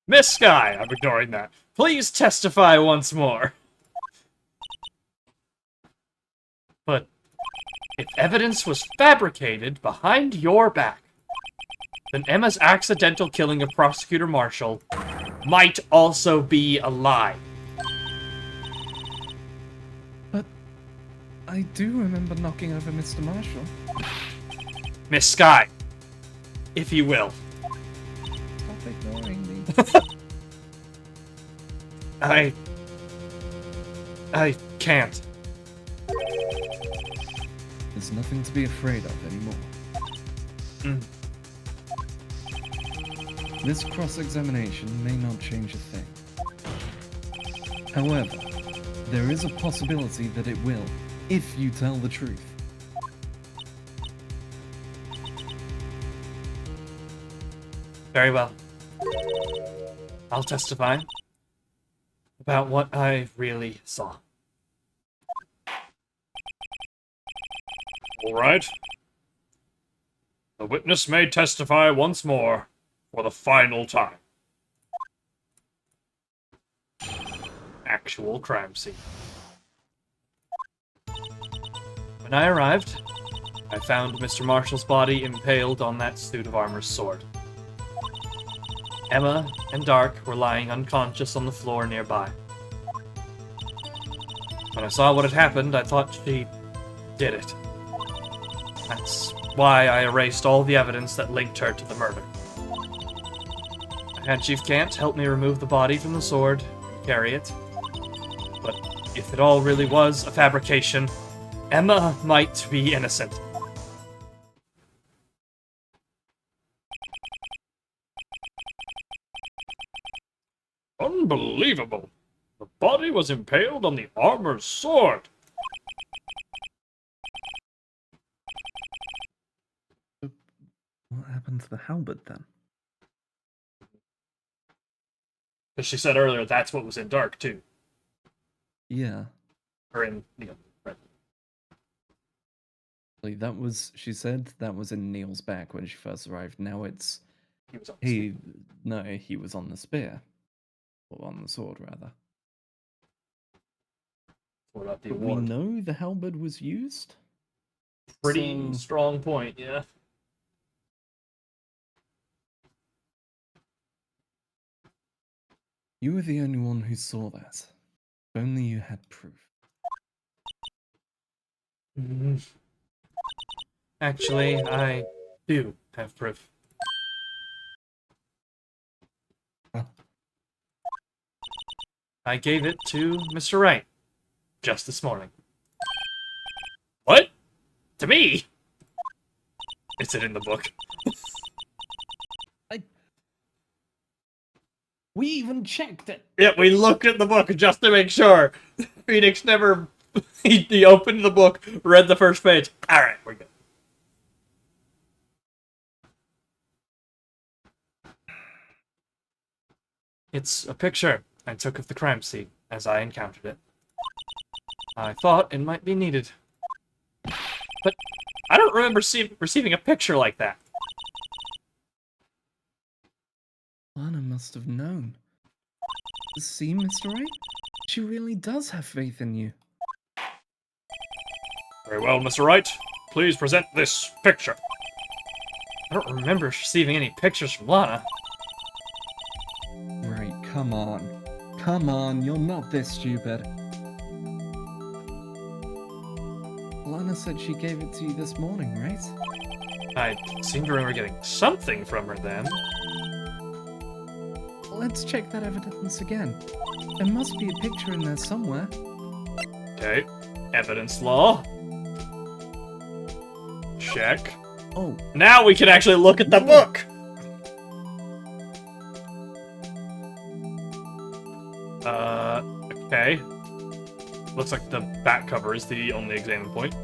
S1: Miss Sky, I'm ignoring that. Please testify once more. But if evidence was fabricated behind your back, then Emma's accidental killing of Prosecutor Marshall might also be a lie.
S2: But I do remember knocking over Mr. Marshall.
S1: Miss Sky, if you will.
S2: Stop ignoring me.
S1: I can't.
S2: There's nothing to be afraid of anymore.
S1: Mm.
S2: This cross-examination may not change a thing. However, there is a possibility that it will, if you tell the truth.
S1: Very well. I'll testify about what I really saw. All right. The witness may testify once more for the final time. Actual crime scene. When I arrived, I found Mr. Marshall's body impaled on that suit of armor's sword. Emma and Dark were lying unconscious on the floor nearby. When I saw what had happened, I thought she did it. That's why I erased all the evidence that linked her to the murder. I had Chief Cant help me remove the body from the sword and carry it. But if it all really was a fabrication, Emma might be innocent. Unbelievable! The body was impaled on the armor's sword!
S2: What happened to the halberd then?
S1: Because she said earlier that's what was in Dark, too.
S2: Yeah.
S1: Or in Neil, right?
S2: Like, that was, she said that was in Neil's back when she first arrived. Now it's,
S1: He was on the spear.
S2: no, he was on the spear. Or on the sword, rather.
S1: What about the
S2: But we
S1: award?
S2: know the halberd was used?
S1: Pretty
S2: So-
S1: strong point, yeah.
S2: You were the only one who saw that. If only you had proof.
S1: Actually, I do have proof.
S2: Huh?
S1: I gave it to Mr. Wright just this morning. What? To me? Is it in the book?
S2: We even checked it!
S1: Yeah, we looked at the book just to make sure. Phoenix never... he opened the book, read the first page. Alright, we're good. It's a picture I took of the crime scene as I encountered it. I thought it might be needed. But I don't remember receiving a picture like that.
S2: Lana must have known. See, Mr. Wright? She really does have faith in you.
S1: Very well, Mr. Wright. Please present this picture. I don't remember receiving any pictures from Lana.
S2: Right, come on. Come on, you're not this stupid. Lana said she gave it to you this morning, right?
S1: I seem to remember getting something from her then.
S2: Let's check that evidence again. There must be a picture in there somewhere.
S1: Okay. Evidence law. Check.
S2: Oh,
S1: Now we can actually look at the book! Okay. Looks like the back cover is the only examine point.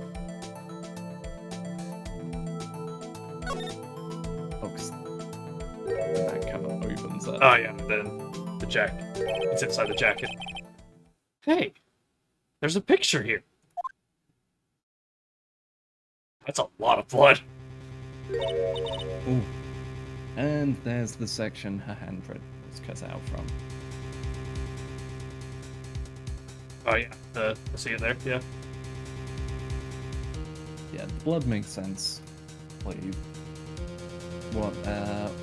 S2: oh, 'cause the back cover opens up.
S1: Oh yeah, then the jacket. It's inside the jacket. Hey! There's a picture here. That's a lot of blood.
S2: Ooh. And there's the section her handprint was cut out from.
S1: Oh yeah, I see it there. Yeah.
S2: Yeah, the blood makes sense. Like, what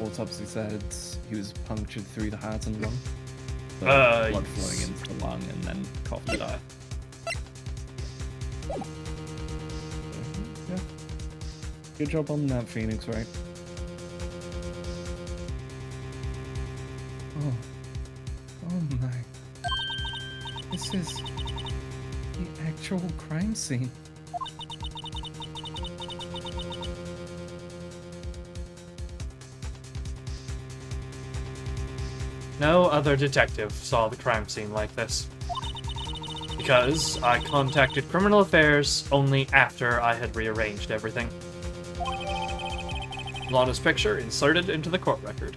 S2: autopsy said, he was punctured through the heart and lung. So blood flowing into the lung and then cough to die. Yeah. Good job on that, Phoenix, right? Oh. Oh my. This is the actual crime scene.
S1: No other detective saw the crime scene like this. Because I contacted Criminal Affairs only after I had rearranged everything. Lana's picture inserted into the court record.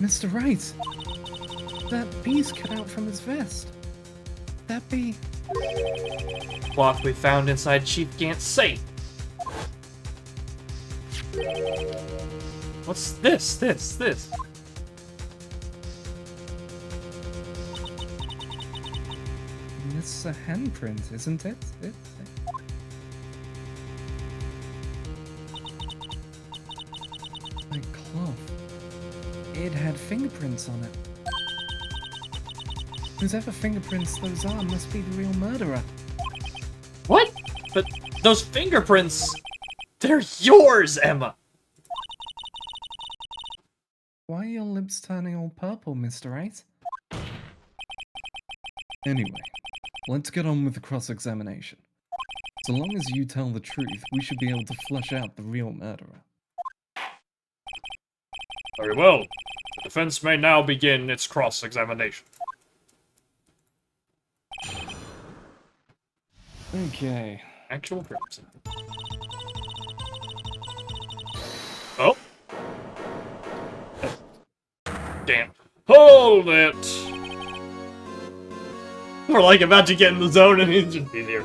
S2: Mr. Wright! That bee's cut out from his vest. That bee...
S1: Cloth we found inside Chief Gant's safe. What's this? This?
S2: It's a handprint, isn't it? My cloth. It had fingerprints on it. Whoever fingerprints those are must be the real murderer.
S1: What? But those fingerprints... They're yours, Emma!
S2: Why are your lips turning all purple, Mr. Wright? Anyway, let's get on with the cross-examination. So long as you tell the truth, we should be able to flush out the real murderer.
S1: Very well. The defense may now begin its cross-examination.
S2: Okay.
S1: Actual crime scene. Oh. Damn. Hold it! We're like about to get in the zone and he's just here.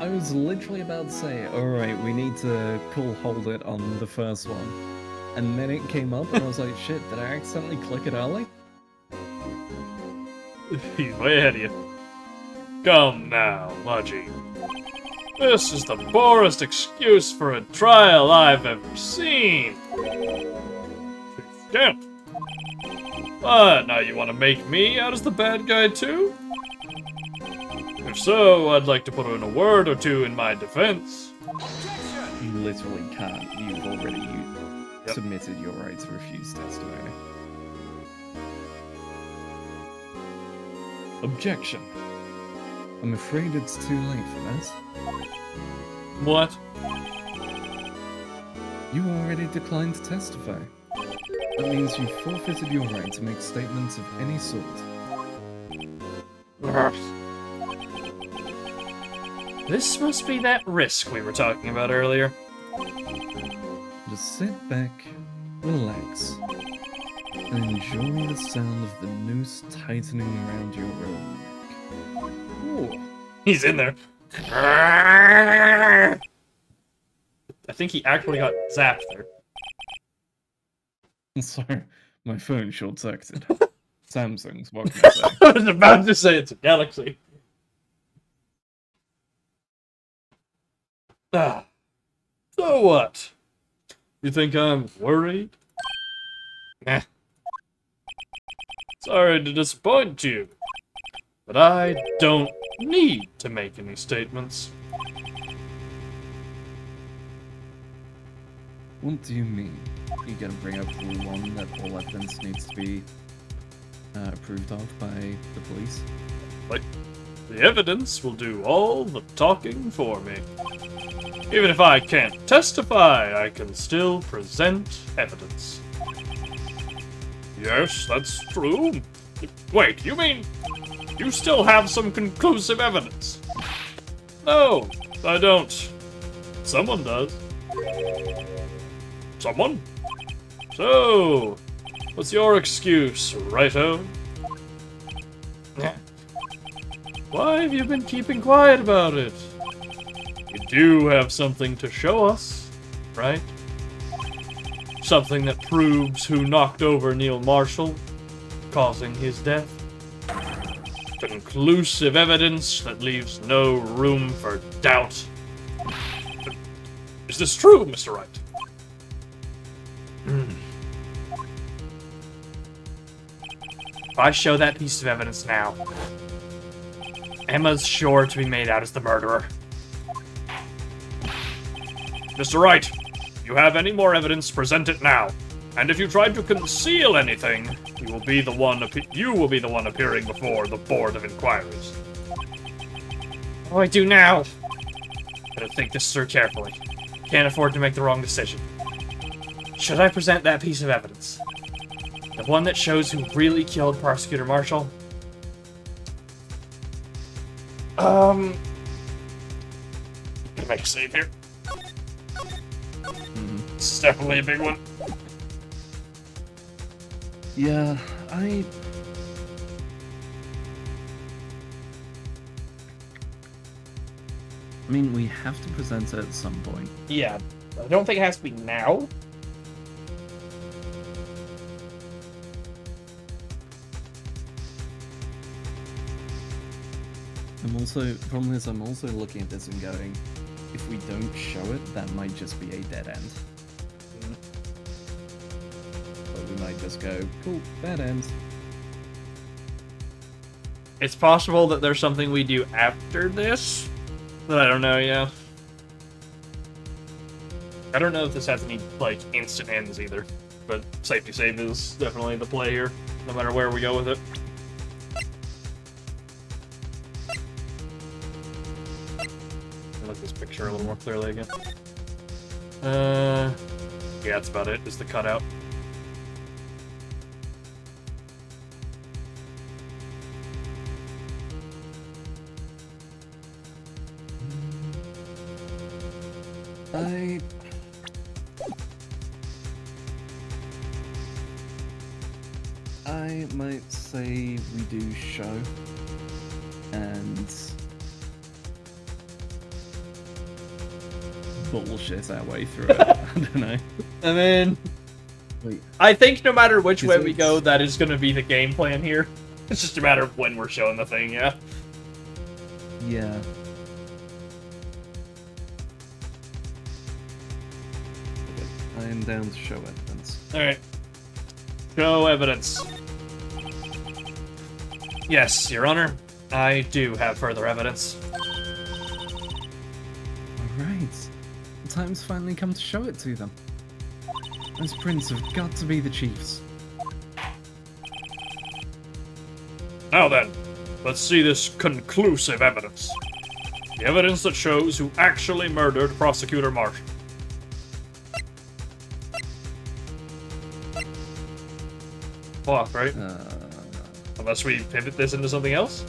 S2: I was literally about to say, alright, we need to call hold it on the first one. And then it came up and I was like, shit, did I accidentally click it early?
S1: He's way ahead of you. Come now, Mudgy. This is the poorest excuse for a trial I've ever seen. Damn. What, now you want to make me out as the bad guy too? If so, I'd like to put in a word or two in my defense.
S2: You literally can't. You've already submitted your right to refuse testimony. Objection. I'm afraid it's too late for this.
S1: What?
S2: You already declined to testify. That means you've forfeited your right to make statements of any sort.
S1: This must be that risk we were talking about earlier.
S2: Just sit back, relax, and enjoy the sound of the noose tightening around your own neck. Ooh.
S1: He's in there. I think he actually got zapped there.
S2: Sorry, my phone short-circuited. Samsung's, what can I say?
S1: I was about to say it's a Galaxy. Ah. So what? You think I'm worried? Nah. Sorry to disappoint you, but I don't need to make any statements.
S2: What do you mean? You gonna bring up Rule 1 that all evidence needs to be approved of by the police?
S1: Like, the evidence will do all the talking for me. Even if I can't testify, I can still present evidence. Yes, that's true. Wait, you mean you still have some conclusive evidence? No, I don't. Someone does. Someone? So, what's your excuse, righto? Why have you been keeping quiet about it? You do have something to show us, right? Something that proves who knocked over Neil Marshall, causing his death. Conclusive evidence that leaves no room for doubt. Is this true, Mr. Wright? If I show that piece of evidence now, Emma's sure to be made out as the murderer. Mr. Wright, if you have any more evidence, present it now. And if you try to conceal anything, you will be the one appearing before the Board of Inquiries. What do I do now? Gotta think this through carefully. Can't afford to make the wrong decision. Should I present that piece of evidence? The one that shows who really killed Prosecutor Marshall? Gonna make a save here. This is definitely a big one.
S2: Yeah, I mean, we have to present it at some point.
S1: Yeah, I don't think it has to be now.
S2: Problem is, I'm also looking at this and going, if we don't show it, that might just be a dead end. But we might just go, cool, dead end.
S1: It's possible that there's something we do after this, but I don't know, yeah. I don't know if this has any, like, instant ends either, but safety save is definitely the play here, no matter where we go with it. Look at this picture a little more clearly again. Yeah, that's about it, is the cutout.
S2: I might say we do show, and bullshit our way through it. I don't know.
S1: I mean,
S2: Wait,
S1: I think no matter which
S2: Is
S1: way we
S2: it-
S1: go, that is going to be the game plan here. It's just a matter of when we're showing the thing, yeah.
S2: yeah. Okay, I am down to show evidence.
S1: Alright. Show evidence. Yes, Your Honor. I do have further evidence.
S2: Alright. The time's finally come to show it to them. Those prints have got to be the Chiefs.
S1: Now then, let's see this conclusive evidence. The evidence that shows who actually murdered Prosecutor Marshall. Clock, right? Unless we pivot this into something else?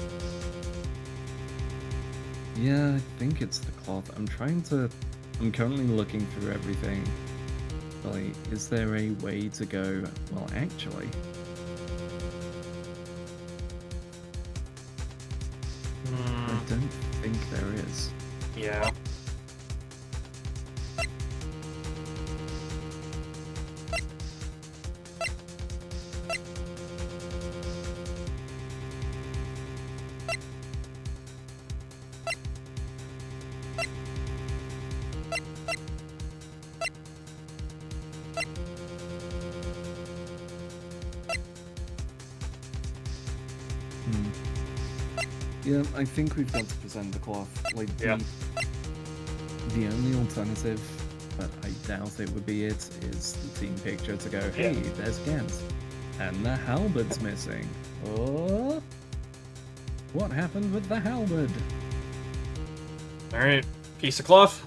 S2: Yeah, I think it's the cloth. I'm currently looking through everything. Like, is there a way to go, well, actually... I don't think there is.
S1: Yeah.
S2: Yeah, I think we've got to present the cloth. Like,
S1: Yeah.
S2: the only alternative, but I doubt it would be it, is the team picture to go, hey,
S1: Yeah.
S2: there's Gant. And the halberd's missing. Oh, what happened with the halberd?
S1: Alright. Piece of cloth.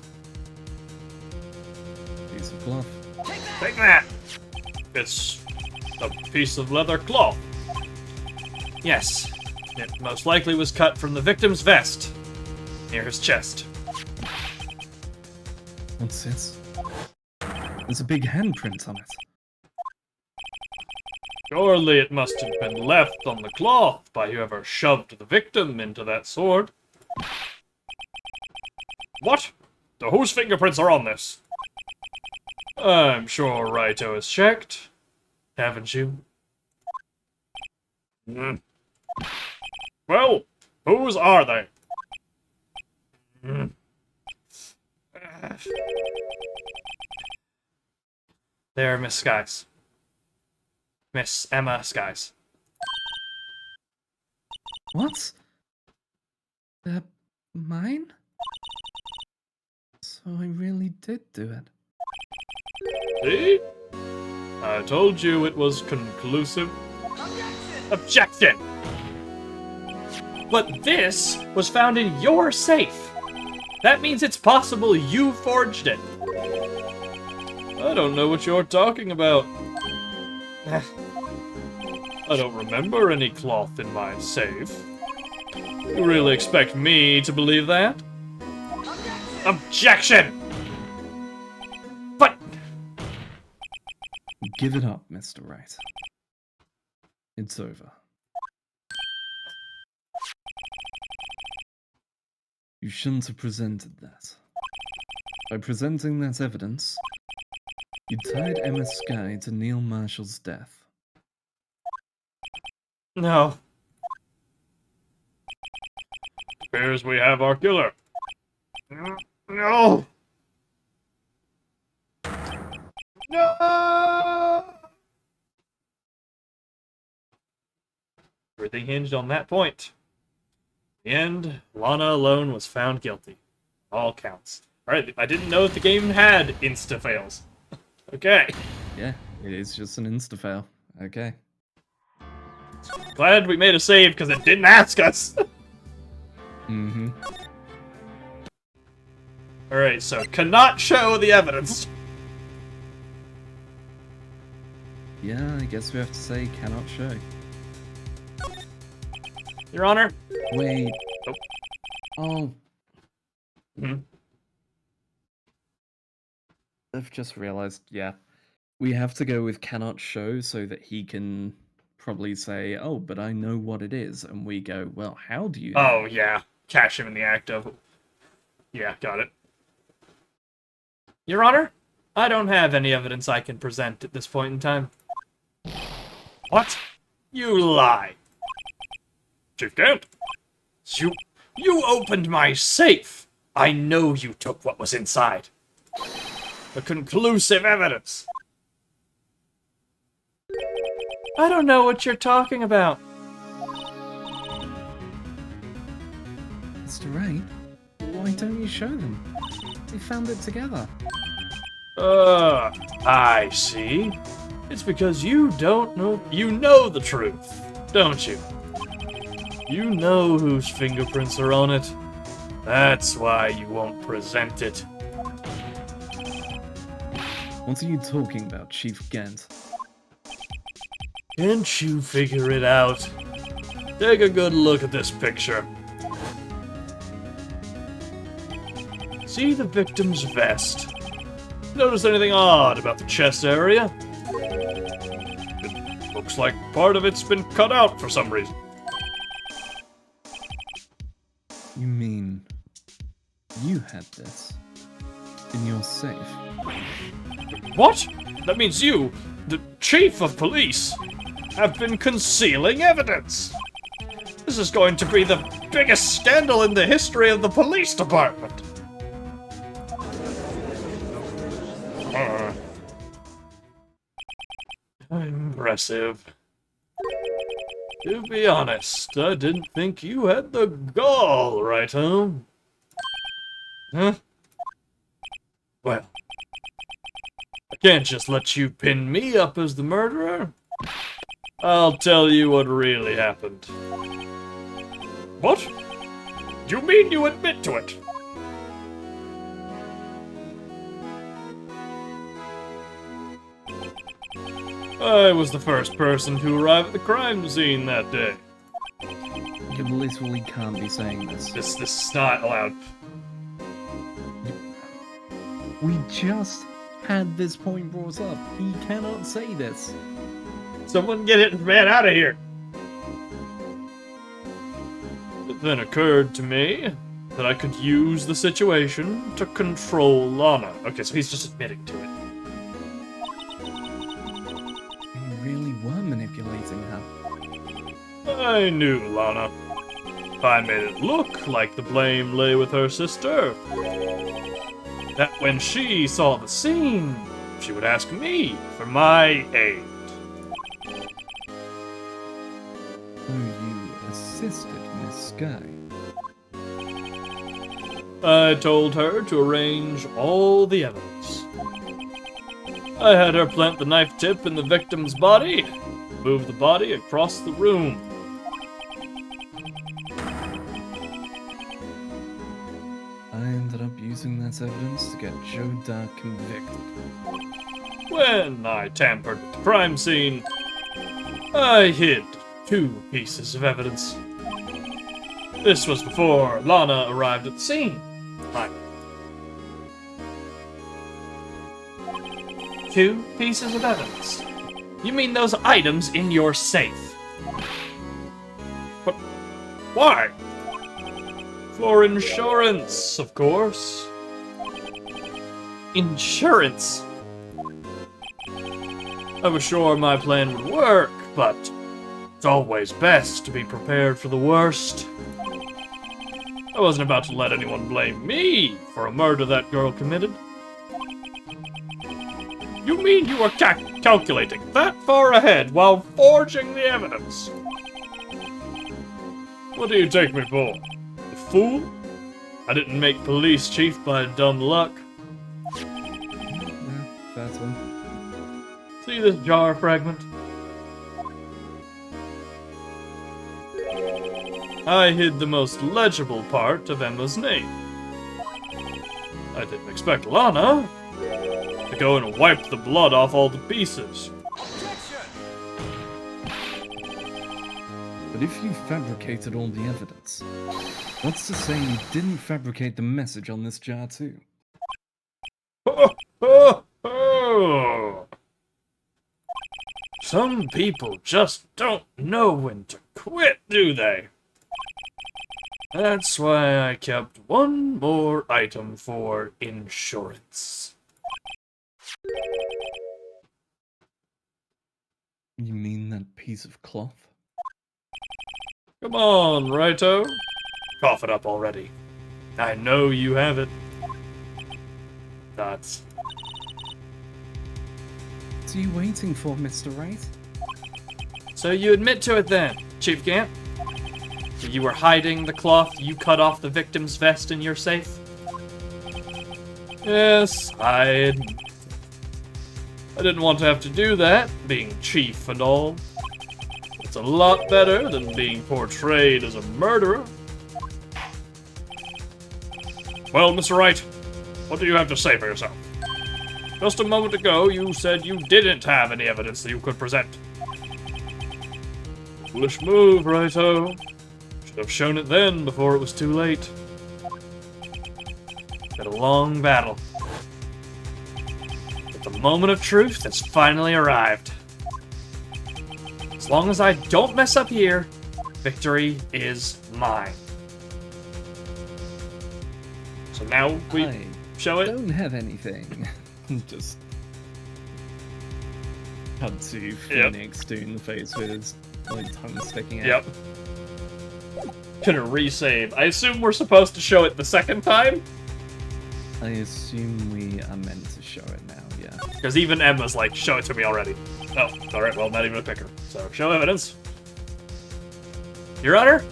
S2: Piece of cloth.
S1: Take that! It's a piece of leather cloth. Yes. It most likely was cut from the victim's vest, near his chest.
S2: What's this? There's a big handprint on it.
S1: Surely it must have been left on the cloth by whoever shoved the victim into that sword. What? So whose fingerprints are on this? I'm sure Raito has checked. Haven't you? Hmm. Well, whose are they? Hmm. They're Miss Skies. Miss Emma Skies.
S2: What? They're mine? So I really did do it.
S1: See? I told you it was conclusive. Objection! But this was found in your safe. That means it's possible you forged it. I don't know what you're talking about. I don't remember any cloth in my safe. You really expect me to believe that? Objection! But...
S2: Give it up, Mr. Wright. It's over. You shouldn't have presented that. By presenting that evidence, you tied Emma Sky to Neil Marshall's death.
S1: No. Appears we have our killer. No! No! Everything hinged on that point. In the end, Lana alone was found guilty. All counts. Alright, I didn't know if the game had insta-fails. Okay.
S2: Yeah, it is just an insta-fail. Okay.
S1: Glad we made a save because it didn't ask us.
S2: Mm-hmm.
S1: Alright, so cannot show the evidence.
S2: Yeah, I guess we have to say cannot show.
S1: Your Honor?
S2: Wait.
S1: Oh.
S2: Oh,
S1: Hmm.
S2: I've just realized, yeah. We have to go with cannot show so that he can probably say, oh, but I know what it is. And we go, well, how do you know?
S1: Oh, yeah. Catch him in the act of... Yeah, got it. Your Honor, I don't have any evidence I can present at this point in time. What? You lie. Chief Gant, you opened my safe. I know you took what was inside. The conclusive evidence. I don't know what you're talking about.
S2: Mr. Wright, why don't you show them? We found it together.
S1: I see. It's because you don't know. You know the truth, don't you? You know whose fingerprints are on it. That's why you won't present it.
S2: What are you talking about, Chief Gant?
S1: Can't you figure it out? Take a good look at this picture. See the victim's vest? Notice anything odd about the chest area? It looks like part of it's been cut out for some reason.
S2: You mean you had this in your safe?
S1: What? That means you, the chief of police, have been concealing evidence. This is going to be the biggest scandal in the history of the police department. Impressive. To be honest, I didn't think you had the gall, right, home? Huh? Well, I can't just let you pin me up as the murderer. I'll tell you what really happened. What? You mean you admit to it? I was the first person to arrive at the crime scene that day.
S2: You literally can't be saying this.
S1: This is not allowed.
S2: We just had this point brought up. He cannot say this.
S1: Someone get it man out of here. It then occurred to me that I could use the situation to control Lana. Okay, so he's just admitting to it.
S2: You really were manipulating her.
S1: I knew Lana. I made it look like the blame lay with her sister. That when she saw the scene, she would ask me for my aid.
S2: So you assisted Miss Sky.
S1: I told her to arrange all the evidence. I had her plant the knife tip in the victim's body, move the body across the room.
S2: I ended up using that evidence to get Joe Dark convicted.
S1: When I tampered with the crime scene, I hid 2 pieces of evidence. This was before Lana arrived at the scene. 2 pieces of evidence? You mean those items in your safe? But why? For insurance, of course. Insurance? I was sure my plan would work, but it's always best to be prepared for the worst. I wasn't about to let anyone blame me for a murder that girl committed. You mean you were calculating that far ahead while forging the evidence? What do you take me for? A fool? I didn't make police chief by dumb luck.
S2: Yeah, that's one.
S1: See this jar fragment? I hid the most legible part of Emma's name. I didn't expect Lana to go and wipe the blood off all the pieces.
S2: But if you fabricated all the evidence, what's to say you didn't fabricate the message on this jar too?
S1: Some people just don't know when to quit, do they? That's why I kept one more item for insurance.
S2: You mean that piece of cloth?
S1: Come on, Righto. Cough it up already. I know you have it. That's...
S2: What are you waiting for, Mr. Wright?
S1: So you admit to it then, Chief Gant? You were hiding the cloth you cut off the victim's vest in your safe? Yes, I admit. I didn't want to have to do that, being chief and all. It's a lot better than being portrayed as a murderer. Well, Mr. Wright, what do you have to say for yourself? Just a moment ago, you said you didn't have any evidence that you could present. Foolish move, Righto. Should have shown it then, before it was too late. Been a long battle. But the moment of truth has finally arrived. As long as I don't mess up here, victory is mine. So now we show it.
S2: Don't have anything. Just cut to Phoenix doing the face with his tongue sticking out.
S1: Yep. Gonna resave. I assume we're supposed to show it the second time?
S2: I assume we are meant to show it now, yeah.
S1: Because even Emma's like, show it to me already. Oh, alright, well, not even a picker. So, show evidence. Your Honor,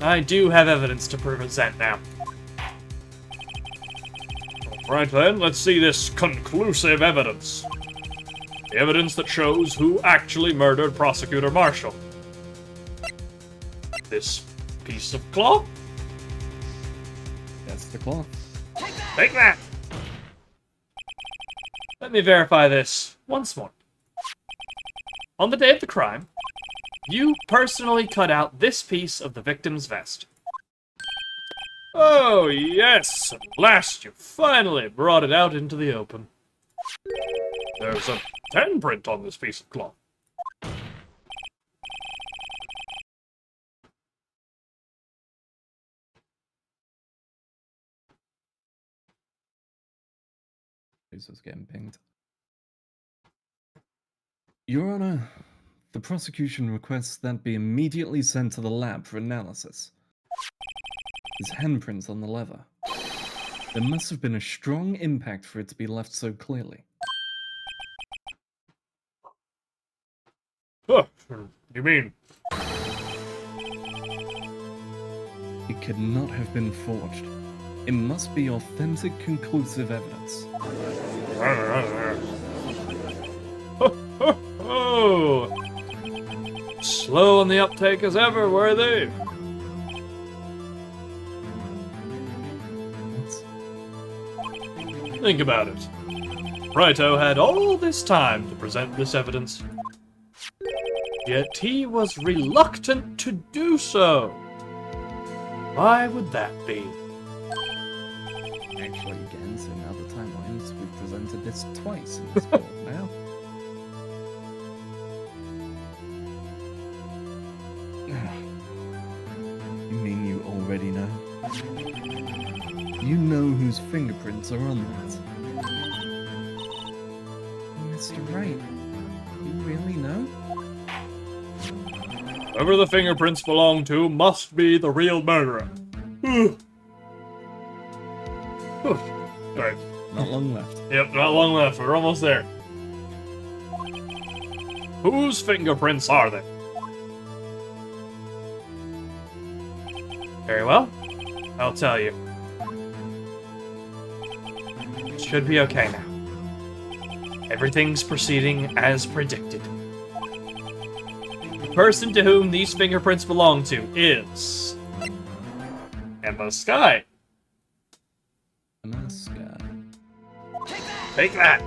S1: I do have evidence to present now. Right then, let's see this conclusive evidence. The evidence that shows who actually murdered Prosecutor Marshall. This piece of cloth?
S2: That's the cloth.
S1: Take that! Let me verify this once more. On the day of the crime, you personally cut out this piece of the victim's vest. Oh, yes! At last you finally brought it out into the open. There's a handprint on this piece of cloth.
S2: Who's just getting pinged? Your Honor, the prosecution requests that be immediately sent to the lab for analysis. His handprints on the leather. There must have been a strong impact for it to be left so clearly.
S1: Huh, you mean?
S2: It could not have been forged. It must be authentic, conclusive evidence.
S1: Oh, slow on the uptake as ever, were they?
S2: What?
S1: Think about it. Righto had all this time to present this evidence, yet he was reluctant to do so. Why would that be?
S2: Actually, again, in other timelines, we've presented this twice in this court now. You mean you already know? You know whose fingerprints are on that? Mr. Wright, you really know?
S1: Whoever the fingerprints belong to must be the real murderer. Alright.
S2: Not long left.
S1: Yep, not long left. We're almost there. Whose fingerprints are they? Very well. I'll tell you. It should be okay now. Everything's proceeding as predicted. The person to whom these fingerprints belong to is Emma Skye.
S2: Emma Skye.
S1: Take that!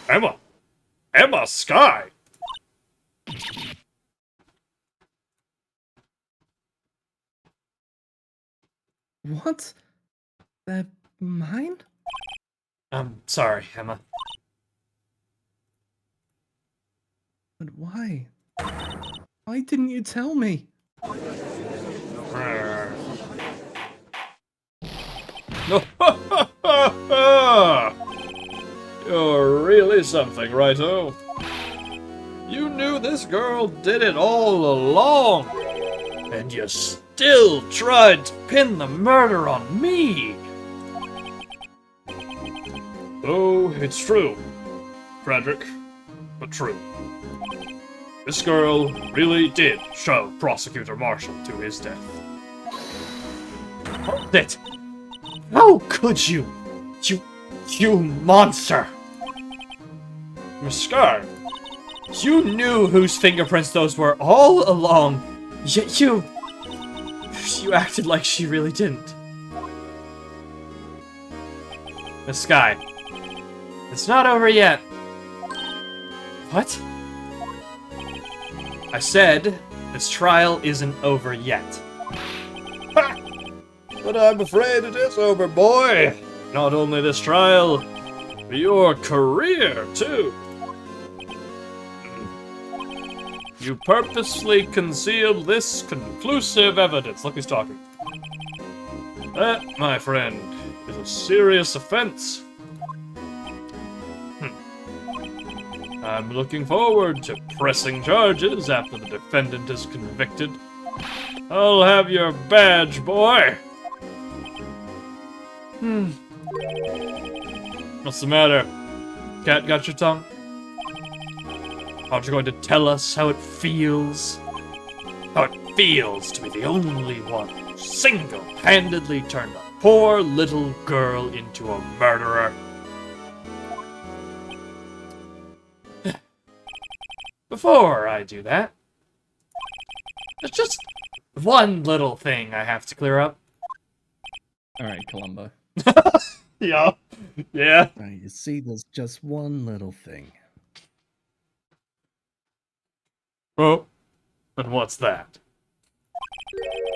S1: Emma Skye!
S2: What? They're mine?
S1: I'm sorry, Emma.
S2: But why? Why didn't you tell me?
S1: You're really something, righto. You knew this girl did it all along, and you still tried to pin the murder on me. Oh, it's true, Frederick, but true. This girl really did shove Prosecutor Marshall to his death. Hold it! How could you? You monster! Miss Skye, you knew whose fingerprints those were all along, yet you acted like she really didn't. Miss Skye, it's not over yet. What? I said this trial isn't over yet. Ha! But I'm afraid it is over, boy. Not only this trial, but your career, too. You purposely concealed this conclusive evidence. Look who's talking. That, my friend, is a serious offense. I'm looking forward to pressing charges after the defendant is convicted. I'll have your badge, boy. What's the matter? Cat got your tongue? Aren't you going to tell us how it feels? How it feels to be the only one who single-handedly turned a poor little girl into a murderer? Before I do that, there's just one little thing I have to clear up.
S2: Alright, Columbo.
S1: Yeah. Yeah.
S2: Now, you see, there's just one little thing.
S1: Oh, and what's that?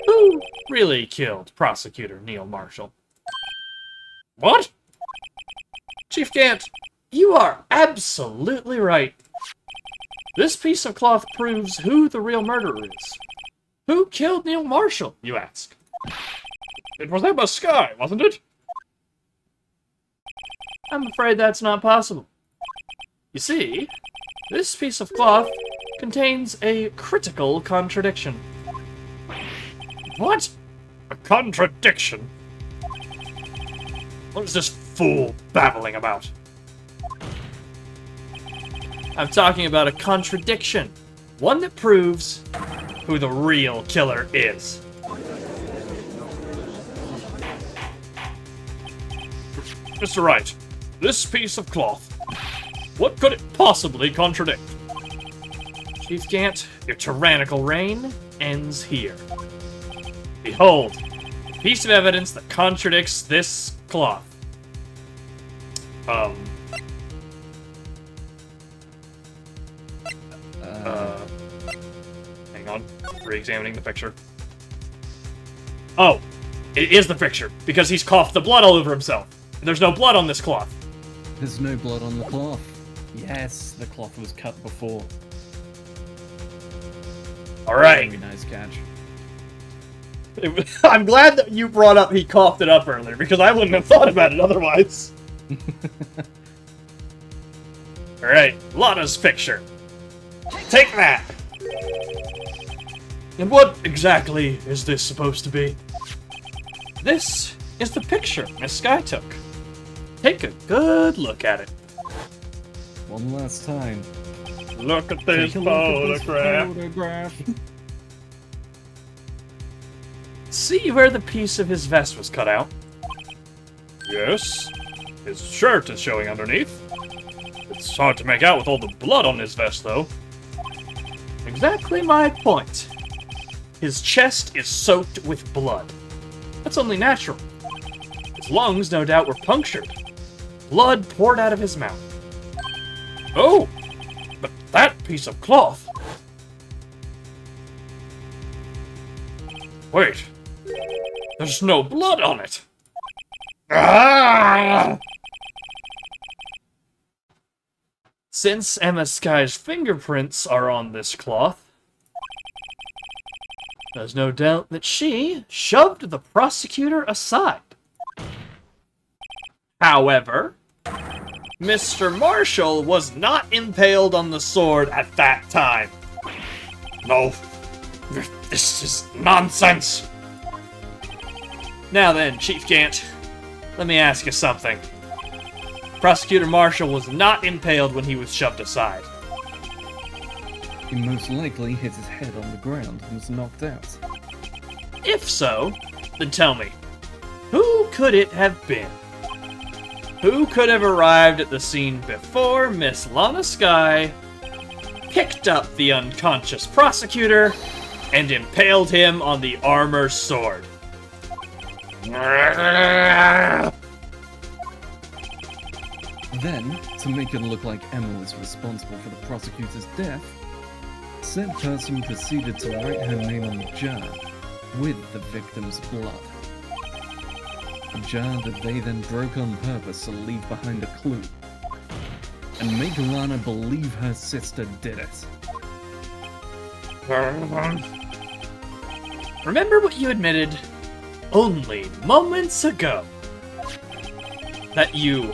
S1: Who really killed Prosecutor Neil Marshall? What? Chief Gant, you are absolutely right. This piece of cloth proves who the real murderer is. Who killed Neil Marshall, you ask? It was Emma Skye, wasn't it? I'm afraid that's not possible. You see, this piece of cloth contains a critical contradiction. What? A contradiction? What is this fool babbling about? I'm talking about a contradiction. One that proves who the real killer is. Mr. Wright, this piece of cloth, what could it possibly contradict? Chief Gant, your tyrannical reign ends here. Behold, a piece of evidence that contradicts this cloth. Hang on. Re-examining the picture. Oh, it is the picture, because he's coughed the blood all over himself. And there's no blood on this cloth.
S2: There's no blood on the cloth. Yes, the cloth was cut before.
S1: Alright.
S2: Very nice catch.
S1: I'm glad that you brought up he coughed it up earlier, because I wouldn't have thought about it otherwise. Alright, Lana's picture. Take that! And what exactly is this supposed to be? This is the picture Miss Sky took. Take a good look at it.
S2: One last time.
S1: Look at this photograph. See where the piece of his vest was cut out? Yes. His shirt is showing underneath. It's hard to make out with all the blood on his vest, though. Exactly my point. His chest is soaked with blood. That's only natural. His lungs, no doubt, were punctured. Blood poured out of his mouth. Oh! But that piece of cloth... Wait. There's no blood on it. Ah! Since Emma Sky's fingerprints are on this cloth, there's no doubt that she shoved the prosecutor aside. However, Mr. Marshall was not impaled on the sword at that time. No, this is nonsense. Now then, Chief Gant, let me ask you something. Prosecutor Marshall was not impaled when he was shoved aside.
S2: He most likely hit his head on the ground and was knocked out.
S1: If so, then tell me, who could it have been? Who could have arrived at the scene before Miss Lana Sky picked up the unconscious prosecutor and impaled him on the armor sword?
S2: Then, to make it look like Emma was responsible for the prosecutor's death, said person proceeded to write her name on the jar with the victim's blood. A jar that they then broke on purpose to leave behind a clue and make Lana believe her sister did it.
S1: Remember what you admitted only moments ago? That you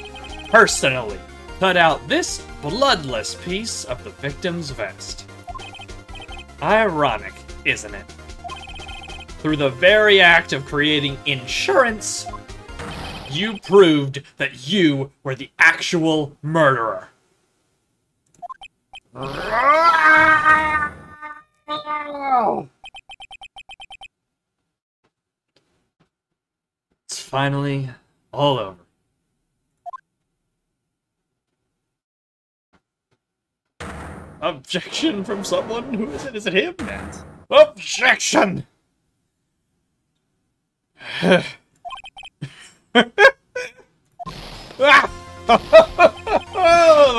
S1: personally cut out this bloodless piece of the victim's vest. Ironic, isn't it? Through the very act of creating insurance, you proved that you were the actual murderer. It's finally all over. Objection from someone? Who is it? Is it him?
S2: That.
S1: Objection! Oh,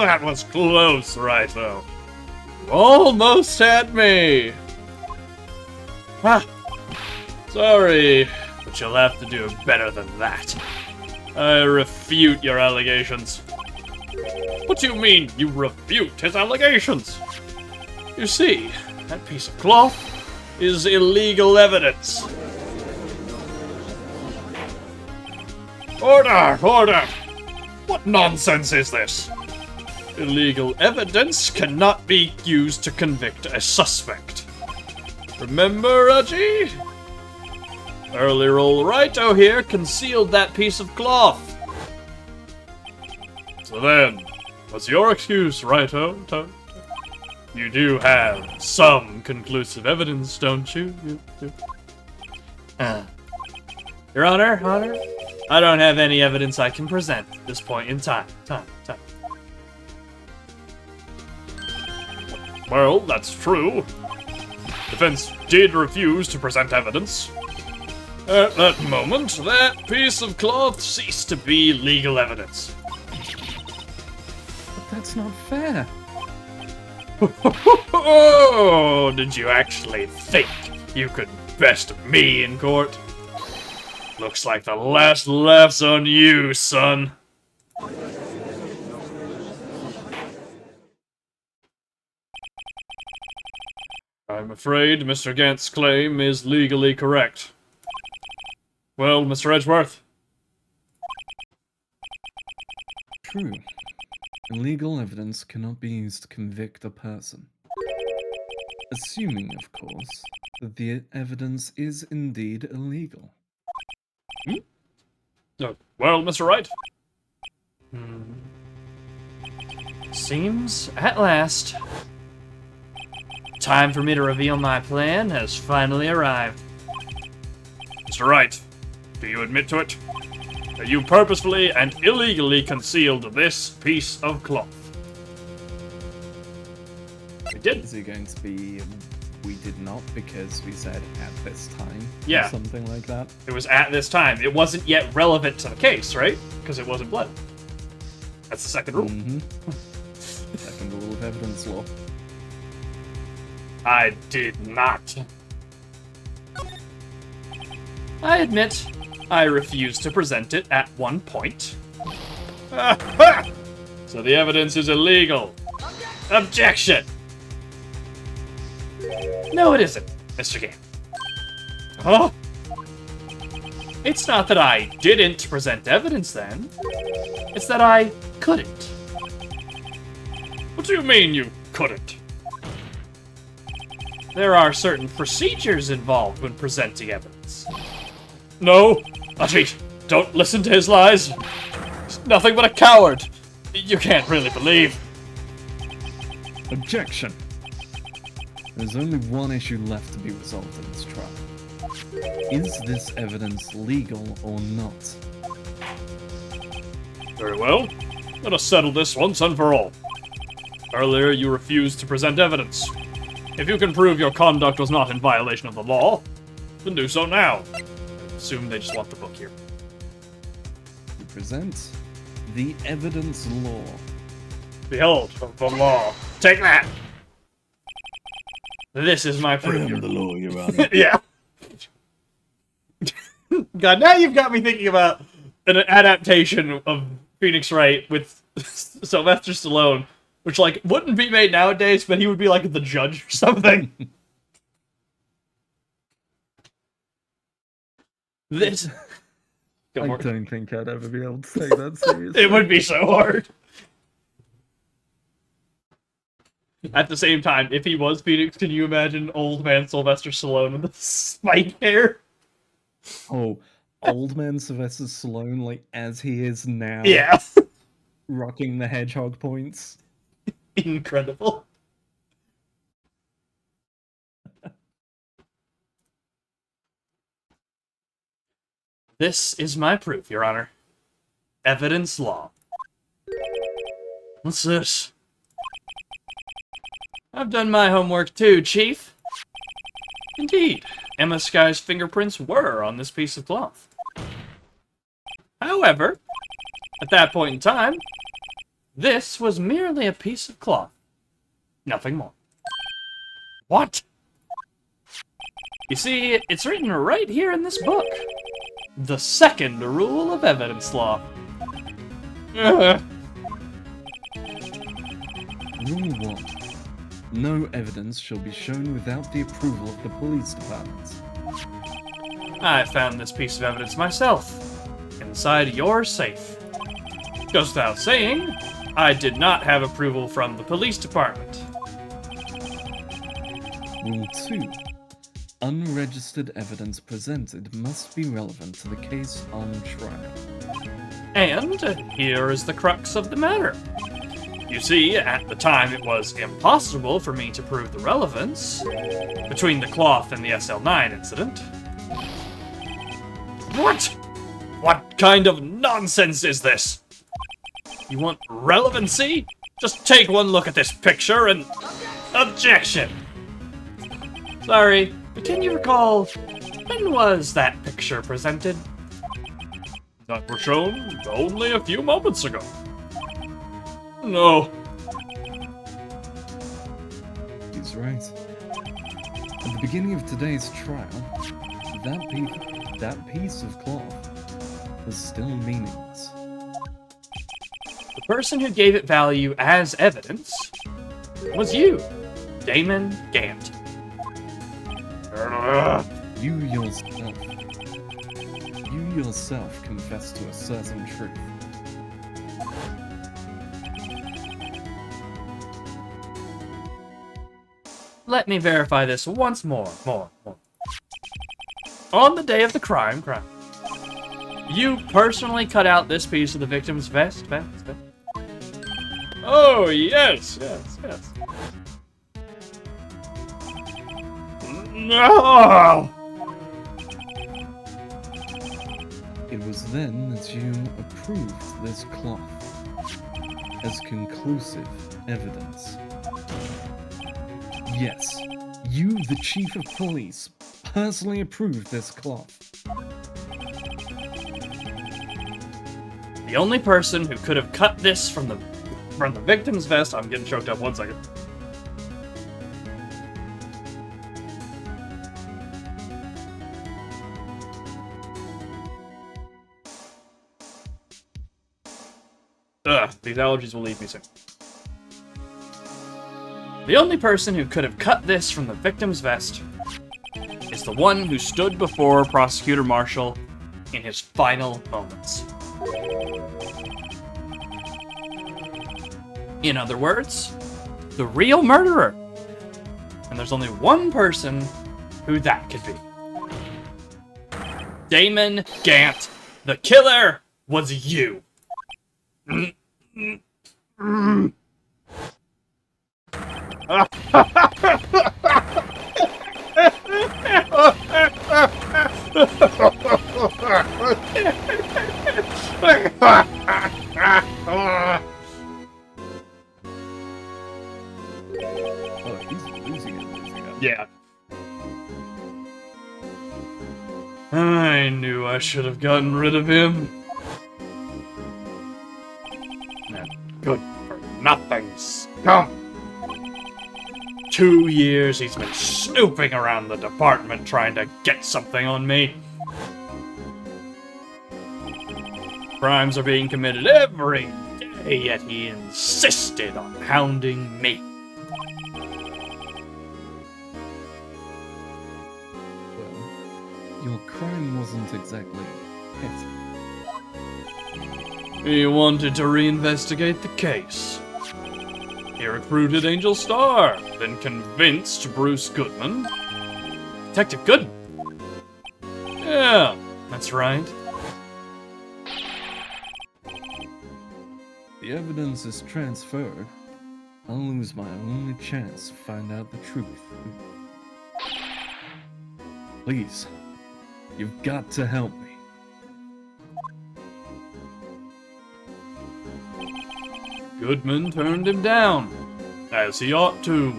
S1: that was close, Righto. You almost had me. Ah, sorry, but you'll have to do better than that. I refute your allegations. What do you mean, you refute his allegations? You see, that piece of cloth is illegal evidence. Order! Order! What nonsense is this? Illegal evidence cannot be used to convict a suspect. Remember, Reggie? Earlier old Wright here concealed that piece of cloth. So then, what's your excuse, Righto? You do have some conclusive evidence, don't you? Your Honor, I don't have any evidence I can present at this point in time. Well, that's true. Defense did refuse to present evidence. At that moment, that piece of cloth ceased to be legal evidence.
S2: But that's not fair.
S1: Oh, did you actually think you could best me in court? Looks like the last laugh's on you, son. I'm afraid Mr. Gant's claim is legally correct. Well, Mr. Edgeworth?
S2: True. Illegal evidence cannot be used to convict a person. Assuming, of course, that the evidence is indeed illegal.
S1: Well, Mr. Wright? Seems, at last, time for me to reveal my plan has finally arrived. Mr. Wright, do you admit to it? That you purposefully and illegally concealed this piece of cloth? We did.
S2: Is it going to be, we did not because we said at this time?
S1: Yeah.
S2: Or something like that?
S1: It was at this time. It wasn't yet relevant to the case, right? Because it wasn't blood. That's the second rule.
S2: Second rule of evidence law.
S1: I did not. I admit, I refused to present it at one point. So the evidence is illegal. Objection! No, it isn't, Mr. Game. Huh? It's not that I didn't present evidence then. It's that I couldn't. What do you mean you couldn't? There are certain procedures involved when presenting evidence. No, Ajit, don't listen to his lies. He's nothing but a coward. You can't really believe.
S2: Objection. There's only one issue left to be resolved in this trial. Is this evidence legal or not?
S1: Very well. Let us settle this once and for all. Earlier, you refused to present evidence. If you can prove your conduct was not in violation of the law, then do so now. I assume they just want the book here.
S2: You present the evidence law.
S1: Behold, the law. Take that! This is my proof.
S2: the law, Your Honor.
S1: Yeah. God, now you've got me thinking about an adaptation of Phoenix Wright with Sylvester Stallone, which, like, wouldn't be made nowadays, but he would be, like, the judge or something. This...
S2: I don't think I'd ever be able to say that seriously.
S1: It would be so hard. At the same time, if he was Phoenix, can you imagine old man Sylvester Stallone with the spike hair?
S2: Oh, old man Sylvester Stallone, like, as he is now.
S1: Yeah.
S2: Rocking the hedgehog points.
S1: Incredible. This is my proof, Your Honor. Evidence law. What's this? I've done my homework too, Chief. Indeed, Emma Sky's fingerprints were on this piece of cloth. However, at that point in time, this was merely a piece of cloth. Nothing more. What? You see, it's written right here in this book. The second rule of evidence law.
S2: Rule 1. No evidence shall be shown without the approval of the police department.
S1: I found this piece of evidence myself, inside your safe. Goes without saying, I did not have approval from the police department.
S2: Rule 2. Unregistered evidence presented must be relevant to the case on trial.
S1: And here is the crux of the matter. You see, at the time it was impossible for me to prove the relevance between the cloth and the SL9 incident. What? What kind of nonsense is this? You want relevancy? Just take one look at this picture and... Objection! Sorry, but can you recall, when was that picture presented? That were shown only a few moments ago. No.
S2: He's right. At the beginning of today's trial, that piece of cloth was still meaningless.
S1: The person who gave it value as evidence was you, Damon Gant.
S2: You yourself confessed to a certain truth.
S1: Let me verify this once more. On the day of the crime, you personally cut out this piece of the victim's vest? Oh, yes. No!
S2: It was then that you approved this cloth as conclusive evidence. Yes, you, the chief of police, personally approved this cloth.
S1: The only person who could have cut this from the victim's vest... I'm getting choked up, 1 second. Ugh, these allergies will leave me soon. The only person who could have cut this from the victim's vest is the one who stood before Prosecutor Marshall in his final moments. In other words, the real murderer. And there's only one person who that could be. Damon Gant. The killer was you.
S2: Oh, he's losing it.
S1: Yeah. I knew I should have gotten rid of him. That good for nothing scum. 2 years he's been snooping around the department trying to get something on me. Crimes are being committed every day, yet he insisted on hounding me.
S2: Well, your crime wasn't exactly petty.
S1: He wanted to reinvestigate the case. He recruited Angel Starr, then convinced Bruce Goodman. Detective Goodman? Yeah, that's right.
S2: The evidence is transferred. I'll lose my only chance to find out the truth. Please, you've got to help me.
S1: Goodman turned him down, as he ought to.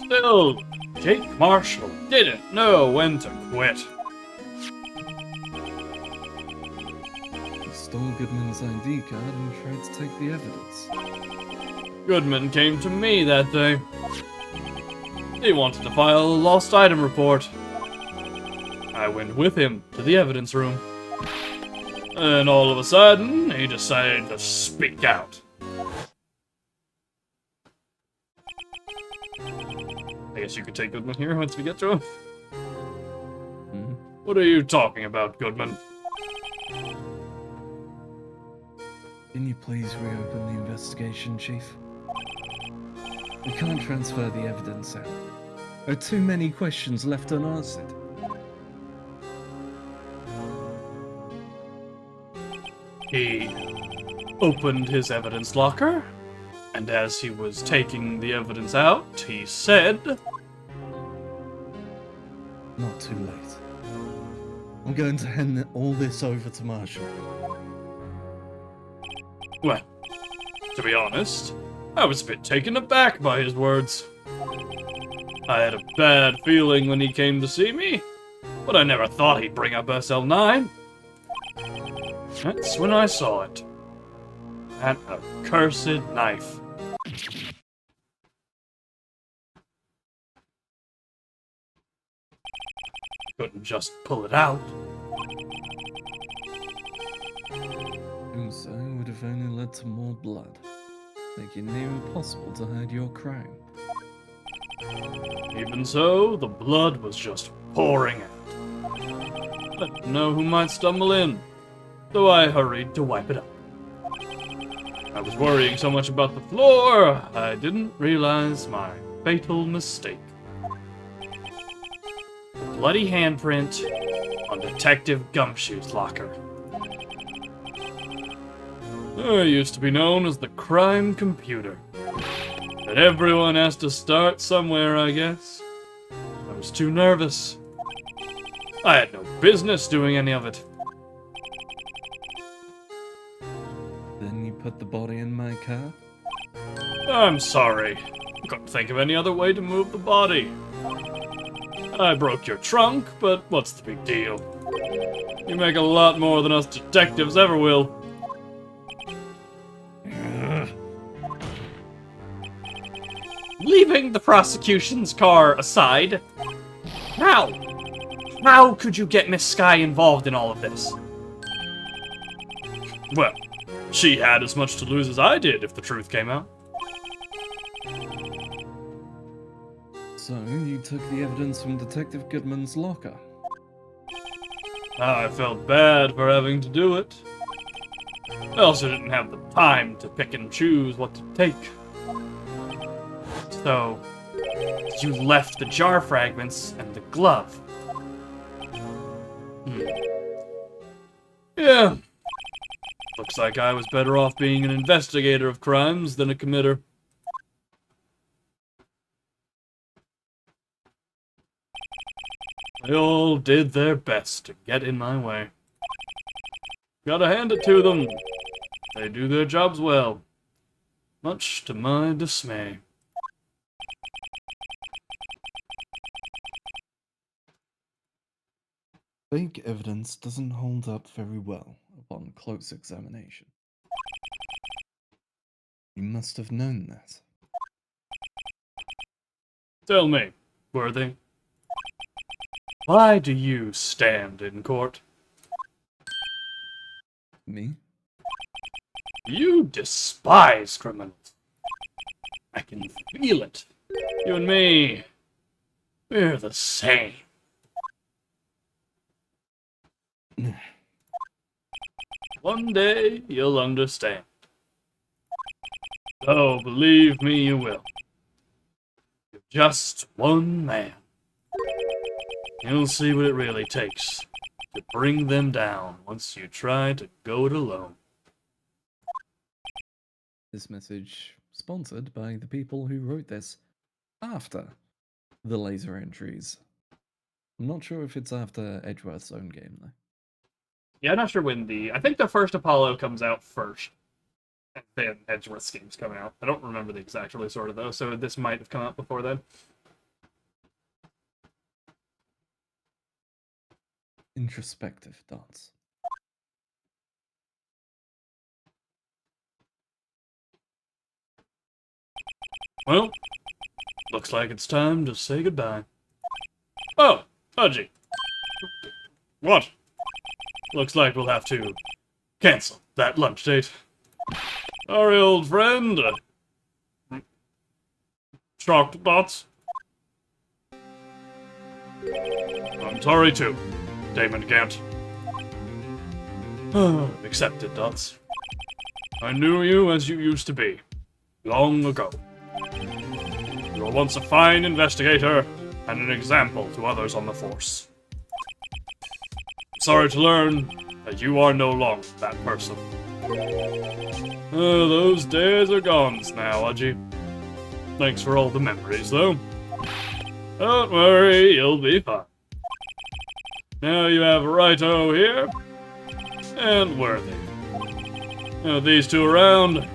S1: Still, Jake Marshall didn't know when to quit.
S2: He stole Goodman's ID card and tried to take the evidence.
S1: Goodman came to me that day. He wanted to file a lost item report. I went with him to the evidence room. And all of a sudden, he decided to speak out. I guess you could take Goodman here once we get to him.
S2: Hmm?
S1: What are you talking about, Goodman?
S2: please reopen the investigation, Chief? We can't transfer the evidence out. There are too many questions left unanswered.
S1: He opened his evidence locker, and as he was taking the evidence out, he said,
S2: Not too late. I'm going to hand all this over to Marshall.
S1: well, to be honest, I was a bit taken aback by his words. I had a bad feeling when he came to see me, but I never thought he'd bring up SL9. That's when I saw it. That accursed knife. Couldn't just pull it out.
S2: Doing so would have only led to more blood, making it near impossible to hide your crime.
S1: Even so, the blood was just pouring out. I didn't know who might stumble in, so I hurried to wipe it up. I was worrying so much about the floor, I didn't realize my fatal mistake. The bloody handprint on Detective Gumshoe's locker. I used to be known as the crime computer. But everyone has to start somewhere, I guess. I was too nervous. I had no business doing any of it.
S2: Then you put the body in my car?
S1: I'm sorry. Couldn't think of any other way to move the body. I broke your trunk, but what's the big deal? You make a lot more than us detectives ever will. Leaving the prosecution's car aside, how could you get Miss Sky involved in all of this? Well, she had as much to lose as I did if the truth came out.
S2: So, you took the evidence from Detective Goodman's locker?
S1: I felt bad for having to do it. I also didn't have the time to pick and choose what to take. So, you left the jar fragments and the glove. Yeah. Looks like I was better off being an investigator of crimes than a committer. They all did their best to get in my way. Gotta hand it to them. They do their jobs well. Much to my dismay.
S2: Fake evidence doesn't hold up very well upon close examination. You must have known that.
S1: Tell me, Worthy, why do you stand in court?
S2: Me?
S1: You despise criminals. I can feel it. You and me, we're the same. One day, you'll understand. Oh, believe me, you will. You're just one man. You'll see what it really takes to bring them down once you try to go it alone.
S2: This message sponsored by the people who wrote this after the laser entries. I'm not sure if it's after Edgeworth's own game, though.
S1: Yeah, I'm not sure when I think the first Apollo comes out first. And then Edgeworth's games come out. I don't remember the exact release order, though, so this might have come out before then.
S2: Introspective dance.
S1: Well, looks like it's time to say goodbye. Oh, Pudgy. What? Looks like we'll have to cancel that lunch date. Sorry, old friend. Shocked, Dots? I'm sorry, too, Damon Gant. Accepted, Dots. I knew you as you used to be, long ago. You were once a fine investigator and an example to others on the force. Sorry to learn that you are no longer that person. Those days are gone now, Aji. Thanks for all the memories, though. Don't worry, you'll be fine. Now you have Righto here, and Worthy. Now these two around,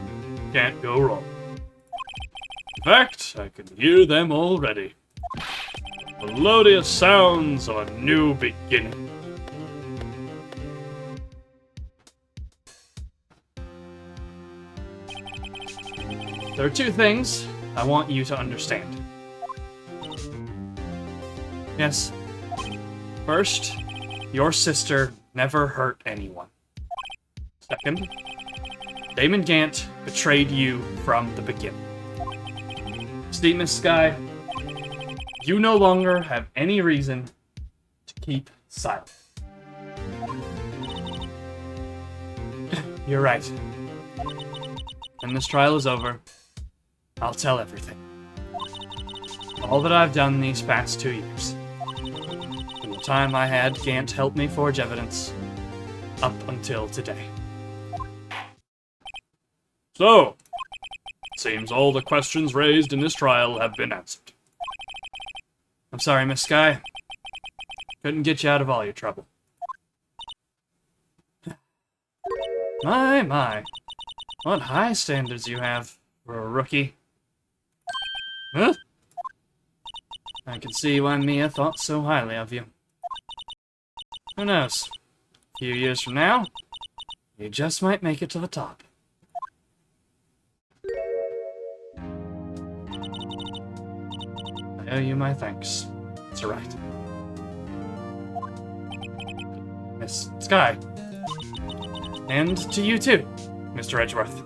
S1: can't go wrong. In fact, I can hear them already. Melodious sounds of a new beginning. There are two things I want you to understand. Yes. First, your sister never hurt anyone. Second, Damon Gant betrayed you from the beginning. See, Miss Sky, you no longer have any reason to keep silent. You're right. When this trial is over, I'll tell everything. All that I've done these past 2 years. From the time I had Gant help me forge evidence, up until today. So, it seems all the questions raised in this trial have been answered. I'm sorry, Miss Sky. Couldn't get you out of all your trouble. My. What high standards you have for a rookie. Huh? I can see why Mia thought so highly of you. Who knows? A few years from now, you just might make it to the top. I owe you my thanks. It's right. Miss Sky. And to you too, Mr. Edgeworth.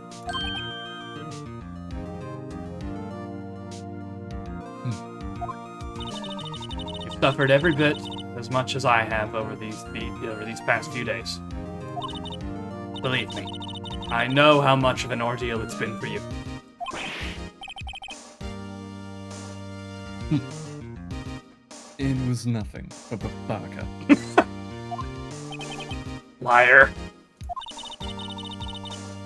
S1: You've suffered every bit as much as I have over these past few days. Believe me, I know how much of an ordeal it's been for you.
S2: It was nothing but a barker.
S1: Liar.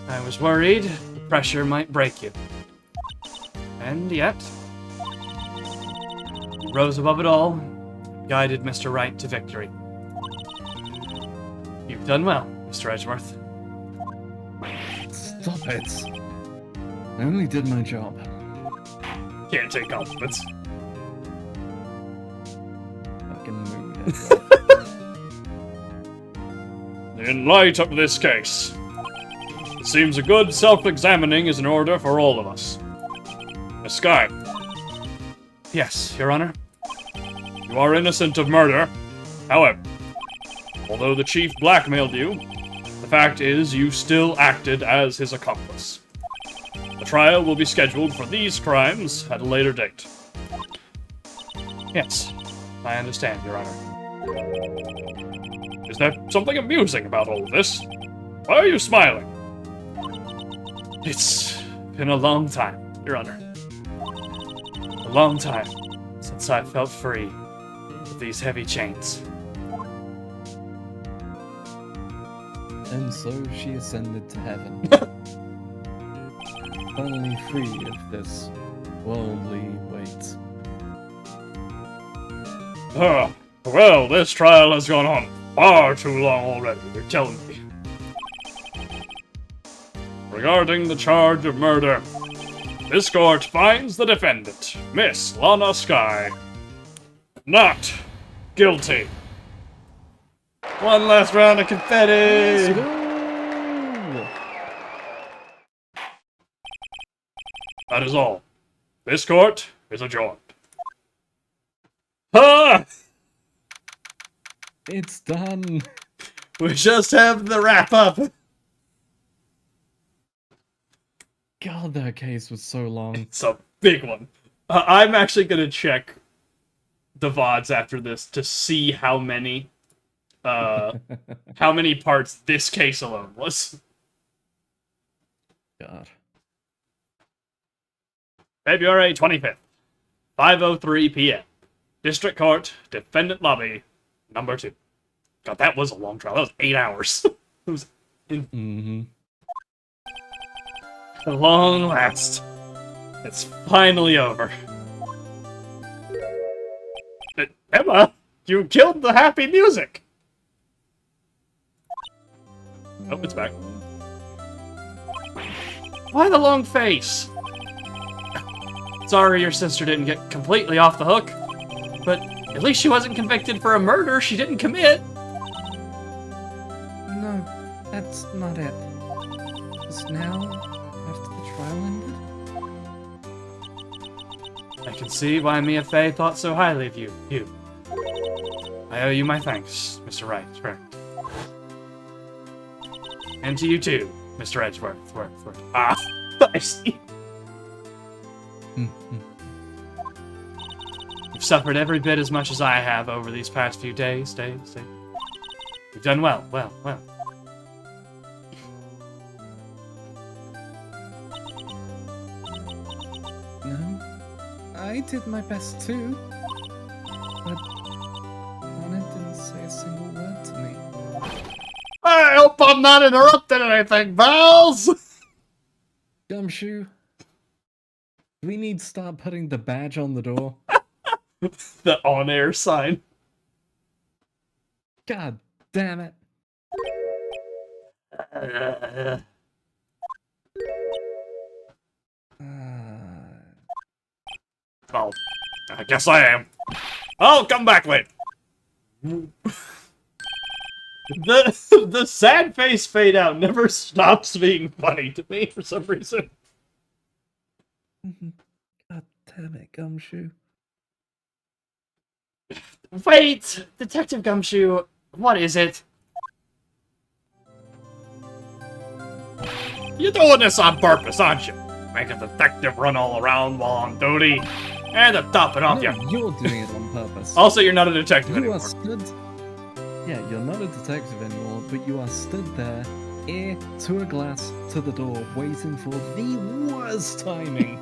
S1: I was worried the pressure might break you. And yet, you rose above it all, and guided Mr. Wright to victory. You've done well, Mr. Edgeworth.
S2: Stop it. I only did my job.
S1: Can't take compliments.
S2: Fucking mood, Edgeworth.
S1: In light of this case, it seems a good self-examining is in order for all of us. Miss Sky. Yes, Your Honor. You are innocent of murder. However, although the chief blackmailed you, the fact is you still acted as his accomplice. The trial will be scheduled for these crimes at a later date. Yes, I understand, Your Honor. Is there something amusing about all of this? Why are you smiling? It's been a long time, Your Honor. A long time since I felt free of these heavy chains.
S2: And so she ascended to heaven. Finally free of this worldly weight.
S1: Well, this trial has gone on far too long already, you're telling me. Regarding the charge of murder, this court finds the defendant, Miss Lana Sky, not guilty. One last round of confetti! That is all. This court is adjourned. Ah!
S2: It's done.
S1: We just have the wrap up.
S2: God, that case was so long.
S1: It's a big one. I'm actually gonna check the VODs after this to see how many parts this case alone was.
S2: God.
S1: February 25th, 5:03 p.m. District Court, Defendant Lobby, number 2. God, that was a long trial. That was 8 hours. It was
S2: Mm-hmm.
S1: at long last. It's finally over. Emma, you killed the happy music! Oh, it's back. Why the long face? Sorry your sister didn't get completely off the hook, but at least she wasn't convicted for a murder she didn't commit.
S2: No, that's not it. Just now, after the trial ended?
S1: I can see why Mia Fey thought so highly of you. I owe you my thanks, Mr. Wright. And to you too, Mr. Edgeworth. Ah, I see. You've suffered every bit as much as I have over these past few days. You've done well.
S2: No, I did my best too. But Anna didn't say a single word to me.
S1: I hope I'm not interrupting anything, pals!
S2: Gumshoe, we need to start putting the badge on the door.
S1: The on-air sign.
S2: God damn it.
S1: Well, I guess I am. I'll come back later. The sad face fade out never stops being funny to me for some reason.
S2: God damn it, Gumshoe.
S1: Wait! Detective Gumshoe, what is it? You're doing this on purpose, aren't you? Make a detective run all around while on duty. And to top it off,
S2: No, you're doing it on purpose.
S1: Also, you're not a detective
S2: You
S1: anymore.
S2: are stood... Yeah, you're not a detective anymore, but you are stood there, ear to a glass to the door, waiting for the worst timing.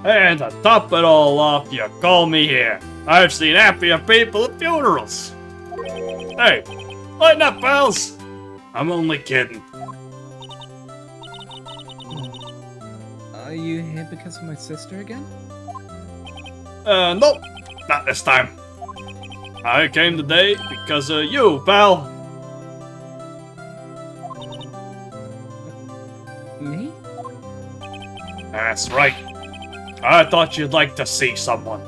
S1: And to top it all off, you call me here. I've seen happier people at funerals. Hey, lighten up, pals. I'm only kidding.
S2: Are you here because of my sister again?
S1: Nope, not this time. I came today because of you, pal.
S2: Me?
S1: That's right. I thought you'd like to see someone.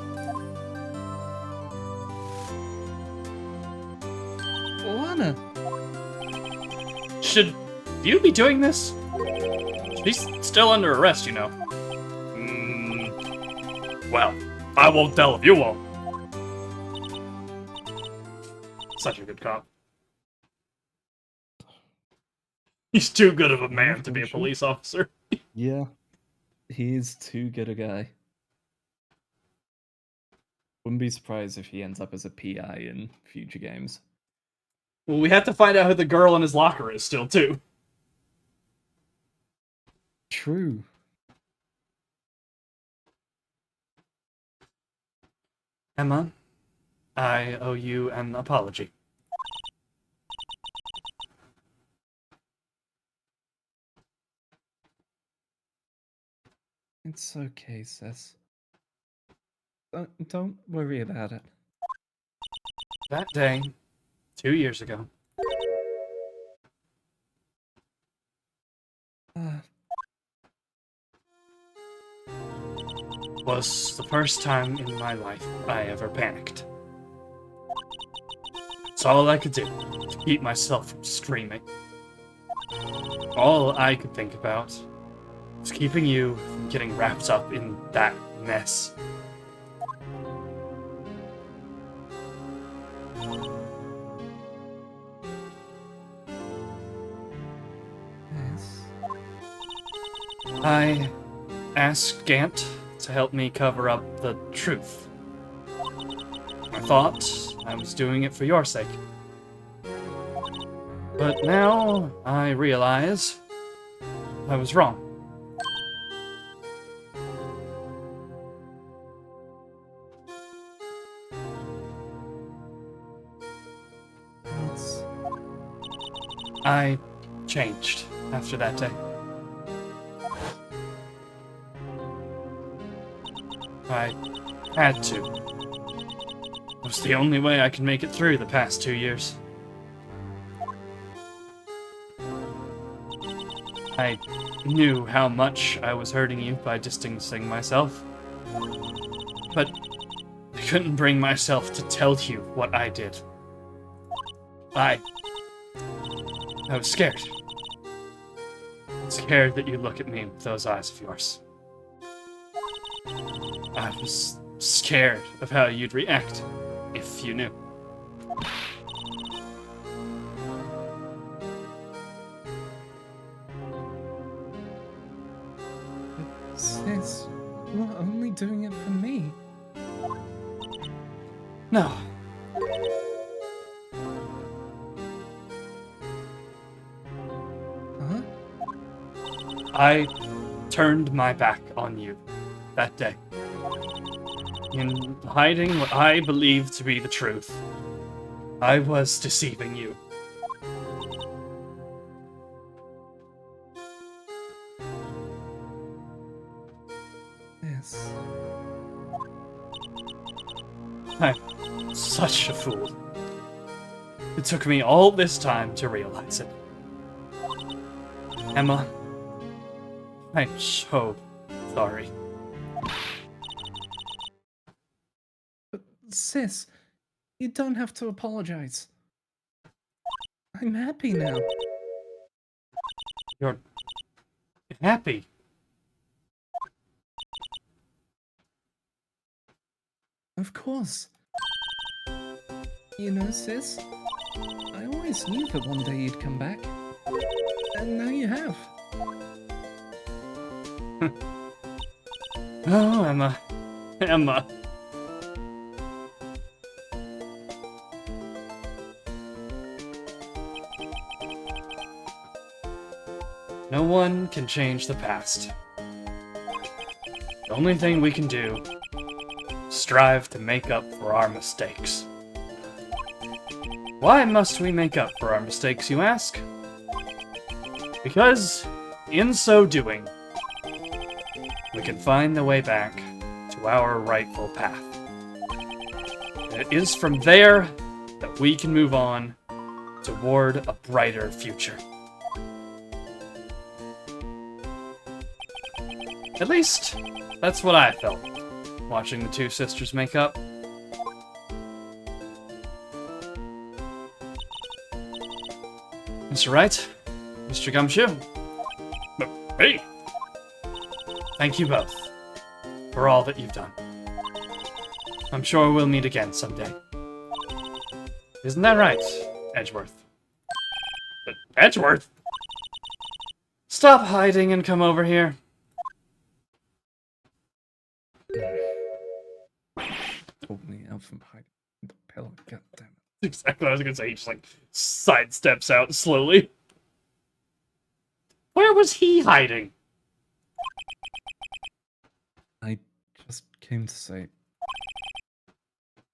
S2: Lana!
S1: Should you be doing this? She's still under arrest, you know. Well, I won't tell if you won't. Such a good cop. He's too good of a man to be a police officer.
S2: Yeah. He is too good a guy. Wouldn't be surprised if he ends up as a PI in future games.
S1: Well, we have to find out who the girl in his locker is still, too.
S2: True.
S1: Emma, I owe you an apology.
S2: It's okay, sis. Don't worry about it.
S1: That day, 2 years ago, was the first time in my life I ever panicked. It's all I could do to keep myself from screaming. All I could think about was keeping you from getting wrapped up in that mess.
S2: Yes.
S1: I asked Gant to help me cover up the truth. I thought I was doing it for your sake. But now I realize I was wrong.
S2: It's...
S1: I changed after that day. I had to. It was the only way I could make it through the past 2 years. I knew how much I was hurting you by distancing myself, but I couldn't bring myself to tell you what I did. I was scared. Scared that you'd look at me with those eyes of yours. I was scared of how you'd react if you knew.
S2: Sis, you're only doing it for me.
S1: No.
S2: Huh?
S1: I turned my back on you that day. In hiding what I believed to be the truth, I was deceiving you.
S2: Yes.
S1: I'm such a fool. It took me all this time to realize it. Emma, I'm so sorry.
S2: But, sis, you don't have to apologize. I'm happy now.
S1: You're happy.
S2: Of course. You know, sis, I always knew that one day you'd come back. And now you have.
S1: Oh, Emma. Emma. No one can change the past. The only thing we can do is strive to make up for our mistakes. Why must we make up for our mistakes, you ask? Because, in so doing, we can find the way back to our rightful path. And it is from there that we can move on toward a brighter future. At least, that's what I felt, watching the two sisters make up. Mr. Wright, Mr. Gumshoe. Hey! Thank you both for all that you've done. I'm sure we'll meet again someday. Isn't that right, Edgeworth? But Edgeworth? Stop hiding and come over here.
S2: Pulled me out from hiding in the pillow. God damn it.
S1: Exactly what I was gonna say. He just like sidesteps out slowly. Where was he hiding?
S2: I just came to say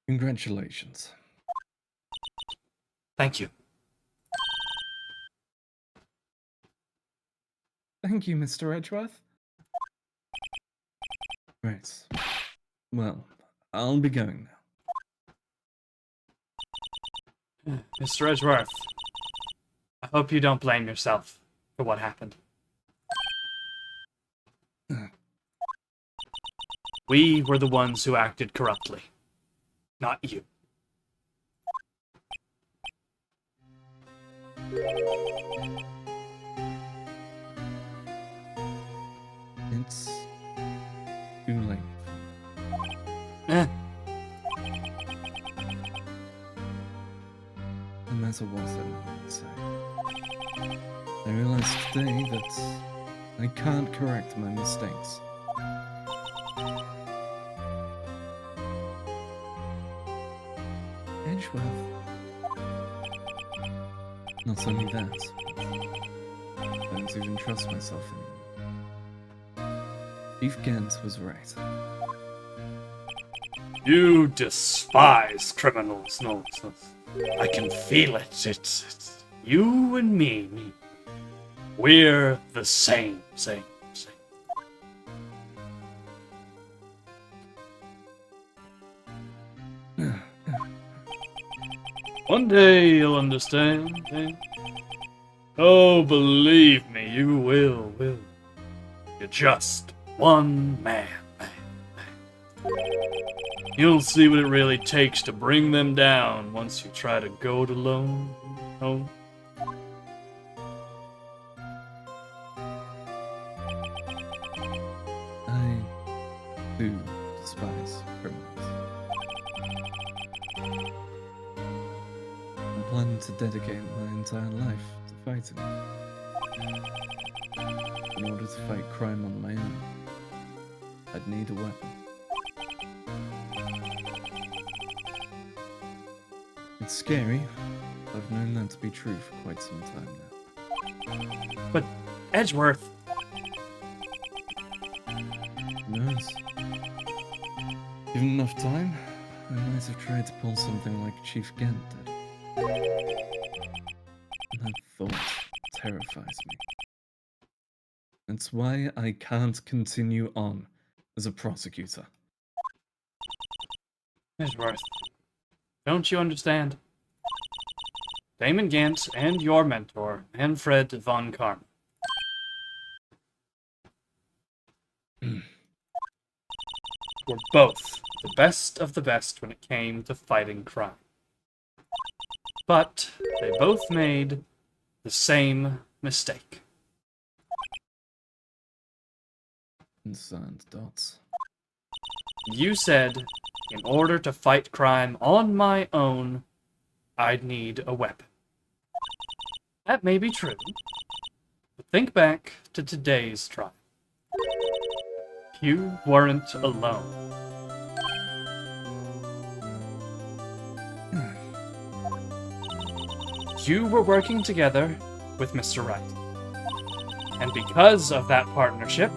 S2: congratulations.
S1: Thank you.
S2: Thank you, Mr. Edgeworth. Right. Well, I'll be going now.
S1: Mr. Edgeworth, I hope you don't blame yourself for what happened. We were the ones who acted corruptly, not you.
S2: It's too late.
S1: Eh,
S2: No matter what anyone say. I realized today that I can't correct my mistakes. Edgeworth. Not only that, I don't even trust myself anymore. Chief Gent was right.
S1: You despise criminals, no. I can feel it. It's you and me. We're the same. One day you'll understand. Eh? Oh, believe me, you will. You're just one man. You'll see what it really takes to bring them down once you try to go it alone. Oh.
S2: I do despise criminals. I'm planning to dedicate my entire life to fighting. In order to fight crime on my own, I'd need a weapon. It's scary, but I've known that to be true for quite some time now.
S1: But Edgeworth.
S2: Who knows? Given enough time, I might have tried to pull something like Chief Gent did. That thought terrifies me. That's why I can't continue on as a prosecutor.
S1: Edgeworth. Don't you understand? Damon Gant and your mentor, Manfred von Karma. Were both the best of the best when it came to fighting crime. But they both made the same mistake.
S2: Concerned dots.
S1: You said, in order to fight crime on my own, I'd need a weapon. That may be true, but think back to today's trial. You weren't alone. You were working together with Mr. Wright. And because of that partnership,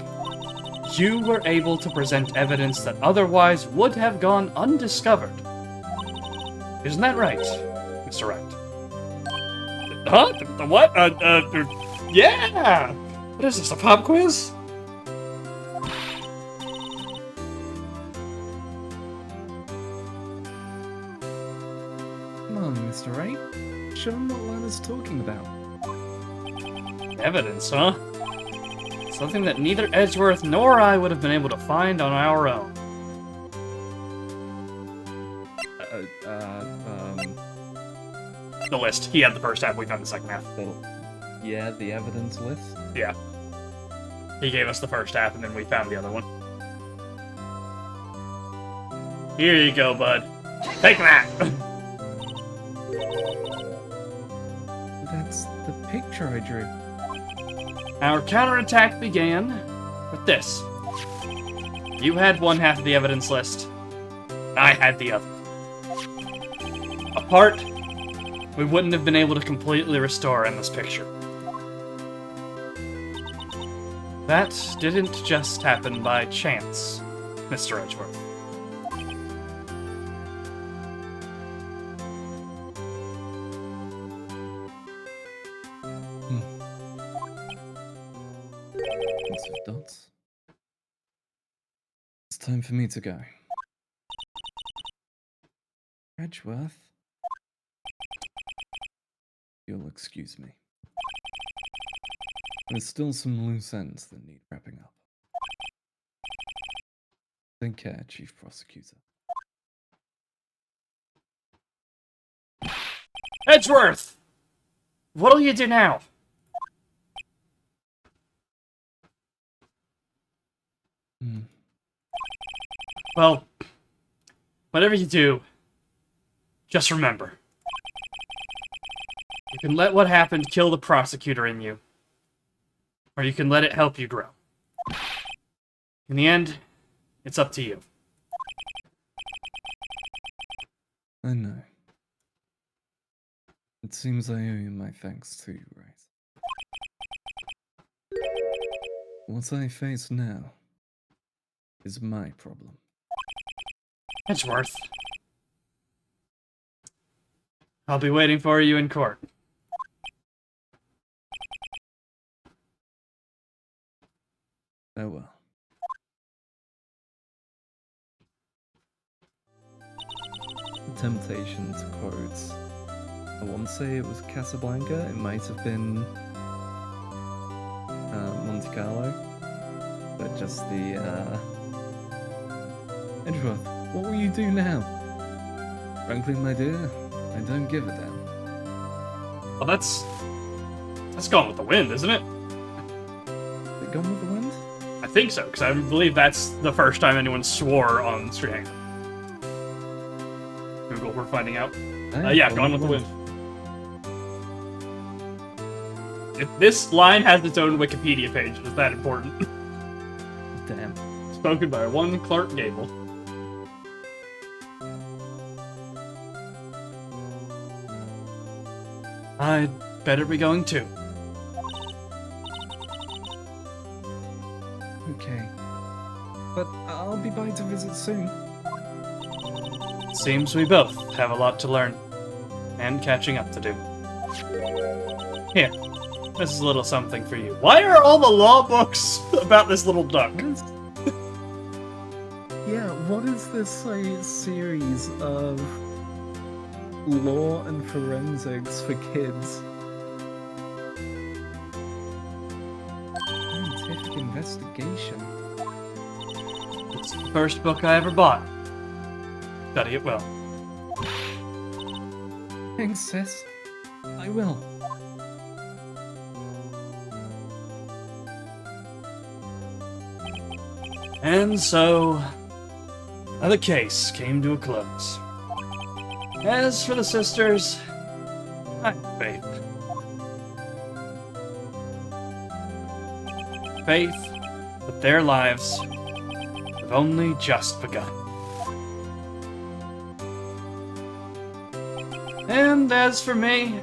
S1: you were able to present evidence that otherwise would have gone undiscovered. Isn't that right, Mr. Wright? Huh? The what? Yeah! What is this, a pop quiz?
S2: Come on, Mr. Wright. Show him what Lana's talking about.
S1: Evidence, huh? Something that neither Edgeworth nor I would have been able to find on our own. The list. He had the first half, we found the second half.
S2: Yeah, the evidence list?
S1: Yeah. He gave us the first half, and then we found the other one. Here you go, bud. Take that!
S2: That's the picture I drew.
S1: Our counterattack began with this. You had one half of the evidence list. I had the other. Apart, we wouldn't have been able to completely restore Emma's picture. That didn't just happen by chance, Mr. Edgeworth.
S2: Lots of dots. It's time for me to go. Edgeworth? You'll excuse me. There's still some loose ends that need wrapping up. Take care, Chief Prosecutor.
S1: Edgeworth! What'll you do now? Well, whatever you do, just remember. You can let what happened kill the prosecutor in you, or you can let it help you grow. In the end, it's up to you.
S2: I know. It seems I owe you my thanks too, Wright. What I face now is my problem.
S1: Edgeworth. I'll be waiting for you in court.
S2: Oh well. Temptation to quote. I want to say it was Casablanca. It might have been Monte Carlo, but just the Edgeworth. What will you do now? Frankly, my dear, I don't give a damn.
S1: Well, that's Gone with the Wind, isn't it?
S2: Is it Gone with the Wind?
S1: I think so, because I believe that's the first time anyone swore on stream. Google, we're finding out. Yeah, Gone with the Wind. This line has its own Wikipedia page. Is that important?
S2: Damn.
S1: Spoken by one Clark Gable. I'd better be going too.
S2: Okay. But I'll be by to visit soon.
S1: Seems we both have a lot to learn. And catching up to do. Here. This is a little something for you. Why are all the law books about this little duck?
S2: Yeah, what is this series of law and forensics for kids? Scientific investigation.
S1: It's the first book I ever bought. Study it well.
S2: Thanks, sis. I will.
S1: And so, the case came to a close. As for the sisters, I have faith. Faith that their lives have only just begun. And as for me,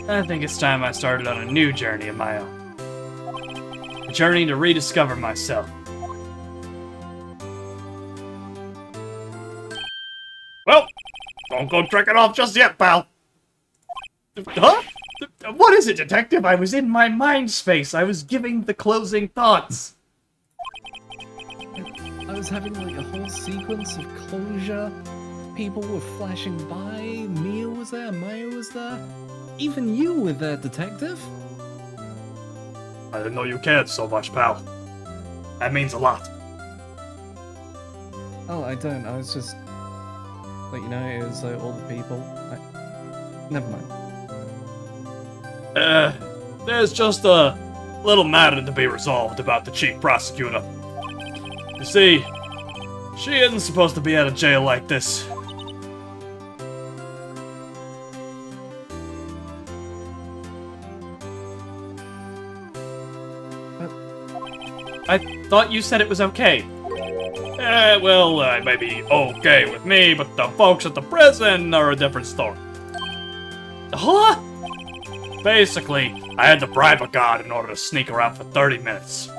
S1: I think it's time I started on a new journey of my own. A journey to rediscover myself. Well, don't go trekking off just yet, pal. Huh? What is it, detective? I was in my mind space. I was giving the closing thoughts.
S2: I was having like a whole sequence of closure. People were flashing by. Mia was there. Maya was there. Even you were there, detective.
S1: I didn't know you cared so much, pal. That means a lot.
S2: Oh, I don't. I was just... But you know, it was all the people. Never mind.
S1: There's just a little matter to be resolved about the chief prosecutor. You see, she isn't supposed to be out of jail like this. I thought you said it was okay. Well, it may be okay with me, but the folks at the prison are a different story. Huh? Basically, I had to bribe a guard in order to sneak around for 30 minutes.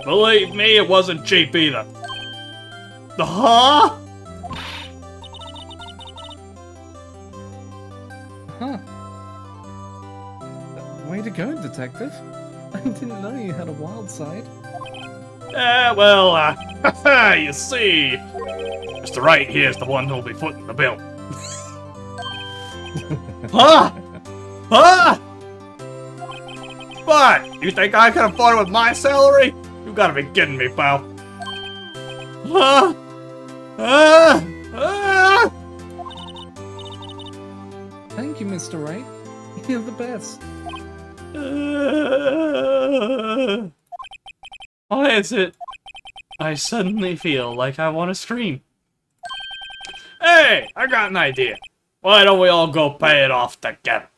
S1: Believe me, it wasn't cheap either. Huh?
S2: Huh. Way to go, detective. I didn't know you had a wild side.
S1: Well, you see, Mr. Wright here is the one who'll be footing the bill. Huh? Huh? What? You think I can afford it with my salary? You gotta be kidding me, pal. Huh?
S2: Thank you, Mr. Wright. You're the best.
S1: Why is it I suddenly feel like I want to scream? Hey, I got an idea. Why don't we all go pay it off together?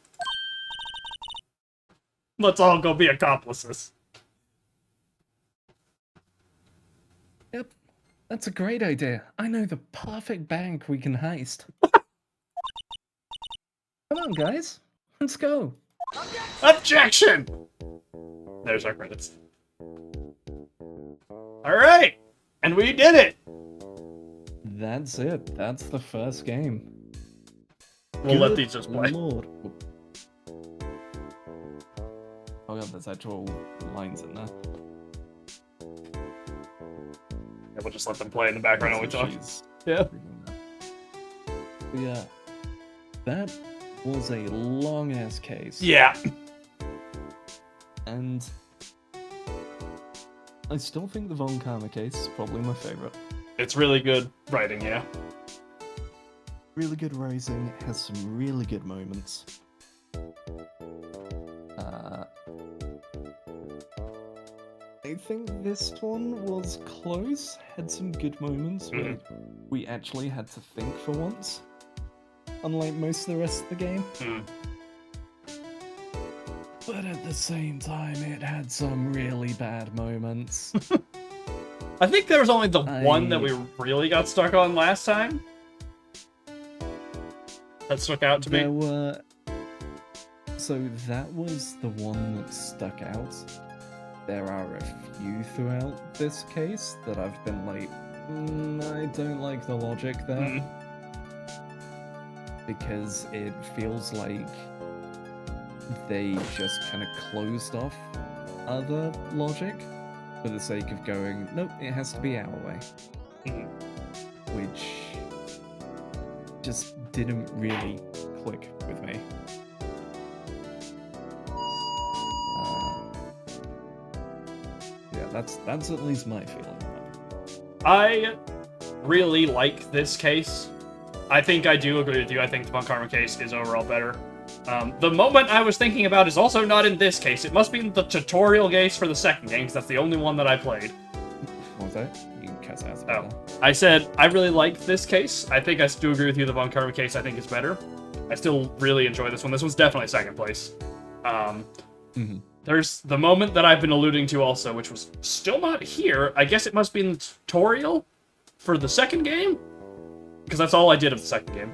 S1: Let's all go be accomplices.
S2: Yep, that's a great idea. I know the perfect bank we can heist. Come on, guys. Let's go.
S1: Objection! There's our credits. Alright! And we did it!
S2: That's it. That's the first game.
S1: We'll let these just play.
S2: Lord. Oh god, there's actual lines in there.
S1: Yeah, we'll just let them play in the background while we talk.
S2: Yeah.
S1: Yeah.
S2: Yeah. That was a long-ass case.
S1: Yeah.
S2: And I still think the Von Karma case is probably my favorite.
S1: It's really good writing, yeah.
S2: Really good writing, has some really good moments. I think this one was close, had some good moments where we actually had to think for once, unlike most of the rest of the game. But at the same time, it had some really bad moments.
S1: I think there was only the one that we really got stuck on last time. That stuck out to me.
S2: So that was the one that stuck out. There are a few throughout this case that I've been like, I don't like the logic there. Because it feels like they just kind of closed off other logic for the sake of going, nope, it has to be our way. Which just didn't really click with me. Yeah, that's at least my feeling.
S1: I really like this case. I think I do agree with you. I think the Von Karma case is overall better. The moment I was thinking about is also not in this case. It must be in the tutorial case for the second game, because that's the only one that I played.
S2: What was that? You can cuss out.
S1: Oh. I said, I really like this case. I think I do agree with you. The Von Karma case, I think, is better. I still really enjoy this one. This one's definitely second place. There's the moment that I've been alluding to also, which was still not here. I guess it must be in the tutorial for the second game? Because that's all I did of the second game.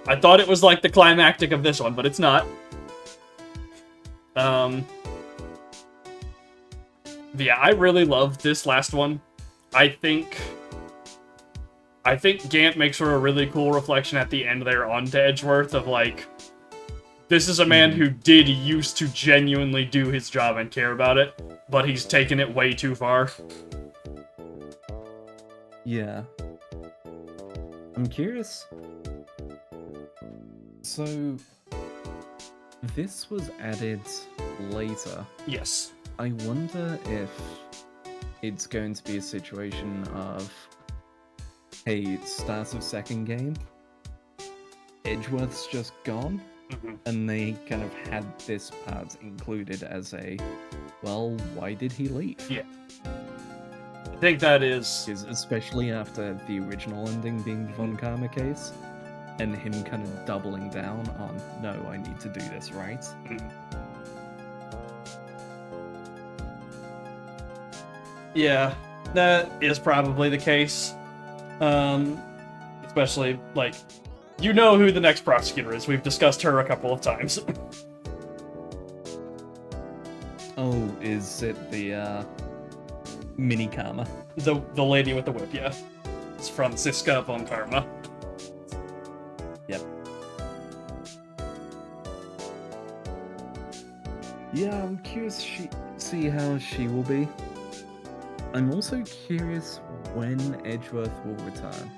S1: I thought it was like the climactic of this one, but it's not. Yeah, I really love this last one. I think Gant makes for a really cool reflection at the end there onto Edgeworth of like, this is a man who did used to genuinely do his job and care about it, but he's taken it way too far.
S2: Yeah. I'm curious. So, this was added later.
S1: Yes.
S2: I wonder if it's going to be a situation of, hey, start of second game, Edgeworth's just gone, and they kind of had this part included as a, well, why did he leave?
S1: Yeah. I think that is...
S2: Especially after the original ending being the Von Karma case, and him kind of doubling down on, no, I need to do this right.
S1: Yeah, that is probably the case. Especially, like, you know who the next prosecutor is. We've discussed her a couple of times.
S2: Oh, is it the, Mini Karma?
S1: The lady with the whip, yeah. It's Franziska Von Karma.
S2: Yep. Yeah, I'm curious to see how she will be. I'm also curious when Edgeworth will return.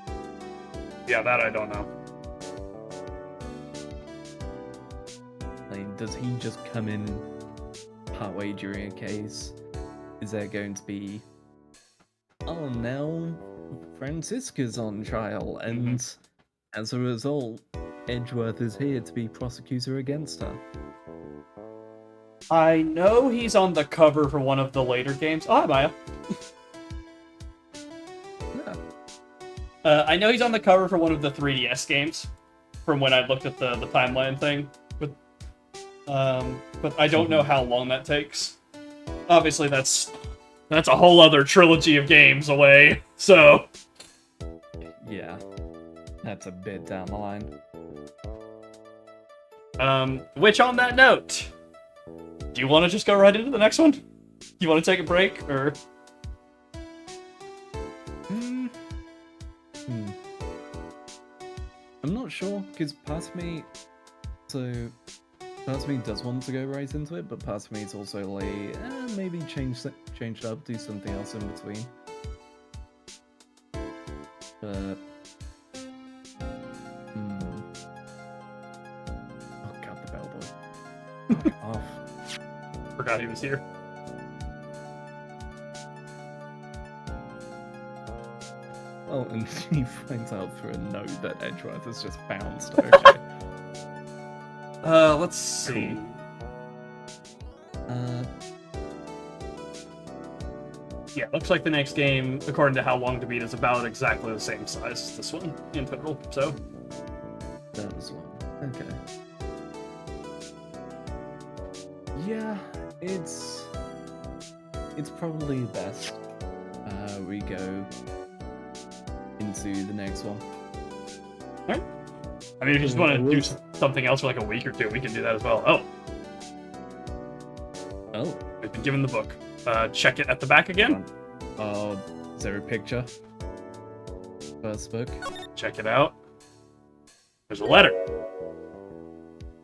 S1: Yeah, that I don't know.
S2: Like, does he just come in partway during a case? Is there going to be, oh, now Franziska's on trial, and as a result, Edgeworth is here to be prosecutor against her?
S1: I know he's on the cover for one of the later games. Oh, hi, Maya.
S2: Yeah.
S1: I know he's on the cover for one of the 3DS games, from when I looked at the timeline thing. But I don't know how long that takes. Obviously, that's a whole other trilogy of games away, so...
S2: Yeah. That's a bit down the line.
S1: Which on that note, do you want to just go right into the next one? Do you want to take a break, or?
S2: I'm not sure, because part of me does want to go right into it, but part of me is also like, maybe change it up, do something else in between. But oh god, the bellboy. Fuck off.
S1: Forgot he was here.
S2: Oh, and he finds out through a note that Edgeworth has just bounced. Okay.
S1: Let's see. Yeah, looks like the next game, according to how long to beat, is about exactly the same size as this one in total, so.
S2: That was long. Okay. Yeah, it's probably best we go into the next one.
S1: Alright. I mean, if you just want to do something else for like a week or two, we can do that as well.
S2: Oh.
S1: We've been given the book. Check it at the back again.
S2: Is there a picture? First book.
S1: Check it out. There's a letter.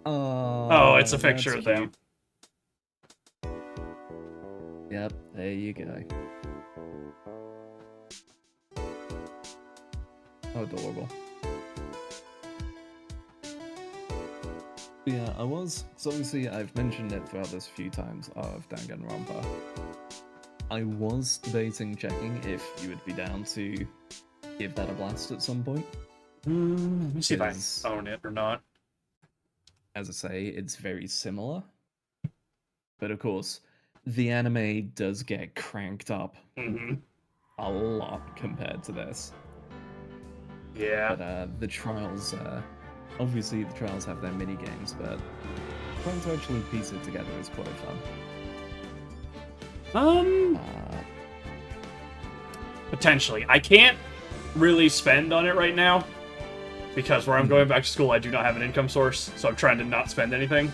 S1: Oh, it's a picture of them.
S2: Yep, there you go. Adorable. But yeah, so obviously I've mentioned it throughout this a few times of Danganronpa. I was debating checking if you would be down to give that a blast at some point.
S1: Let me see if I own it or not.
S2: As I say, it's very similar. But of course, the anime does get cranked up a lot compared to this.
S1: Yeah.
S2: But the trials, obviously the trials have their mini games, but trying to actually piece it together is quite fun.
S1: Potentially. I can't really spend on it right now because where I'm going back to school, I do not have an income source, so I'm trying to not spend anything.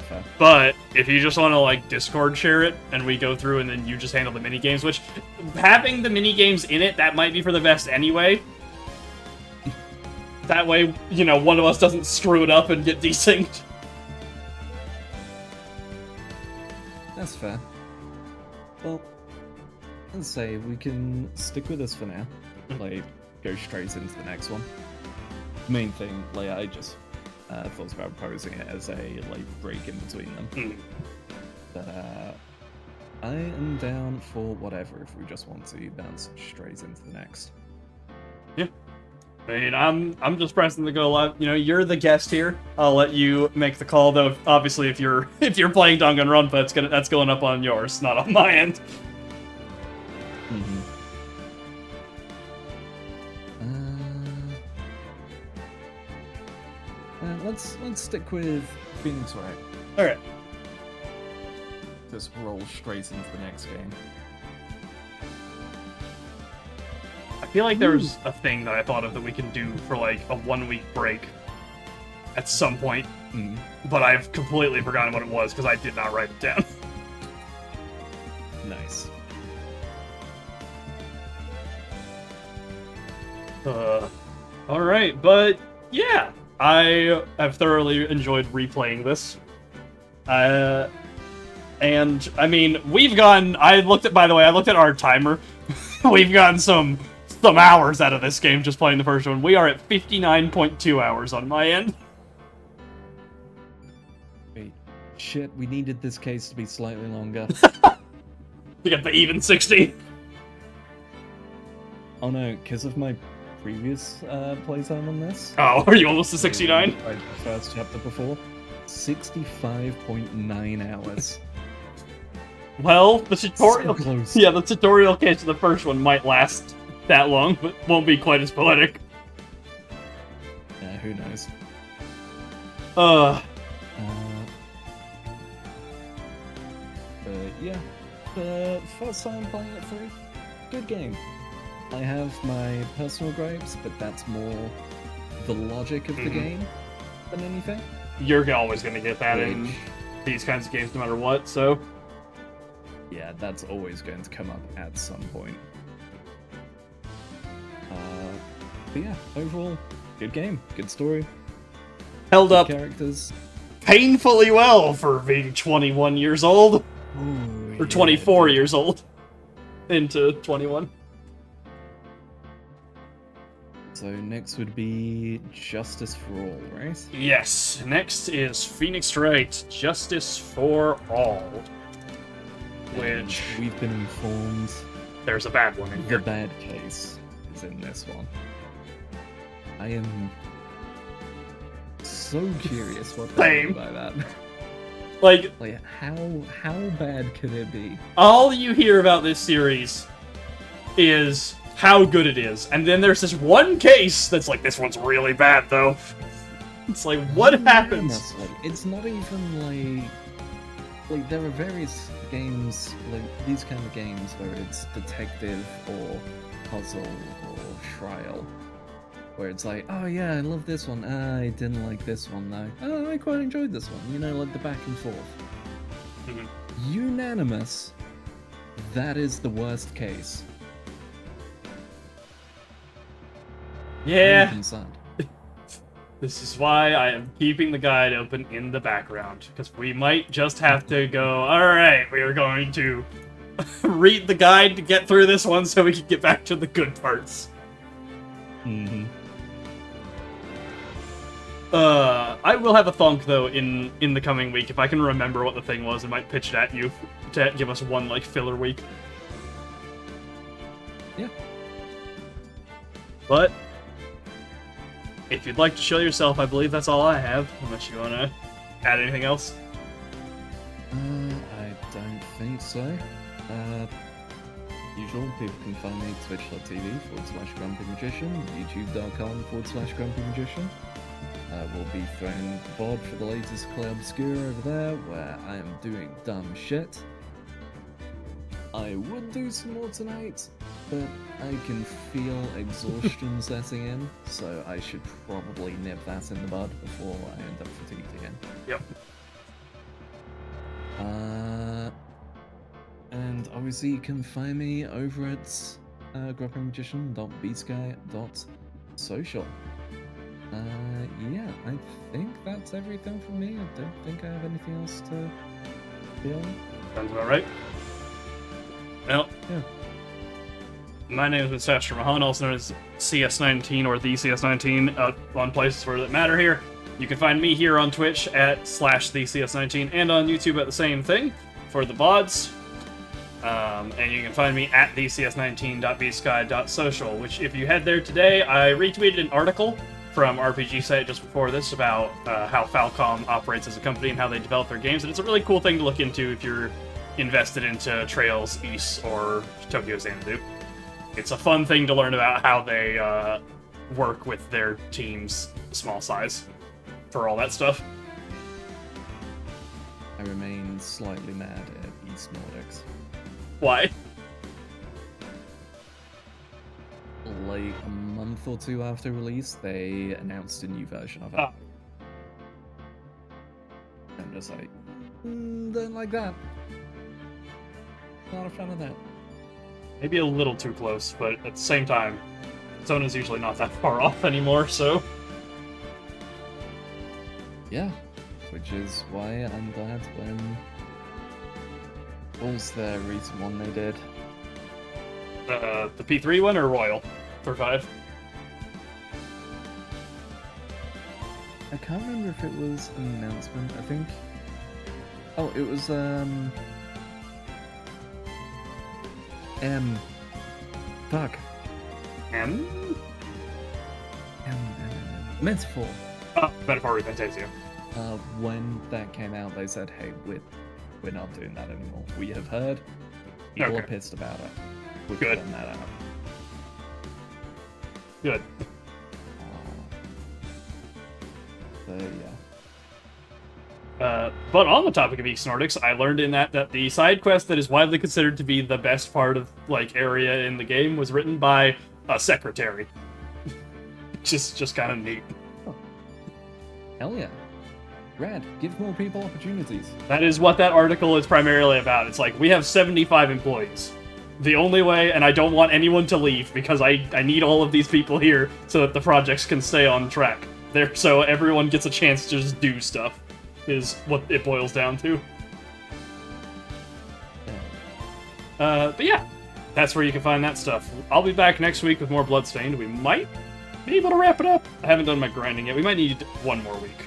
S2: Fair.
S1: But if you just want to like Discord share it and we go through and then you just handle the mini games, which having the mini games in it, that might be for the best anyway. That way, you know, one of us doesn't screw it up and get desynced.
S2: That's fair. Well, let's say we can stick with this for now. Like, go straight into the next one. Main thing, like, I just thought about posing it as a like break in between them. But I am down for whatever if we just want to bounce straight into the next.
S1: Yeah. I mean, I'm just pressing the go live. You know, you're the guest here. I'll let you make the call, though. Obviously, if you're playing Danganronpa, that's going up on yours, not on my end.
S2: Let's stick with Phoenix Wright.
S1: All right.
S2: Just roll straight into the next game.
S1: I feel like there was a thing that I thought of that we can do for like a 1 week break at some point, but I've completely forgotten what it was because I did not write it down.
S2: Nice.
S1: All right, but yeah, I have thoroughly enjoyed replaying this. And I mean, we've gotten. By the way, I looked at our timer. We've gotten some hours out of this game just playing the first one. We are at 59.2 hours on my end.
S2: Wait, shit, we needed this case to be slightly longer.
S1: To get the even 60.
S2: Oh no, because of my previous playtime on this.
S1: Oh, are you almost to 69?
S2: The first chapter before. 65.9 hours.
S1: Well, the tutorial.
S2: So close.
S1: Yeah, the tutorial case of the first one might last that long, but won't be quite as poetic.
S2: Yeah, who knows?
S1: But
S2: yeah, the first time playing it through, good game. I have my personal gripes, but that's more the logic of the game than anything.
S1: You're always going to get that in
S2: Which-
S1: these kinds of games no matter what, so...
S2: Yeah, that's always going to come up at some point. But yeah, overall, good game, good story,
S1: Held up
S2: characters.
S1: painfully well for being 21 years old.
S2: Ooh,
S1: Or
S2: yeah,
S1: 24
S2: dude.
S1: years old. Into 21.
S2: So next would be Justice for All, right?
S1: Yes, next is Phoenix Wright, Justice for All. Which,
S2: And we've been informed
S1: there's a bad one in
S2: the
S1: here.
S2: bad case is in this one. I am so curious what they mean
S1: Same.
S2: by that.
S1: Like,
S2: Like, how bad could it be?
S1: all you hear about this series is how good it is. And then there's this one case that's like, this one's really bad, though. It's like, what happens?
S2: Honestly, it's not even like there are various games, like these kind of games where it's detective or puzzle or trial, where it's like, oh yeah, I love this one. I didn't like this one though. Oh, I quite enjoyed this one. You know, like the back and forth.
S1: Mhm.
S2: Unanimous. That is the worst case. I'm
S1: Yeah,
S2: concerned.
S1: this is why I am keeping the guide open in the background. Because we might just have to go, alright, we are going to read the guide to get through this one so we can get back to the good parts.
S2: Mm-hmm.
S1: I will have a thunk though in the coming week. If I can remember what the thing was, I might pitch it at you to give us one like filler week.
S2: Yeah.
S1: But if you'd like to show yourself, I believe that's all I have. Unless you want to add anything else.
S2: I don't think so. Usual, people can find me at twitch.tv/grumpymagician, youtube.com/grumpymagician. We'll be throwing the VOD for the latest Clay Obscure over there, where I am doing dumb shit. I would do some more tonight, but I can feel exhaustion setting in, so I should probably nip that in the bud before I end up fatigued again.
S1: Yep.
S2: And obviously you can find me over at grumpymagician.bsky.social. Yeah, I think that's everything from me. I don't think I have anything else to feel.
S1: Sounds about right. Well,
S2: Yeah.
S1: my name is Mr. Mahan, also known as CS19 or the CS19 on places where that matter here. You can find me here on Twitch at /thecs19 and on YouTube at the same thing for the VODs. And you can find me at thecs19.bsky.social, which if you head there today, I retweeted an article from RPG Site just before this about how Falcom operates as a company and how they develop their games, and it's a really cool thing to look into if you're invested into Trails, Ys, or Tokyo Xanadu. It's a fun thing to learn about how they work with their team's small size for all that stuff.
S2: I remain slightly mad at East Nordics.
S1: Why?
S2: Like a month or two after release, they announced a new version of it.
S1: Ah.
S2: I'm just like, don't like that. Not a fan of that.
S1: Maybe a little too close, but at the same time, Zona's usually not that far off anymore, so...
S2: Yeah, which is why I'm glad when... What was the recent one they did?
S1: The P3 one or Royal for 5?
S2: I can't remember if it was an announcement, I think. Oh, it was, fuck. Metaphor.
S1: Metaphor Fantasia.
S2: When that came out, they said, hey, we're not doing that anymore. We have heard. People are
S1: Okay.
S2: pissed about it. We've
S1: Good.
S2: done that out.
S1: Good.
S2: But yeah.
S1: But on the topic of East Nordics, I learned in that the side quest that is widely considered to be the best part of like area in the game was written by a secretary. just kind of neat.
S2: Hell yeah. Rad, give more people opportunities.
S1: That is what that article is primarily about. It's like, we have 75 employees. The only way, and I don't want anyone to leave, because I need all of these people here so that the projects can stay on track. There, so everyone gets a chance to just do stuff, is what it boils down to. But yeah, that's where you can find that stuff. I'll be back next week with more Bloodstained. We might be able to wrap it up. I haven't done my grinding yet. We might need one more week.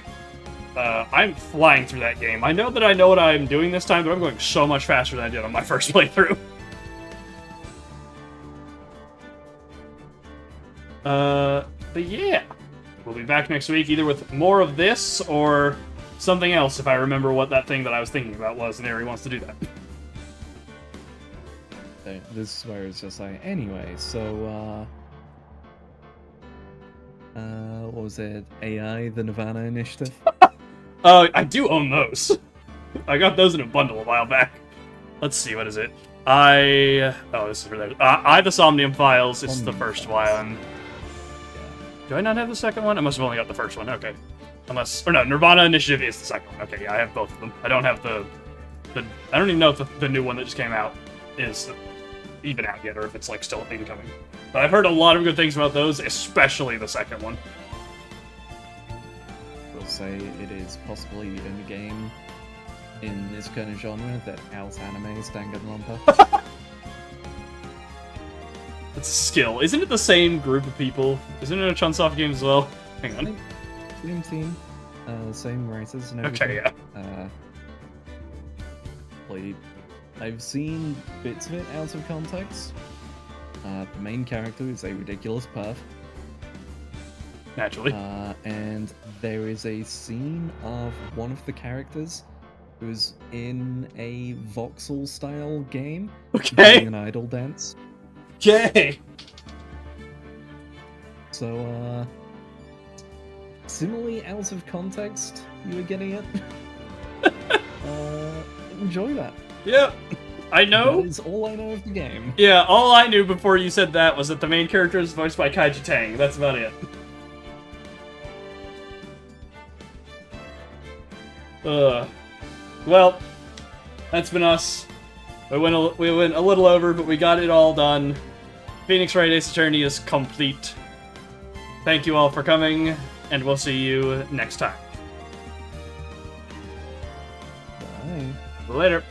S1: I'm flying through that game. I know that I know what I'm doing this time, but I'm going so much faster than I did on my first playthrough. But yeah, we'll be back next week either with more of this or something else if I remember what that thing that I was thinking about was, and Ari wants to do that.
S2: This is where it's just like, anyway, so, what was it? AI, the Nirvana Initiative?
S1: I do own those. I got those in a bundle a while back. Let's see, what is it? Oh, this is related. The Somnium Files. It's the first one. Do I not have the second one? I must have only got the first one. Okay. No, Nirvana Initiative is the second one. Okay, yeah, I have both of them. I don't have the I don't even know if the new one that just came out is even out yet, or if it's, like, still incoming. But I've heard a lot of good things about those, especially the second one.
S2: We'll say it is possibly the only game in this kind of genre that out-animes Danganronpa.
S1: It's a skill. Isn't it the same group of people? Isn't it a Chunsoft game as well? Hang on.
S2: Same team, same writers and everything.
S1: Okay, yeah.
S2: I've seen bits of it out of context. The main character is a ridiculous perv.
S1: Naturally.
S2: And there is a scene of one of the characters who's in a voxel-style game.
S1: Okay.
S2: Doing an idol dance.
S1: Okay.
S2: So, similarly out of context, you were getting it. Enjoy that.
S1: Yep. I know.
S2: That is all I know of the game.
S1: Yeah, all I knew before you said that was that the main character is voiced by Kaiji Tang. That's about it. Well, that's been us. We went a little over, but we got it all done. Phoenix Wright Ace Attorney is complete. Thank you all for coming, and we'll see you next time.
S2: Bye.
S1: Later.